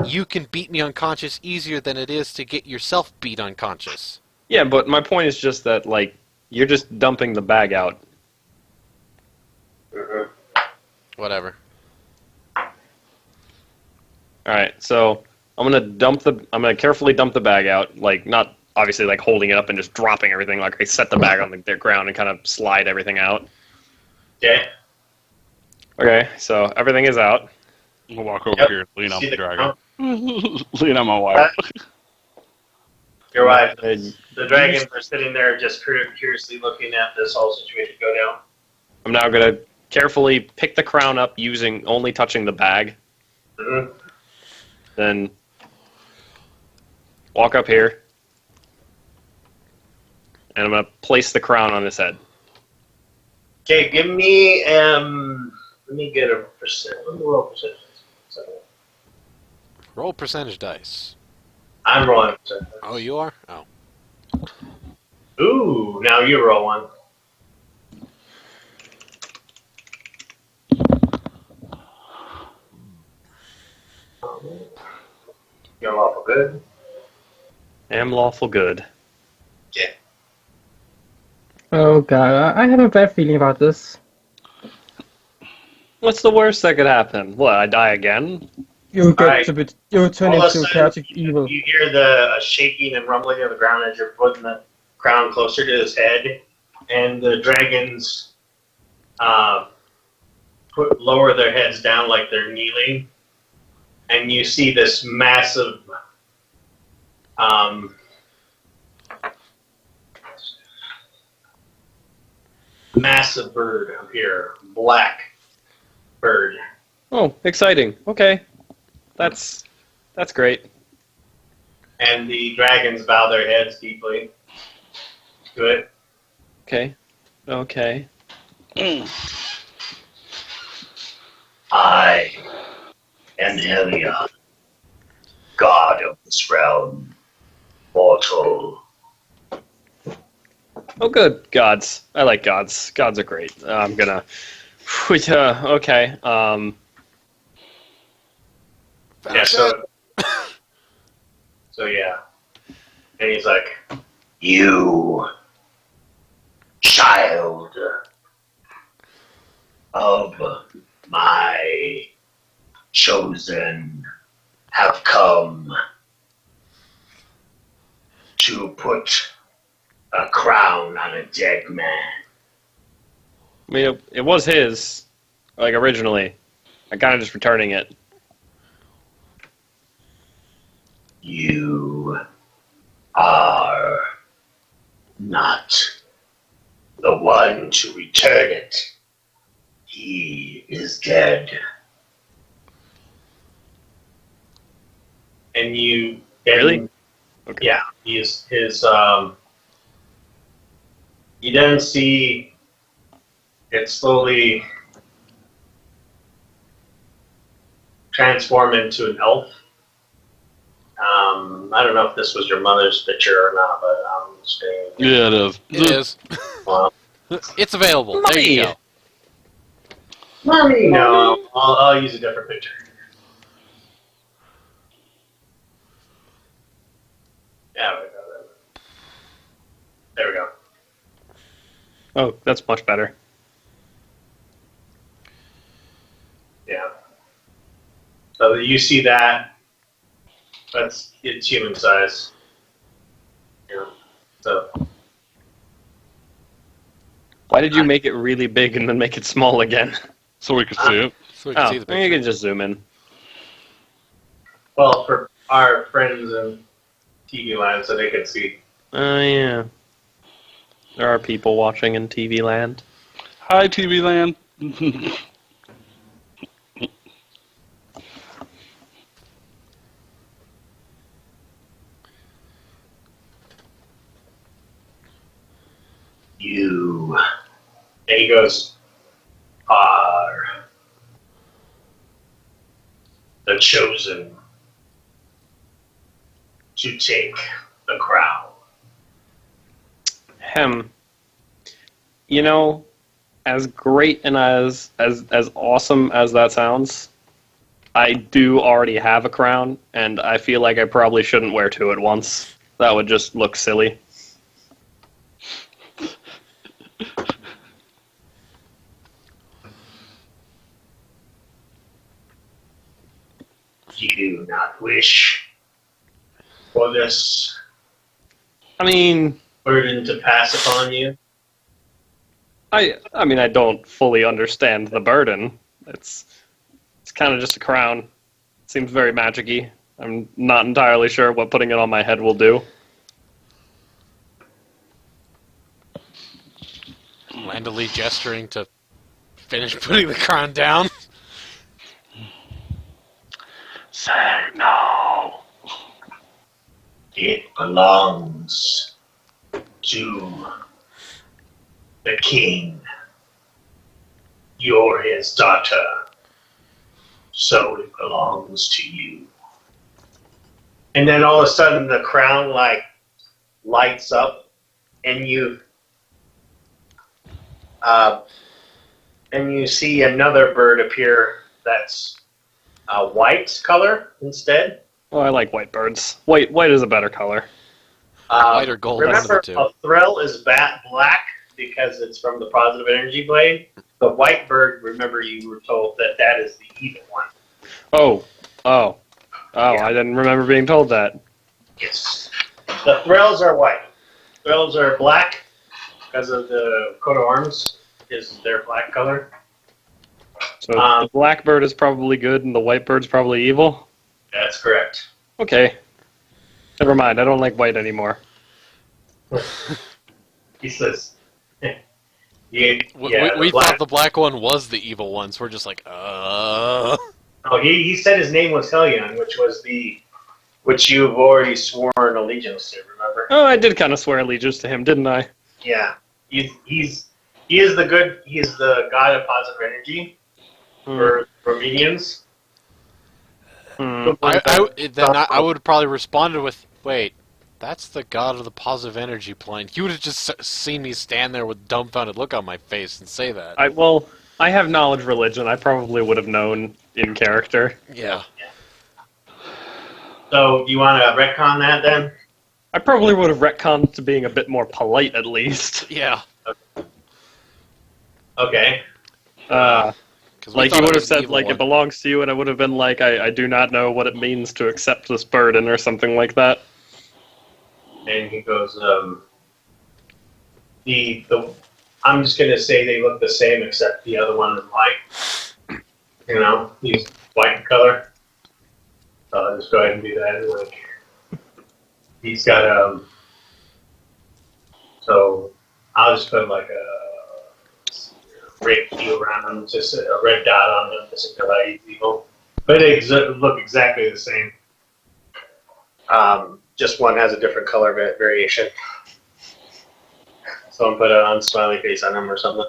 you can beat me unconscious easier than it is to get yourself beat unconscious. Yeah, but my point is just that like you're just dumping the bag out. Whatever. All right, so I'm gonna carefully dump the bag out, like not obviously like holding it up and just dropping everything. Like I set the bag on the ground and kind of slide everything out. Okay. Okay, so everything is out. I'll walk over Yep. here and lean on See the the dragon. Lean on my wife. Your wife. And The dragons are sitting there just curiously looking at this whole situation go down. I'm now gonna carefully pick the crown up only touching the bag. Mm-hmm. Then walk up here, and I'm gonna place the crown on his head. Okay, give me let me get a percent. Let me roll a percentage. Roll percentage dice. I'm rolling a percent. Oh, you are? Oh. Ooh, now you roll one. You're lawful good. Am lawful good. Oh god, I have a bad feeling about this. What's the worst that could happen? What, I die again? You get Alright. to be, you turn All of a into sudden, chaotic evil. You hear the shaking and rumbling of the ground as you're putting the crown closer to his head, and the dragons lower their heads down like they're kneeling, and you see this massive massive bird appear, black bird. Oh, exciting. Okay. That's great. And the dragons bow their heads deeply to it. Okay. Okay. I am Helion, god of this realm, mortal. Oh, good. Gods. I like gods. Gods are great. I'm gonna... okay. Yeah, so yeah. And he's like, you, child of my chosen, have come to put a crown on a dead man. I mean, it was his, like, originally. I'm kind of just returning it. You are not the one to return it. He is dead. And you... Really? Okay. Yeah, his you then see it slowly transform into an elf. I don't know if this was your mother's picture or not, but I'm just saying. Yeah, it is. It is. Well, It's available. There you go. Mommy, no, I'll use a different picture. Yeah, there we go. Oh, that's much better. Yeah. So you see that. It's human size. Yeah. So Why did you make it really big and then make it small again? So we could see it. So we can Oh, see the you picture. can just zoom in. well, for our friends in TV land, so they can see. Oh, yeah. There are people watching in TV land. Hi, TV Land. You. And he goes, are the chosen to take the crown. You know, as great and as awesome as that sounds, I do already have a crown, and I feel like I probably shouldn't wear two at once. That would just look silly. You do not wish for this I mean, burden to pass upon you. I mean, I don't fully understand the burden. It's kind of just a crown. It seems very magic-y. I'm not entirely sure what putting it on my head will do. Landily gesturing to finish putting the crown down. Say no. It belongs to the king. You're his daughter, so it belongs to you. And then all of a sudden the crown lights up, and you see another bird appear that's a white color instead. Well, I like white birds. White is a better color. White or gold, Remember, one of the two. a thrill is black because it's from the positive energy blade. The white bird, remember, you were told that is the evil one. Oh, Yeah. I didn't remember being told that. Yes. The thrills are white. Thrills are black because of the coat of arms is their black color. So the black bird is probably good and the white bird's probably evil? That's correct. Okay. Never mind, I don't like white anymore. He says, We thought the black one was the evil one, so we're just like, Oh, he said his name was Hellion, which you've already sworn allegiance to. Remember? Oh, I did kind of swear allegiance to him, didn't I? Yeah. He is the god of positive energy for minions. I would have probably responded with, wait, that's the god of the positive energy plane. You would have just seen me stand there with dumbfounded look on my face and say that. I have knowledge religion. I probably would have known in character. Yeah. So, do you want to retcon that then? I probably would have retconned to being a bit more polite, at least. Yeah. Okay. 'Cause we Like thought you it would have was the said, evil like, one. it belongs to you, and I would have been like, I do not know what it means to accept this burden, or something like that. And he goes, I'm just gonna say they look the same, except the other one is white. You know, he's white in color. So I'll just go ahead and do that. Like, he's got So I'll just put like a red key around him, just a red dot on him, just to like he's evil. But they look exactly the same. Just one has a different color variation. Someone put a smiley face on him or something.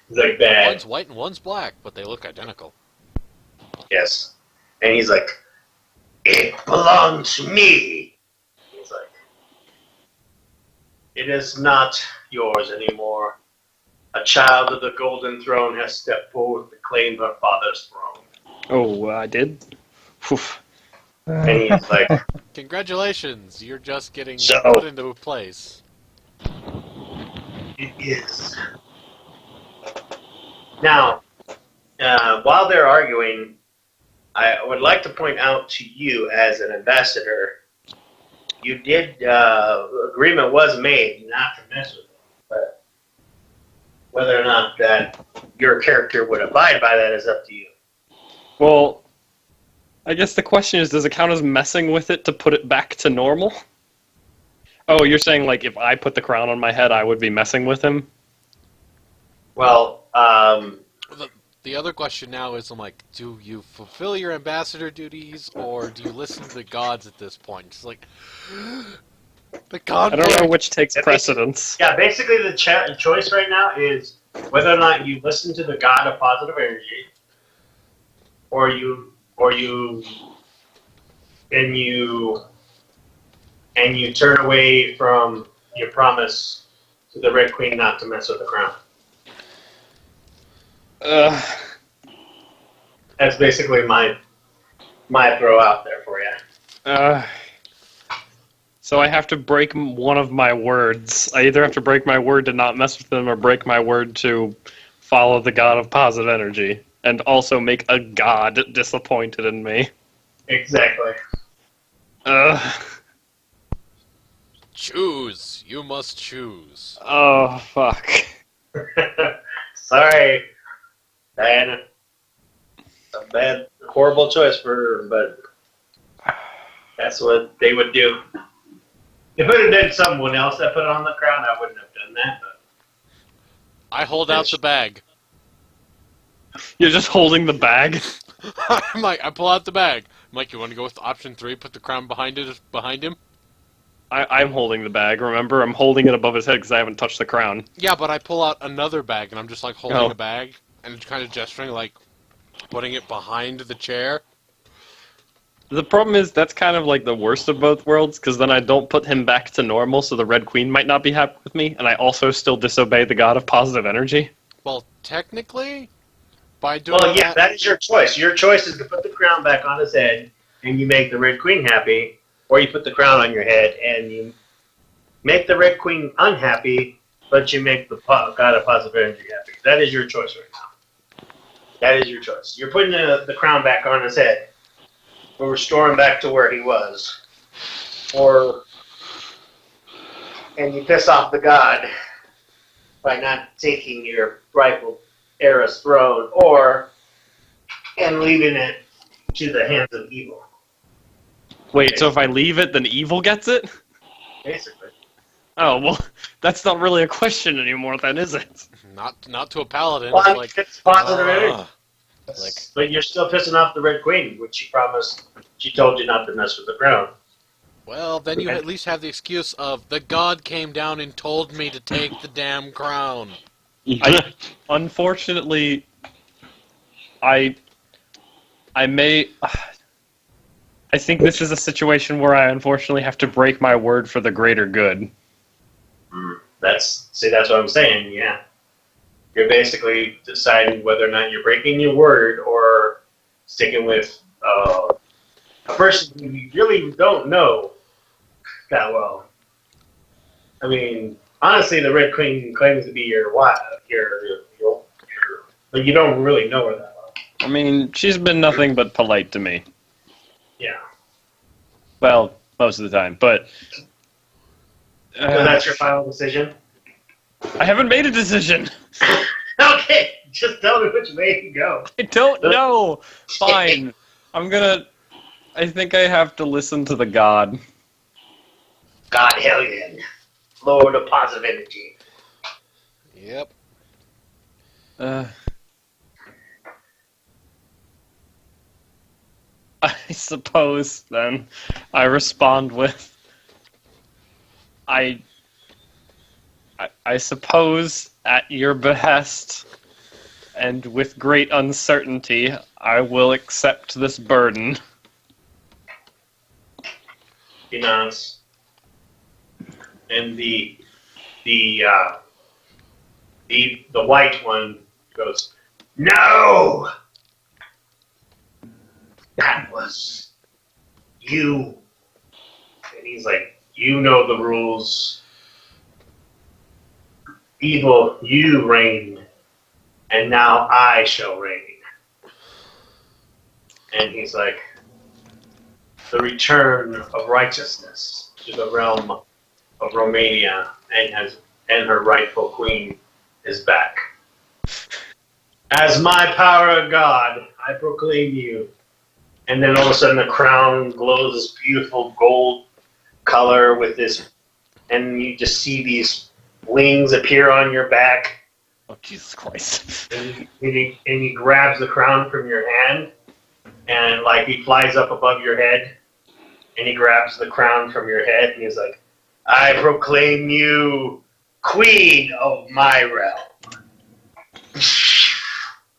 He's like bad. One's white and one's black, but they look identical. Yes. And he's like, it belongs to me. He's like, it is not yours anymore. A child of the Golden Throne has stepped forward to claim her father's throne. Oh, I did? Phew. And he's like, Congratulations, you're just getting So- put into a place. it is. Now, while they're arguing, I would like to point out to you as an ambassador, you did, agreement was made not to mess with them, but whether or not that your character would abide by that is up to you. Well, I guess the question is, does it count as messing with it to put it back to normal? Oh, you're saying, like, if I put the crown on my head, I would be messing with him? Well, The other question now is, I'm like, do you fulfill your ambassador duties, or do you listen to the gods at this point? It's like, the I don't know conflict. which takes precedence. yeah, basically the choice right now is whether or not you listen to the god of positive energy, or you turn away from your promise to the Red Queen not to mess with the crown. That's basically my throw out there for you. So I have to break one of my words. I either have to break my word to not mess with them, or break my word to follow the god of positive energy, and also make a god disappointed in me. Exactly. Choose. You must choose. Oh, fuck. Sorry, Diana. It's a bad, horrible choice for her, but that's what they would do. If it had been someone else that put it on the crown, I wouldn't have done that. But I hold out the bag. You're just holding the bag? I'm like, I pull out the bag. I'm like, you want to go with option 3, put the crown behind him? I'm holding the bag, remember? I'm holding it above his head because I haven't touched the crown. Yeah, but I pull out another bag, and I'm just like holding Oh. a bag, and kind of gesturing, like, putting it behind the chair. The problem is, that's kind of like the worst of both worlds, because then I don't put him back to normal, so the Red Queen might not be happy with me, and I also still disobey the god of positive energy. Well, technically, by doing well, yeah, that is your choice. Your choice is to put the crown back on his head, and you make the Red Queen happy, or you put the crown on your head and you make the Red Queen unhappy, but you make the god of positive energy happy. That is your choice right now. That is your choice. You're putting the crown back on his head, or restore him back to where he was, and you piss off the god by not taking your rightful heiress throne, and leaving it to the hands of evil. Wait, so if I leave it, then evil gets it? Basically. Oh, well, that's not really a question anymore then, is it? Not to a paladin. Well, It's like, it's positive energy. like, But you're still pissing off the Red Queen, which she promised. She told you not to mess with the crown. well, then you at least have the excuse of, the god came down and told me to take the damn crown. Unfortunately, I may... I think this is a situation where I unfortunately have to break my word for the greater good. That's what I'm saying. Yeah, you're basically deciding whether or not you're breaking your word or sticking with a person who you really don't know that well. I mean, honestly, the Red Queen claims to be your wife, but you don't really know her that well. I mean, she's been nothing but polite to me. Yeah. Well, most of the time, but... So that's your final decision? I haven't made a decision. Okay, just tell me which way to go. I don't know. Fine. I think I have to listen to the god. God Hellion, Lord of Positive Energy. Yep. I suppose, then, I respond with... I suppose, at your behest, and with great uncertainty, I will accept this burden. He nods. And the white one goes, "No! That was you." And he's like, "You know the rules. Evil, you reigned, and now I shall reign." And he's like, "The return of righteousness to the realm of Romania and her rightful queen is back. As my power of God, I proclaim you." And then all of a sudden the crown glows this beautiful gold color with this, and you just see these wings appear on your back. Oh, Jesus Christ. And he grabs the crown from your hand, and like he flies up above your head, and he grabs the crown from your head, and he's like, "I proclaim you queen of my realm."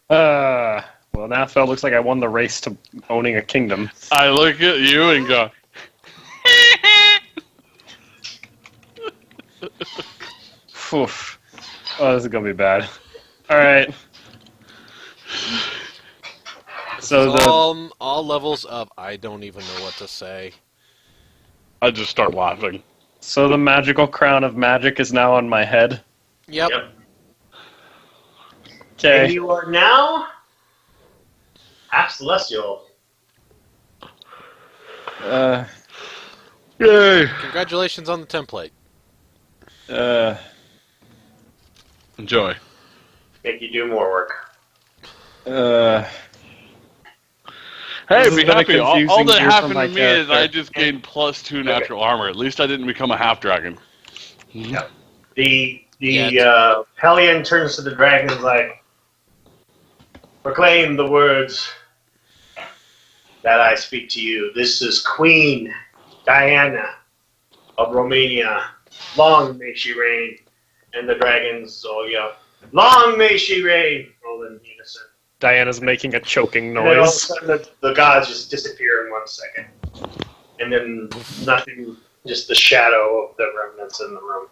Well, now it looks like I won the race to owning a kingdom. I look at you and go, Oof. Oh, this is gonna be bad. Alright. So all levels of I don't even know what to say. I just start laughing. So the magical crown of magic is now on my head. Yep. Yep. And Okay. you are now half celestial. Yay! Congratulations on the template. Enjoy. Make you do more work. Hey, This be has been a happy. All confusing that year for happened my to me is I character. just gained +2 natural armor. At least I didn't become a half dragon. The Yet. Hellion turns to the dragon and is like, "Proclaim the words that I speak to you. This is Queen Diana of Romania. Long may she reign." And the dragons all yell, "Long may she reign!" all in unison. Diana's making a choking And then all of a noise. sudden the gods just disappear in 1 second. And then nothing, just the shadow of the remnants in the room.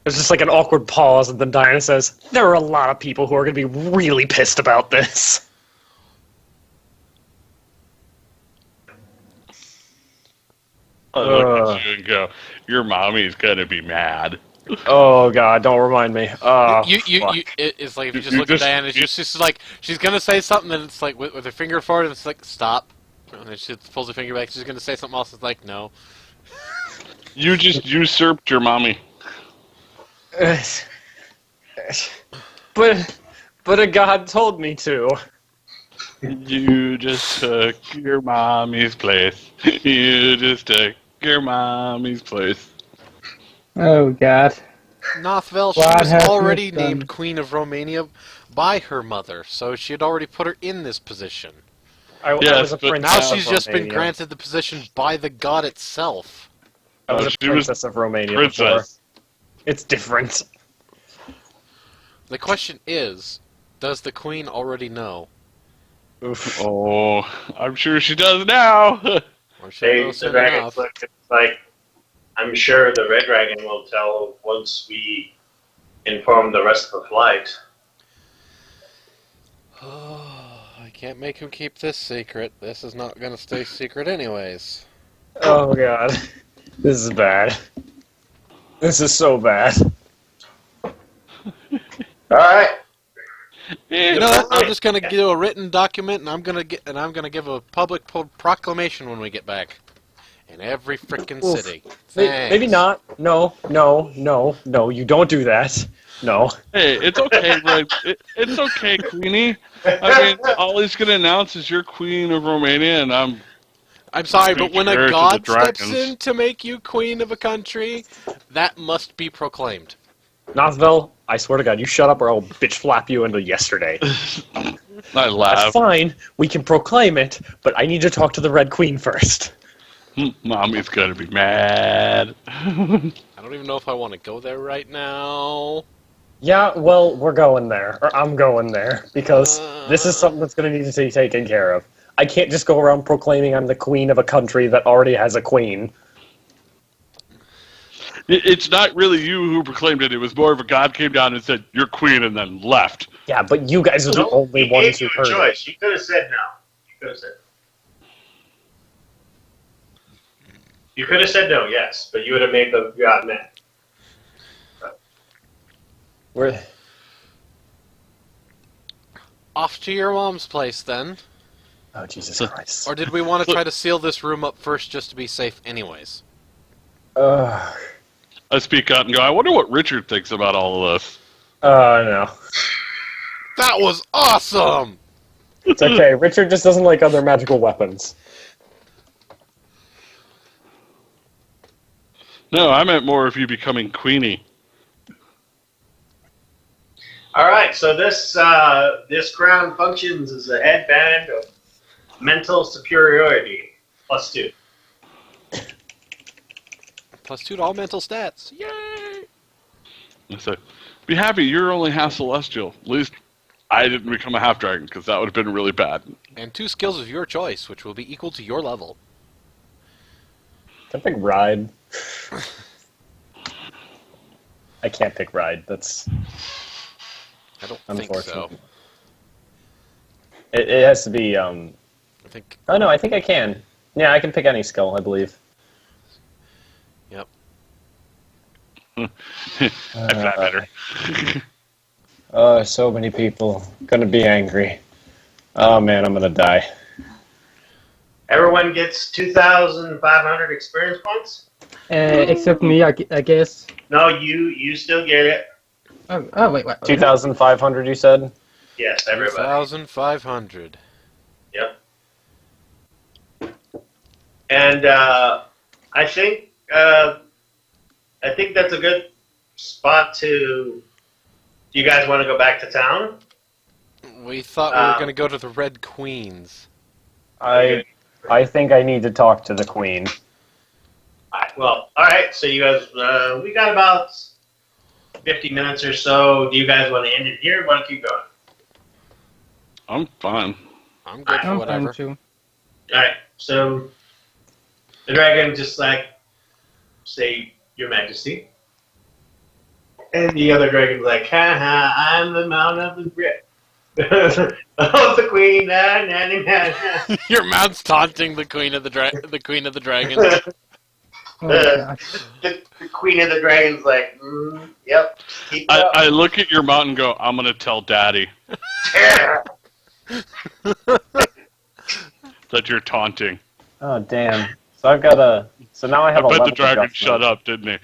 There's just like an awkward pause, and then Diana says, "There are a lot of people who are going to be really pissed about this." I look at you and go, "Your mommy's gonna be mad." Oh god, don't remind me. Oh, fuck. It's like if you just You look just- at Diana, it's just like she's gonna say something, and it's like with her finger forward, and it's like stop, and then she pulls her finger back. She's gonna say something else. It's like no. You just usurped your mommy. But a god told me to. You just took your mommy's place. You just took your mommy's place. Oh god. Nothvel, she What was have you already done? named Queen of Romania by her mother, so she had already put her in this position. I Yes, was a but princess Now of she's just been Romania. granted the position by the god itself. I was Oh, a she was princess of Romania before. Princess. It's different. The question is, does the queen already know? Oof. Oh, I'm sure she does now. Or should know The soon dragons enough? look, it's like, "I'm sure the red dragon will tell once we inform the rest of the flight." I can't make him keep this secret. This is not gonna stay secret anyways. Oh god. This is bad. This is so bad. Alright. You know what? I'm just gonna do a written document, and I'm gonna give a public proclamation when we get back. In every frickin' Oof. city. Maybe Thanks. not. No. You don't do that. No. Hey, it's okay, Red. It's okay, Queenie. I mean, all he's gonna announce is you're Queen of Romania, and I'm I'm sorry, but when Heir to a the god steps dragons. in to make you queen of a country, that must be proclaimed. Nothville, I swear to God, you shut up or I'll bitch flap you into yesterday. I That's laugh. fine. We can proclaim it, but I need to talk to the Red Queen first. Mommy's gonna be mad. I don't even know if I want to go there right now. Yeah, well, we're going there. Or I'm going there. Because this is something that's going to need to be taken care of. I can't just go around proclaiming I'm the queen of a country that already has a queen. It's not really you who proclaimed it. It was more of a god came down and said, "You're queen," and then left. Yeah, but you guys are the only He ones gave who you a heard it. choice. You could have said no. You could have said. You could have said no, yes, but you would have made the god mad. We're... Off to your mom's place, then. Oh, Jesus Christ. Or did we want to try to seal this room up first just to be safe anyways? Ugh. I speak out and go, "I wonder what Richard thinks about all of this." No. That was awesome! It's okay. Richard just doesn't like other magical weapons. No, I meant more of you becoming Queenie. All right, so this crown functions as a headband of mental superiority +2. +2 to all mental stats. Yay! I said, "Be happy, you're only half celestial. At least I didn't become a half dragon, because that would have been really bad." And 2 skills of your choice, which will be equal to your level. Can I pick Ride? I can't pick Ride. That's I don't think so. unfortunate. It has to be, I think... Oh, no, I think I can. Yeah, I can pick any skill, I believe. Yep. I fly better. Oh, so many people gonna be angry. Oh, man, I'm gonna die. Everyone gets 2,500 experience points. Except me, I guess. No, you still get it. Oh, wait, what? 2,500, you said? Yes, everybody. 2,500. Yep. And I think that's a good spot to. Do you guys want to go back to town? We thought we were going to go to the Red Queens. I think I need to talk to the queen. Well, all right. So you guys, we got about 50 minutes or so. Do you guys want to end it here? Or want to keep going? I'm fine. I'm good for I'm whatever. fine too. All right. So the dragon just say, "Your Majesty," and the other dragon's like, "Ha ha! I'm the Mount of the Grip." Oh, the Queen! Na, na, na, na. Your mount's taunting the Queen of the Dragons. Oh, God. The Queen of the Dragons like, yep. Keep it up. I look at your mount and go, "I'm going to tell Daddy that you're taunting." Oh, damn. So I've got a... So now I I have a bet level the dragon adjustment. shut up, didn't he?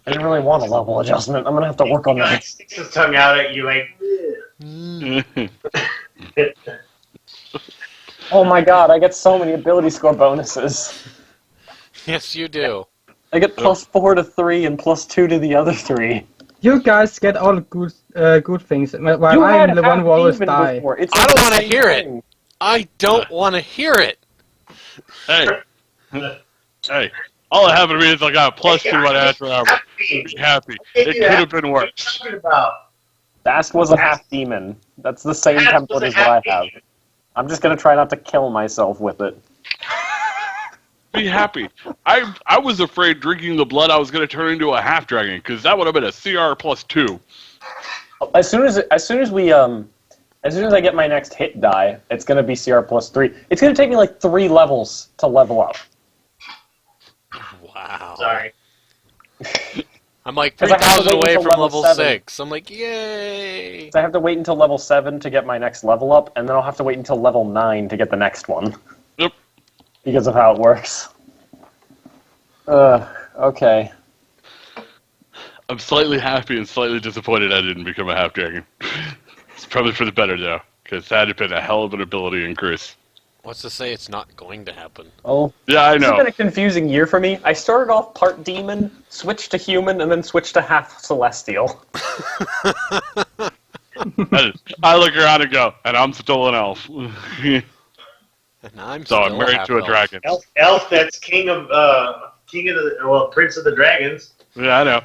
I didn't really want a level adjustment. I'm gonna have to work on He like that. sticks his tongue out at you like. Oh my god, I get so many ability score bonuses. Yes, you do. I get +4 to 3 and +2 to the other 3. You guys get all the good things, while You I'm had the one who always half die. before. It's I like don't the wanna same hear it. thing. I don't want to hear it. Hey. Hey. All that happened to me is I got a +2 on Astro Armor. Be happy. It could have been What are worse. you talking about? Bast was a half demon. That's the same Bast was template a as what I half have. demon. I'm just gonna try not to kill myself with it. Be happy. I was afraid drinking the blood I was going to turn into a half dragon, because that would have been a CR +2. As soon as I get my next hit die, it's gonna be CR +3. It's gonna take me like 3 levels to level up. Wow. Sorry. I'm like 'Cause I have to 3,000 wait away until from level level 7. 6. I'm like, yay! So I have to wait until level 7 to get my next level up, and then I'll have to wait until level 9 to get the next one. Yep. because of how it works. Okay. I'm slightly happy and slightly disappointed I didn't become a half dragon. It's probably for the better though, because that had been a hell of an ability increase. What's to say it's not going to happen? Oh, Yeah, I this has know. been a confusing year for me. I started off part demon, switched to human, and then switched to half celestial. I look around and go, and I'm still an elf. And I'm So still I'm married to a half-elf. dragon. Elf, that's king of prince of the dragons. Yeah, I know.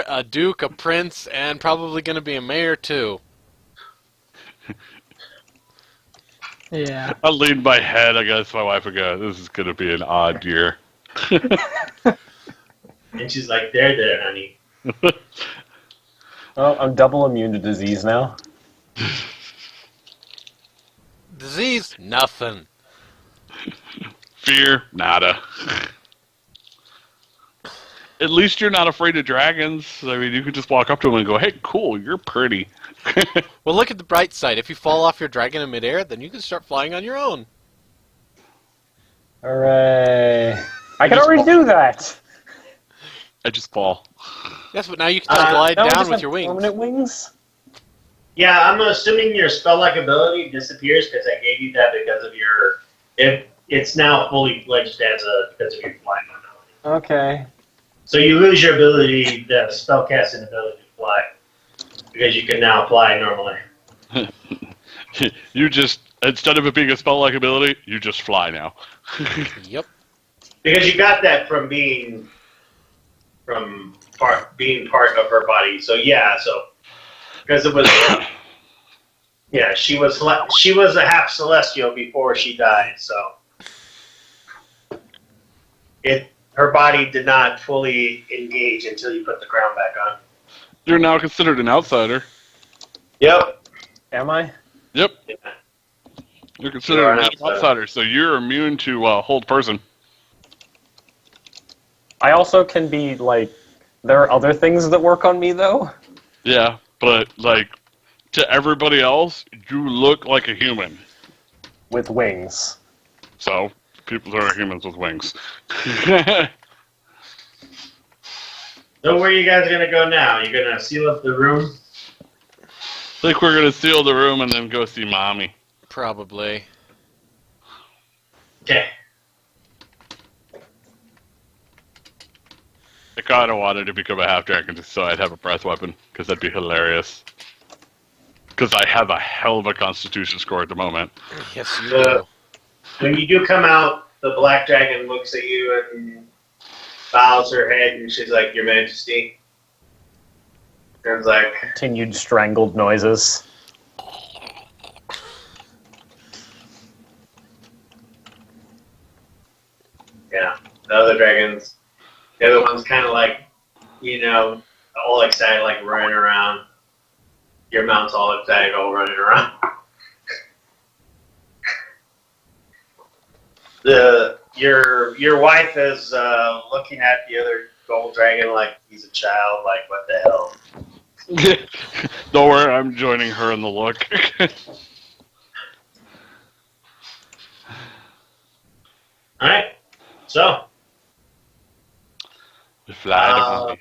A duke, a prince, and probably going to be a mayor too. Yeah. I lean my head against my wife and go, this is going to be an odd year. And she's like, there, honey. Oh, I'm double immune to disease now. Disease? Nothing. Fear? Nada. At least you're not afraid of dragons. I mean, you could just walk up to them and go, hey, cool, you're pretty. Well, look at the bright side. If you fall off your dragon in midair, then you can start flying on your own. Hooray. I can already do that! I just fall. Yes, but now you can still glide Now I down just with have your wings. permanent wings? Yeah, I'm assuming your spell-like ability disappears because I gave you that because of your. It's now fully fledged because of your flying ability. Okay. So you lose your ability, the spellcasting ability to fly, because you can now fly normally. You just, instead of it being a spell-like ability, you just fly now. Yep. Because you got that from being part of her body. So yeah, because it was yeah, she was a half celestial before she died. So her body did not fully engage until you put the crown back on. You're now considered an outsider. Yep. Am I? Yep. Yeah. You're considered You are an an outsider. outsider, so you're immune to hold person. I also can be, like... There are other things that work on me, though? Yeah, but, like, to everybody else, you look like a human. With wings. So, people are humans with wings. So where are you guys gonna go now? You gonna seal up the room? I think we're going to seal the room and then go see Mommy. Probably. Okay. I kind of wanted to become a half-dragon just so I'd have a breath weapon, because that'd be hilarious. Because I have a hell of a constitution score at the moment. Yes, you do. When you do come out, the black dragon looks at you and bows her head, and she's like, "Your Majesty." And it's like, Continued strangled noises. yeah, the other dragons, the other one's kind of like, all excited, like running around. Your mount's all excited, all running around. Your wife is looking at the other gold dragon like he's a child. Like, what the hell? Don't worry, I'm joining her in the look. All right, so. We fly to Uh, Mommy.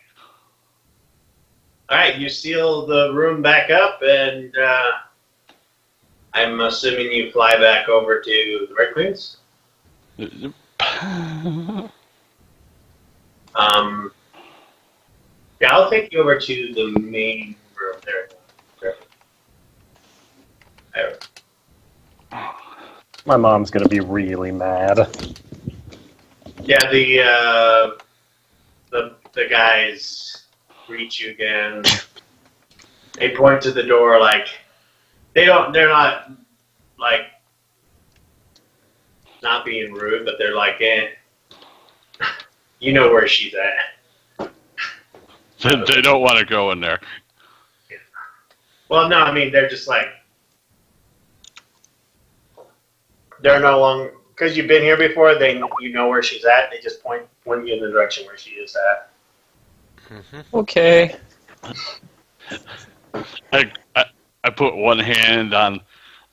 All right, you seal the room back up, and I'm assuming you fly back over to the Red Queens. Yeah, I'll take you over to the main room there. There. My mom's gonna be really mad. Yeah, the guys greet you again. They point to the door like they're not like not being rude, but they're like, you know where she's at. They don't want to go in there. Well, no, I mean they're just like they're no longer because you've been here before. You know where she's at. They just point you in the direction where she is at. Okay. I put one hand on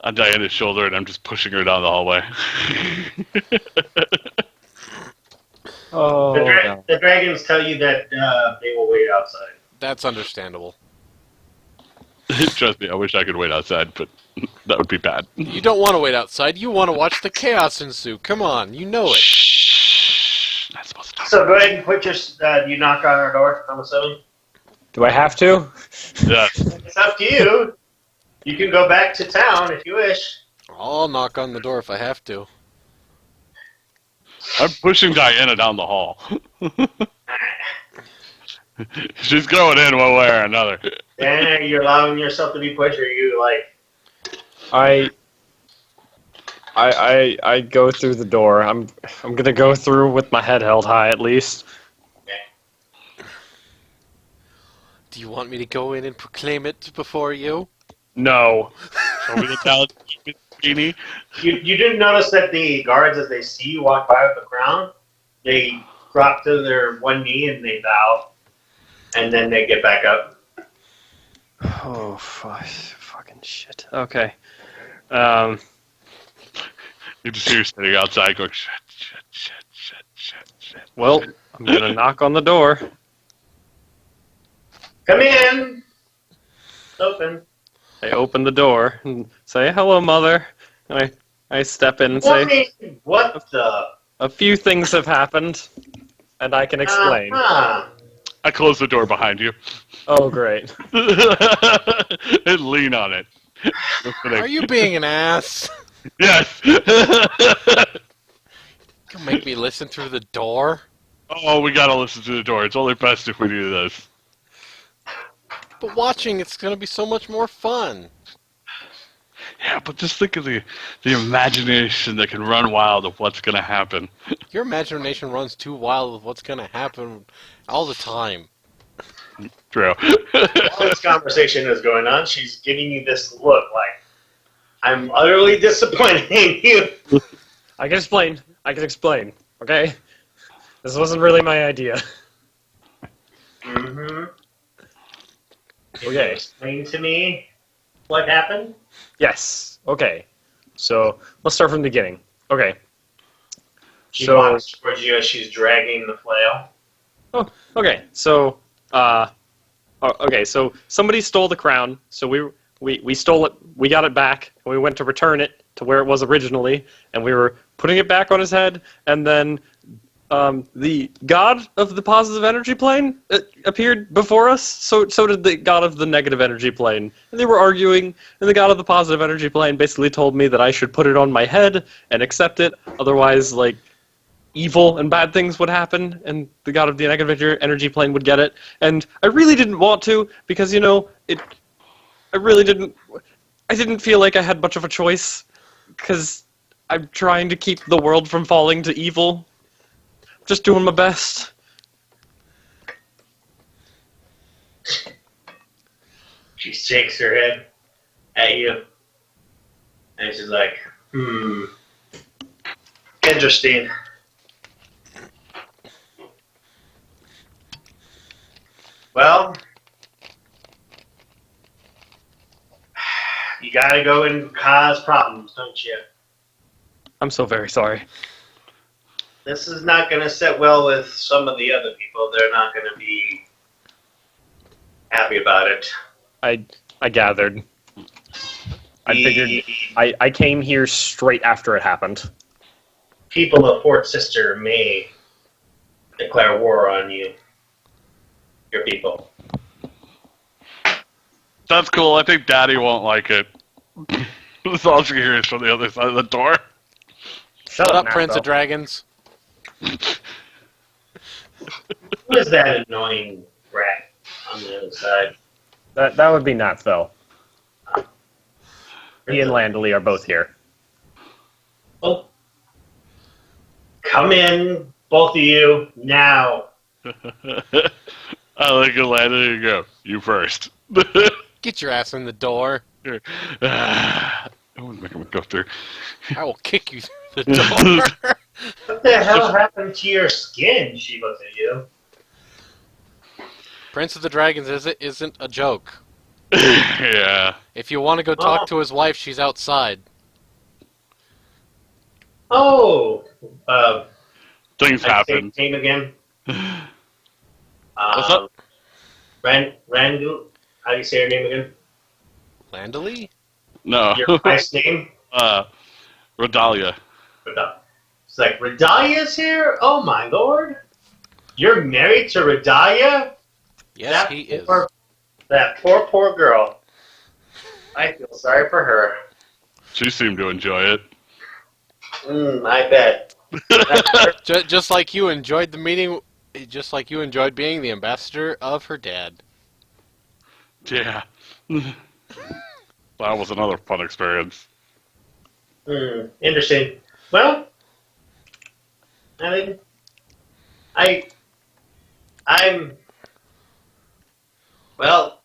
on Diana's shoulder, and I'm just pushing her down the hallway. Oh, no. The dragons tell you that they will wait outside. That's understandable. Trust me, I wish I could wait outside, but that would be bad. You don't want to wait outside. You want to watch the chaos ensue. Come on, you know it. Shh. Not supposed to talk. So go ahead and put your. You knock on our door, I'm assuming? Do I have to? Yeah. It's up to you. You can go back to town if you wish. I'll knock on the door if I have to. I'm pushing Diana down the hall. She's going in one way or another. Diana, you're allowing yourself to be pushed, or you like. I go through the door. I'm gonna go through with my head held high at least. Do you want me to go in and proclaim it before you? No. Show me the talent, Genie. You did notice that the guards, as they see you walk by with the crown, they drop to their one knee and they bow, and then they get back up. Oh, fucking shit. Okay. You just hear her sitting outside going, shit. Well, I'm gonna knock on the door. Come in. It's open. I open the door and say, "Hello, Mother." And I step in and say, What the? "A few things have happened, and I can explain." Uh-huh. I close the door behind you. Oh, great. And lean on it. Are you being an ass? Yes. You can make me listen through the door? Oh, we gotta listen to the door. It's only best if we do this. But watching, it's going to be so much more fun. Yeah, but just think of the imagination that can run wild of what's gonna happen. Your imagination runs too wild with what's going to happen all the time. True. While this conversation is going on, she's giving you this look like, I'm utterly disappointed in you. I can explain. Okay. This wasn't really my idea. Mm-hmm. Can you Okay. explain to me what happened? Yes. Okay. So let's start from the beginning. Okay. She So- walks towards you as she's dragging the flail. Okay. So okay. So somebody stole the crown. So we stole it. We got it back, and we went to return it to where it was originally, and we were putting it back on his head, and then the god of the positive energy plane appeared before us. So did the god of the negative energy plane, and they were arguing. And the god of the positive energy plane basically told me that I should put it on my head and accept it. Otherwise, like, evil and bad things would happen, and the god of the negative energy plane would get it. And I really didn't want to, because I didn't feel like I had much of a choice, because I'm trying to keep the world from falling to evil. Just doing my best. She shakes her head at you, and she's like, interesting. Well, you gotta go and cause problems, don't you? I'm so very sorry. This is not gonna sit well with some of the other people. They're not gonna be happy about it. I gathered. I figured I came here straight after it happened. People of Fort Sister may declare war on you. Your people. That's cool. I think Daddy won't like it. That's all she hears from the other side of the door. Shut up, now, Prince Phil. of Dragons. Who is that annoying rat on the other side? That would be Nat, though. He and Landley are both here. Oh. Come in, both of you, now. I like it, Landon. Here you go. You first. Get your ass in the door. I won't make him go through. I will kick you through the door. What the hell happened to your skin? She looks at you. Prince of the Dragons isn't a joke. Yeah. If you want to go talk to his wife, she's outside. Oh, Things I say happen. his name again. What's up? Randall. How do you say her name again? Landely? No. Your wife's name? Rodalia. It's like, Redalia's here? Oh my lord! You're married to Redalia? Yes, he is. That poor girl. I feel sorry for her. She seemed to enjoy it. I bet. Just like you enjoyed the meeting, just like you enjoyed being the ambassador of her dad. Yeah. That was another fun experience. Interesting. Well, I mean, well,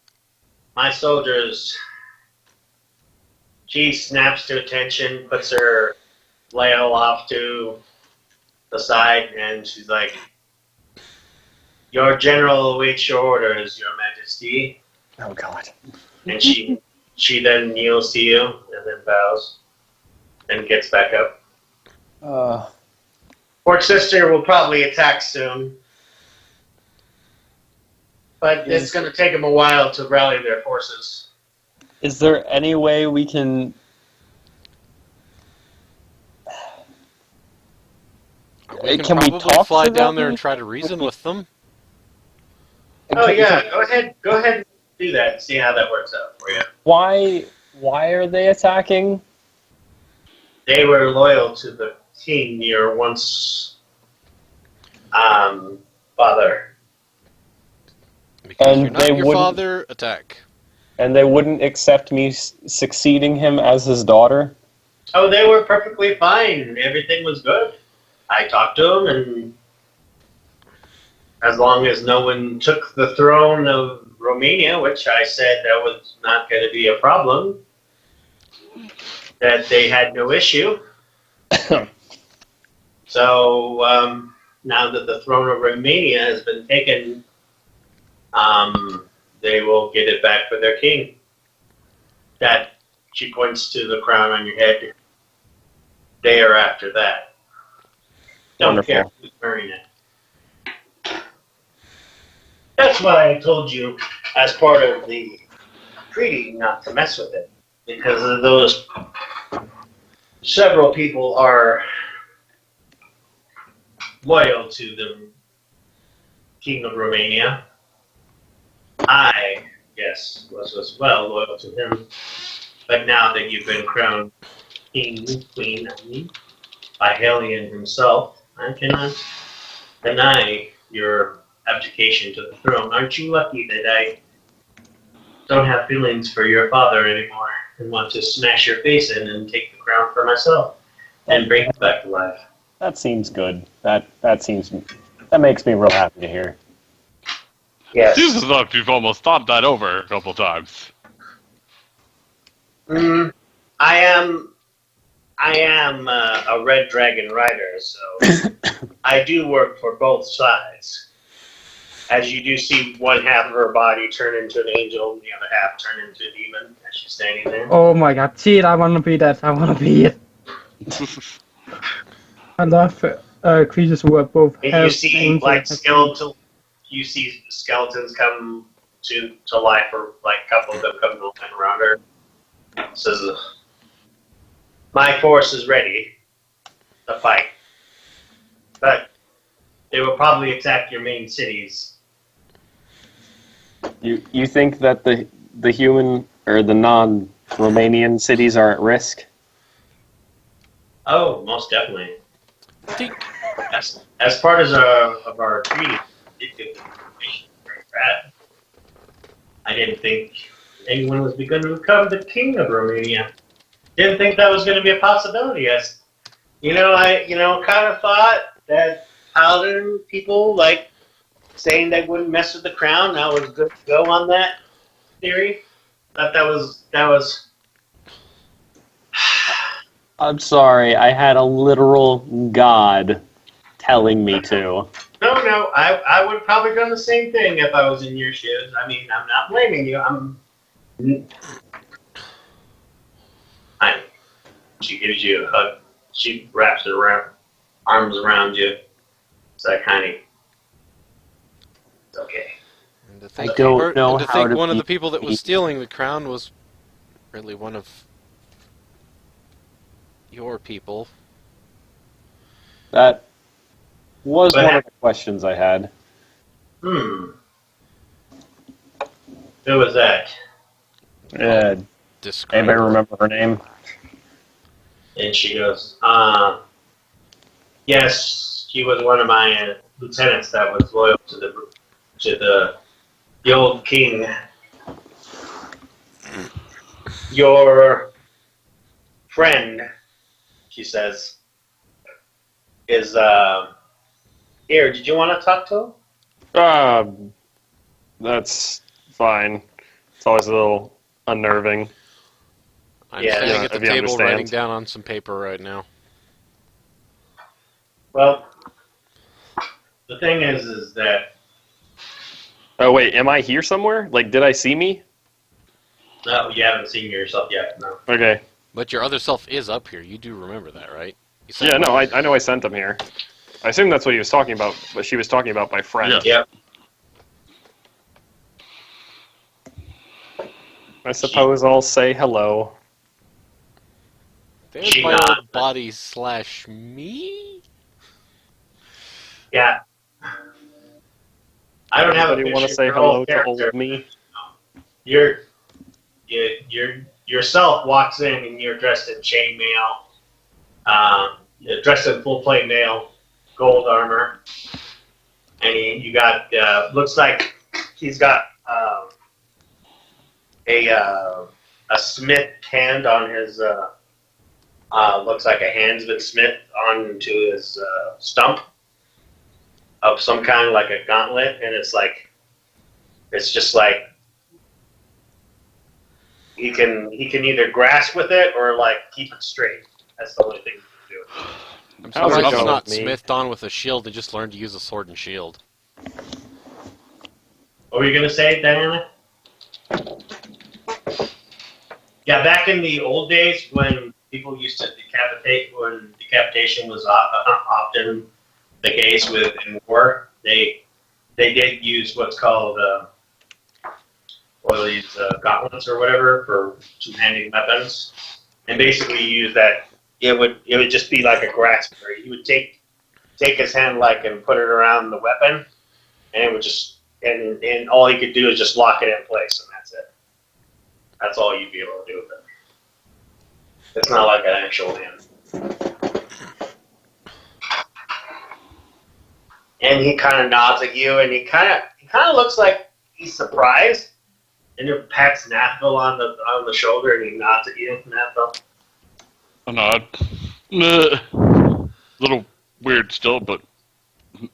my soldiers, she snaps to attention, puts her flail off to the side, and she's like, "Your general awaits your orders, Your Majesty." Oh God. And she then kneels to you, and then bows, and gets back up. Port Sister will probably attack soon. But it's going to take them a while to rally their forces. Is there any way we can? We Can we probably talk fly to down them? there and try to reason with them. Oh yeah, go ahead and do that and see how that works out for you. Why are they attacking? They were loyal to the king, your once father. Because And you're not they your wouldn't- father, attack. And they wouldn't accept me succeeding him as his daughter? Oh, they were perfectly fine. Everything was good. I talked to them, and as long as no one took the throne of Romania, which I said that was not going to be a problem, that they had no issue. So now that the throne of Romania has been taken, they will get it back for their king. That, she points to the crown on your head, day or after that. Don't Wonderful. care who's wearing it. That's why I told you, as part of the treaty, not to mess with it. Because of those, several people are loyal to the King of Romania. I, yes, was as well loyal to him. But now that you've been crowned King, Queen, I mean, by Helion himself, I cannot deny your abdication to the throne. Aren't you lucky that I don't have feelings for your father anymore and want to smash your face in and take the crown for myself and bring it back to life? That seems good. That makes me real happy to hear. Yes. Seems as though you've almost thought that over a couple times. I am a Red Dragon rider, so I do work for both sides. As you do see one half of her body turn into an angel and the other half turn into a demon as she's standing there. Oh my god, shit, I wanna be that. I wanna be it. I love creatures who are both And have you see angels like and- you see skeletons come to life, or like a couple of them come moving around her. Says, "My force is ready to fight, but they will probably attack your main cities." You think that the human or the non-Romanian cities are at risk? Oh, most definitely. Tink. As part of our treaty, we did get the information very bad. I didn't think anyone was going to become the king of Romania. Didn't think that was going to be a possibility. Yes. I kind of thought that Paladin people like saying they wouldn't mess with the crown. That was good to go on that theory. Thought that was. I'm sorry, I had a literal god telling me to. No, I would have probably done the same thing if I was in your shoes. I mean, I'm not blaming you. Hi. She gives you a hug. She wraps her arms around you. It's like, honey, it's okay. And to I think, don't know and to how think to one of be the people that was stealing the crown was really one of your people. That was But- one of the questions I had. Who was that? Describe. Anybody remember her name? And she goes, yes, she was one of my lieutenants that was loyal to the old king. Your friend, she says, is here. Did you want to talk to him? That's fine. It's always a little unnerving. I'm Yeah, standing at the if you table understand. writing down on some paper right now. Well, the thing is that Oh wait, am I here somewhere? Like, did I see me? no, you haven't seen yourself yet. No. Okay. But your other self is up here. You do remember that, right? You said Yeah, no, I know I sent him here. I assume that's what he was talking about. What she was talking about, my friend. Yeah. Yep. I suppose I'll say hello. There's She my not- old body / me. Yeah. I don't have a Anybody want to picture say of your hello old to character. old me? Yourself walks in and you're dressed in chainmail, you're dressed in full plate mail, gold armor, and you got looks like he's got a smith hand on his looks like a hand's been smithed onto his stump of some kind, like a gauntlet, and it's just like he can either grasp with it or like keep it straight. That's the only thing you can do. I'm How's surprised it it's going not with me? smithed on with a shield. They just learned to use a sword and shield. What were you gonna say, Diana? Yeah, back in the old days when people used to decapitate, when decapitation was often the case in war, they did use what's called these gauntlets or whatever for two-handed weapons, and basically you use that. It would just be like a grasp. Where he would take his hand and put it around the weapon, and it would just and all he could do is just lock it in place, and that's it. That's all you'd be able to do with it. It's not like an actual hand. And he kind of nods at you, and he kind of looks like he's surprised, and he pats Nathville on the shoulder, and he nods at you, Nathville. A nod. Little weird still, but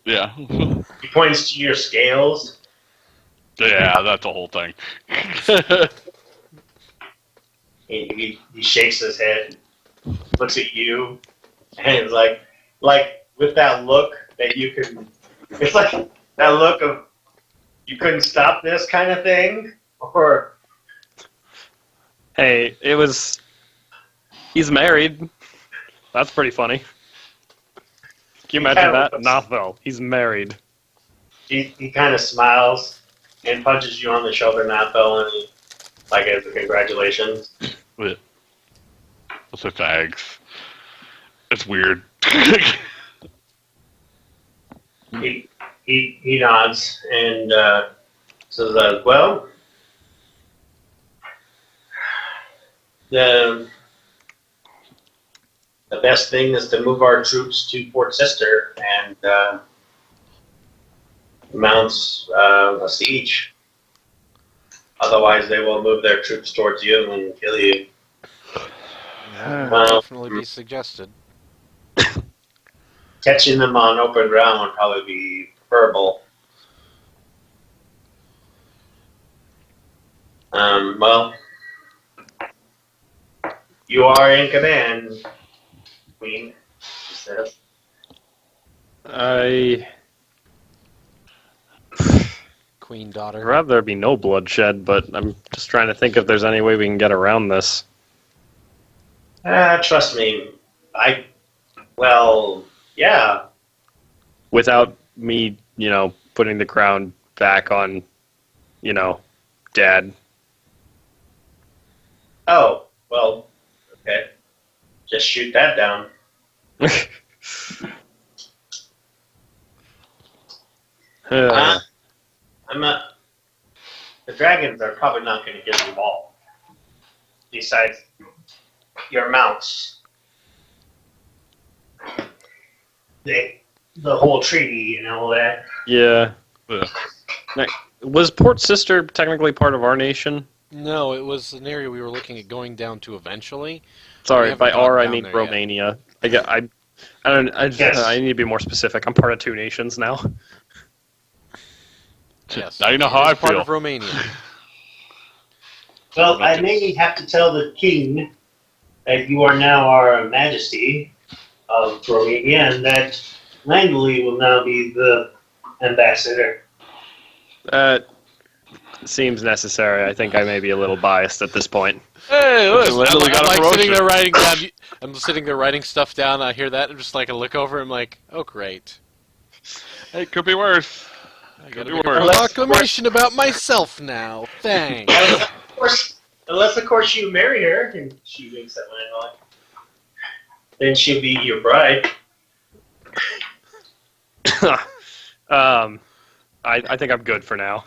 yeah. He points to your scales. Yeah, that's the whole thing. He shakes his head, looks at you, and it's like with that look that you can. It's like that look of you couldn't stop this kind of thing, or Hey, it was. He's married. That's pretty funny. Can you imagine Yeah, that? Not though. He's married. he kind of smiles and punches you on the shoulder, Nathville, and as a congratulations. What's the thanks? It's weird. He nods and says, "Well, the best thing is to move our troops to Fort Sister and mounts a siege. Otherwise, they will move their troops towards you and kill you." That Well, would definitely be suggested. Catching them on open ground would probably be preferable. Well, you are in command, Queen, she says. queen I'd daughter. rather there be no bloodshed, but I'm just trying to think if there's any way we can get around this. Trust me. Well, yeah. Without me, putting the crown back on, Dad. Oh, well, okay. Just shoot that down. I'm not. The dragons are probably not going to get involved. Besides your mounts, the whole treaty and all that. Yeah. Yeah. Was Port Sister technically part of our nation? No, it was an area we were looking at going down to eventually. We Sorry, haven't by gone R I down mean there yet. Romania. I need to be more specific. I'm part of two nations now. Yes. Now you know it how is I part feel. of Romania. Well, I may have to tell the king that you are now our majesty of Romania and that Langley will now be the ambassador. That seems necessary. I think I may be a little biased at this point. Hey, look, Lindley got a I'm promotion. sitting there writing down. I'm sitting there writing stuff down. I hear that, and just like I look over, I'm like, oh great. Hey, could be worse. I got be to make a worse. proclamation about myself now. Thanks. Unless of course you marry her and she winks at Langley. Then she'll be your bride. I think I'm good for now.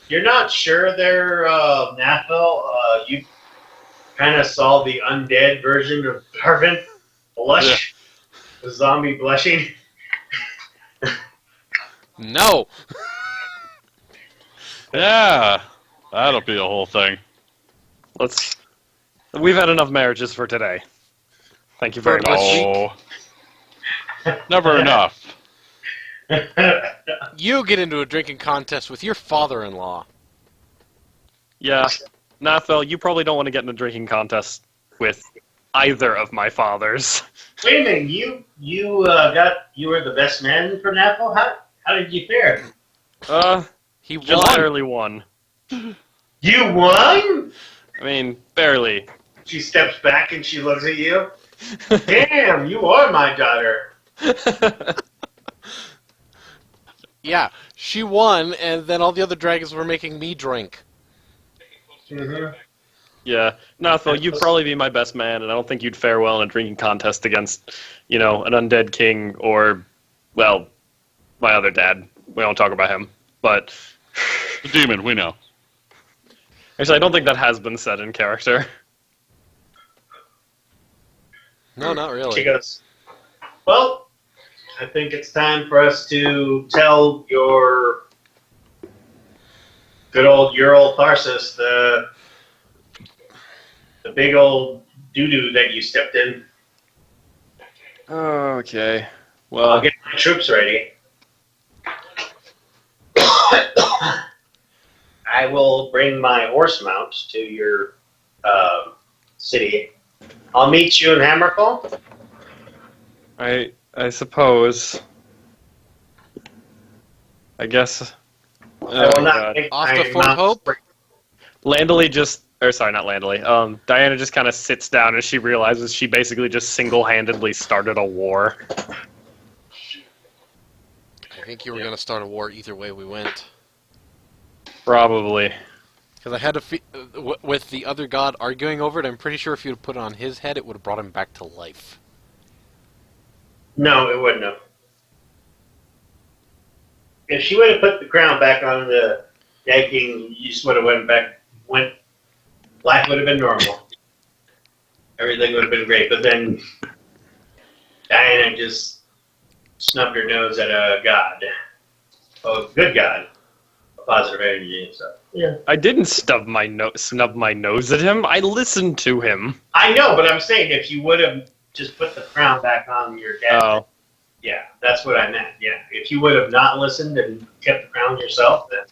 You're not sure there, Nathel. You kind of saw the undead version of Darvin blush, the zombie blushing. No. Yeah, that'll be a whole thing. We've had enough marriages for today. Thank you very much. Oh, never enough. You get into a drinking contest with your father-in-law. Yeah, Nathel, you probably don't want to get in a drinking contest with either of my fathers. Wait a minute, you were the best man for Nathel? How did you fare? He Just won. barely won. You won? I mean, barely. She steps back and she looks at you. Damn, you are my daughter. Yeah, she won, and then all the other dragons were making me drink. Mm-hmm. Yeah, Nathel, you'd probably be my best man, and I don't think you'd fare well in a drinking contest against, an undead king or, well, my other dad. We don't talk about him. But The demon, we know. actually, I don't think that has been said in character. No, not She really. goes, well, I think it's time for us to tell your good old Ural Tharsis the big old doo-doo that you stepped in. Okay. I'll Well, get my troops ready. I will bring my horse mount to your city. I'll meet you in Hammerfall. I suppose. I guess. I Oh, will not God. make Off my to Fort mount Hope? break. Landely just, or sorry, not Landely. Diana just kind of sits down as she realizes she basically just single-handedly started a war. I think you were going to start a war either way we went. Probably. Because I had with the other god arguing over it, I'm pretty sure if you'd put it on his head, it would have brought him back to life. No, it wouldn't have. If she would have put the crown back on the Dead King, you just would have life would have been normal. Everything would have been great, but then Diana just snubbed her nose at a god. A good god. A positive energy and stuff. Yeah. I didn't snub my nose at him. I listened to him. I know, but I'm saying if you would have just put the crown back on your dad. Oh. Yeah, that's what I meant. Yeah. If you would have not listened and kept the crown yourself, then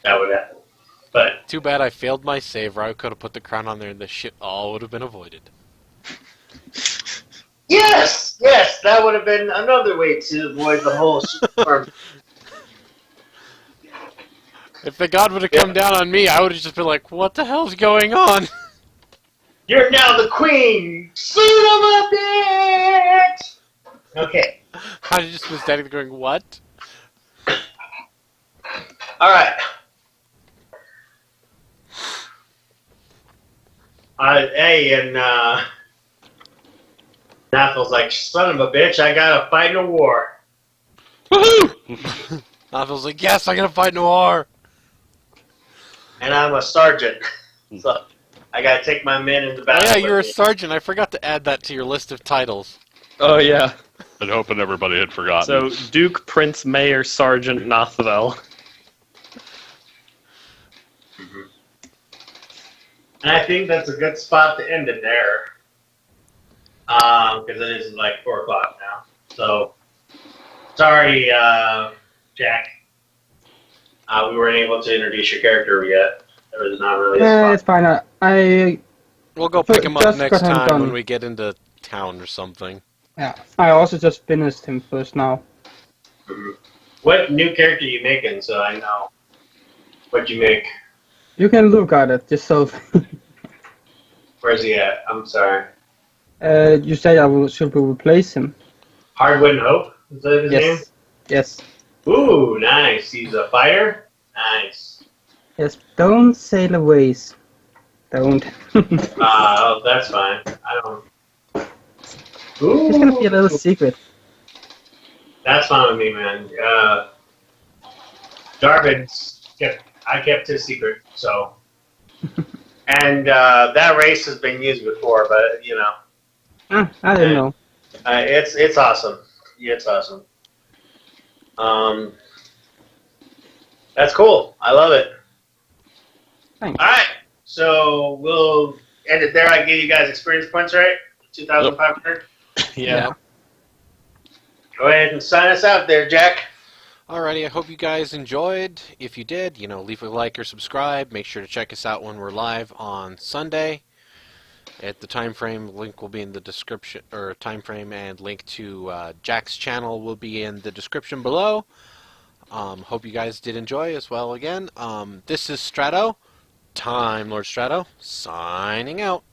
that would happen. But Too bad I failed my save, or I could have put the crown on there and this shit all would have been avoided. yes, that would have been another way to avoid the whole storm If the god would have come down on me, I would have just been like, what the hell's going on? You're now the queen, son of a bitch! Okay. I just was standing there going, what? Alright. Hey, and, Nathal's like, son of a bitch, I gotta fight in a war. Woohoo! Navil's like, yes, I gotta fight Noir. And I'm a sergeant. So, I gotta take my men into Oh battle. yeah, with you're a me. sergeant. I forgot to add that to your list of titles. Oh yeah. And hoping everybody had forgotten. So Duke, Prince, Mayor, Sergeant, Nothvel. And I think that's a good spot to end it there. Because it is like 4 o'clock now. So, sorry, Jack. We weren't able to introduce your character yet. There was not really a It's spot. fine. I We'll go pick him up Just next got him time done. when we get into town or something. yeah. I also just finished him first now. What new character you making so I know what you make? You can look at it yourself. Where's he at? I'm sorry. You say should we replace him? Hardwood and Hope? Is that his name? Yes. Ooh, nice. He's a fighter? Nice. Yes. Don't sail away. Don't. Oh, that's fine. I don't. Ooh. It's gonna be a little secret. That's fine with me, man. I kept his secret, so. And that race has been used before, but you know, I don't know. it's awesome. Yeah, it's awesome. That's cool. I love it. Thanks. All right, so we'll end it there. I gave you guys experience points, right? 2,500. Yeah. Go ahead and sign us out there, Jack. Alrighty, I hope you guys enjoyed. If you did, leave a like or subscribe. Make sure to check us out when we're live on Sunday. At the time frame, link will be in the description, or time frame and link to Jack's channel will be in the description below. Hope you guys did enjoy as well again. This is Strato, Time Lord Strato, signing out.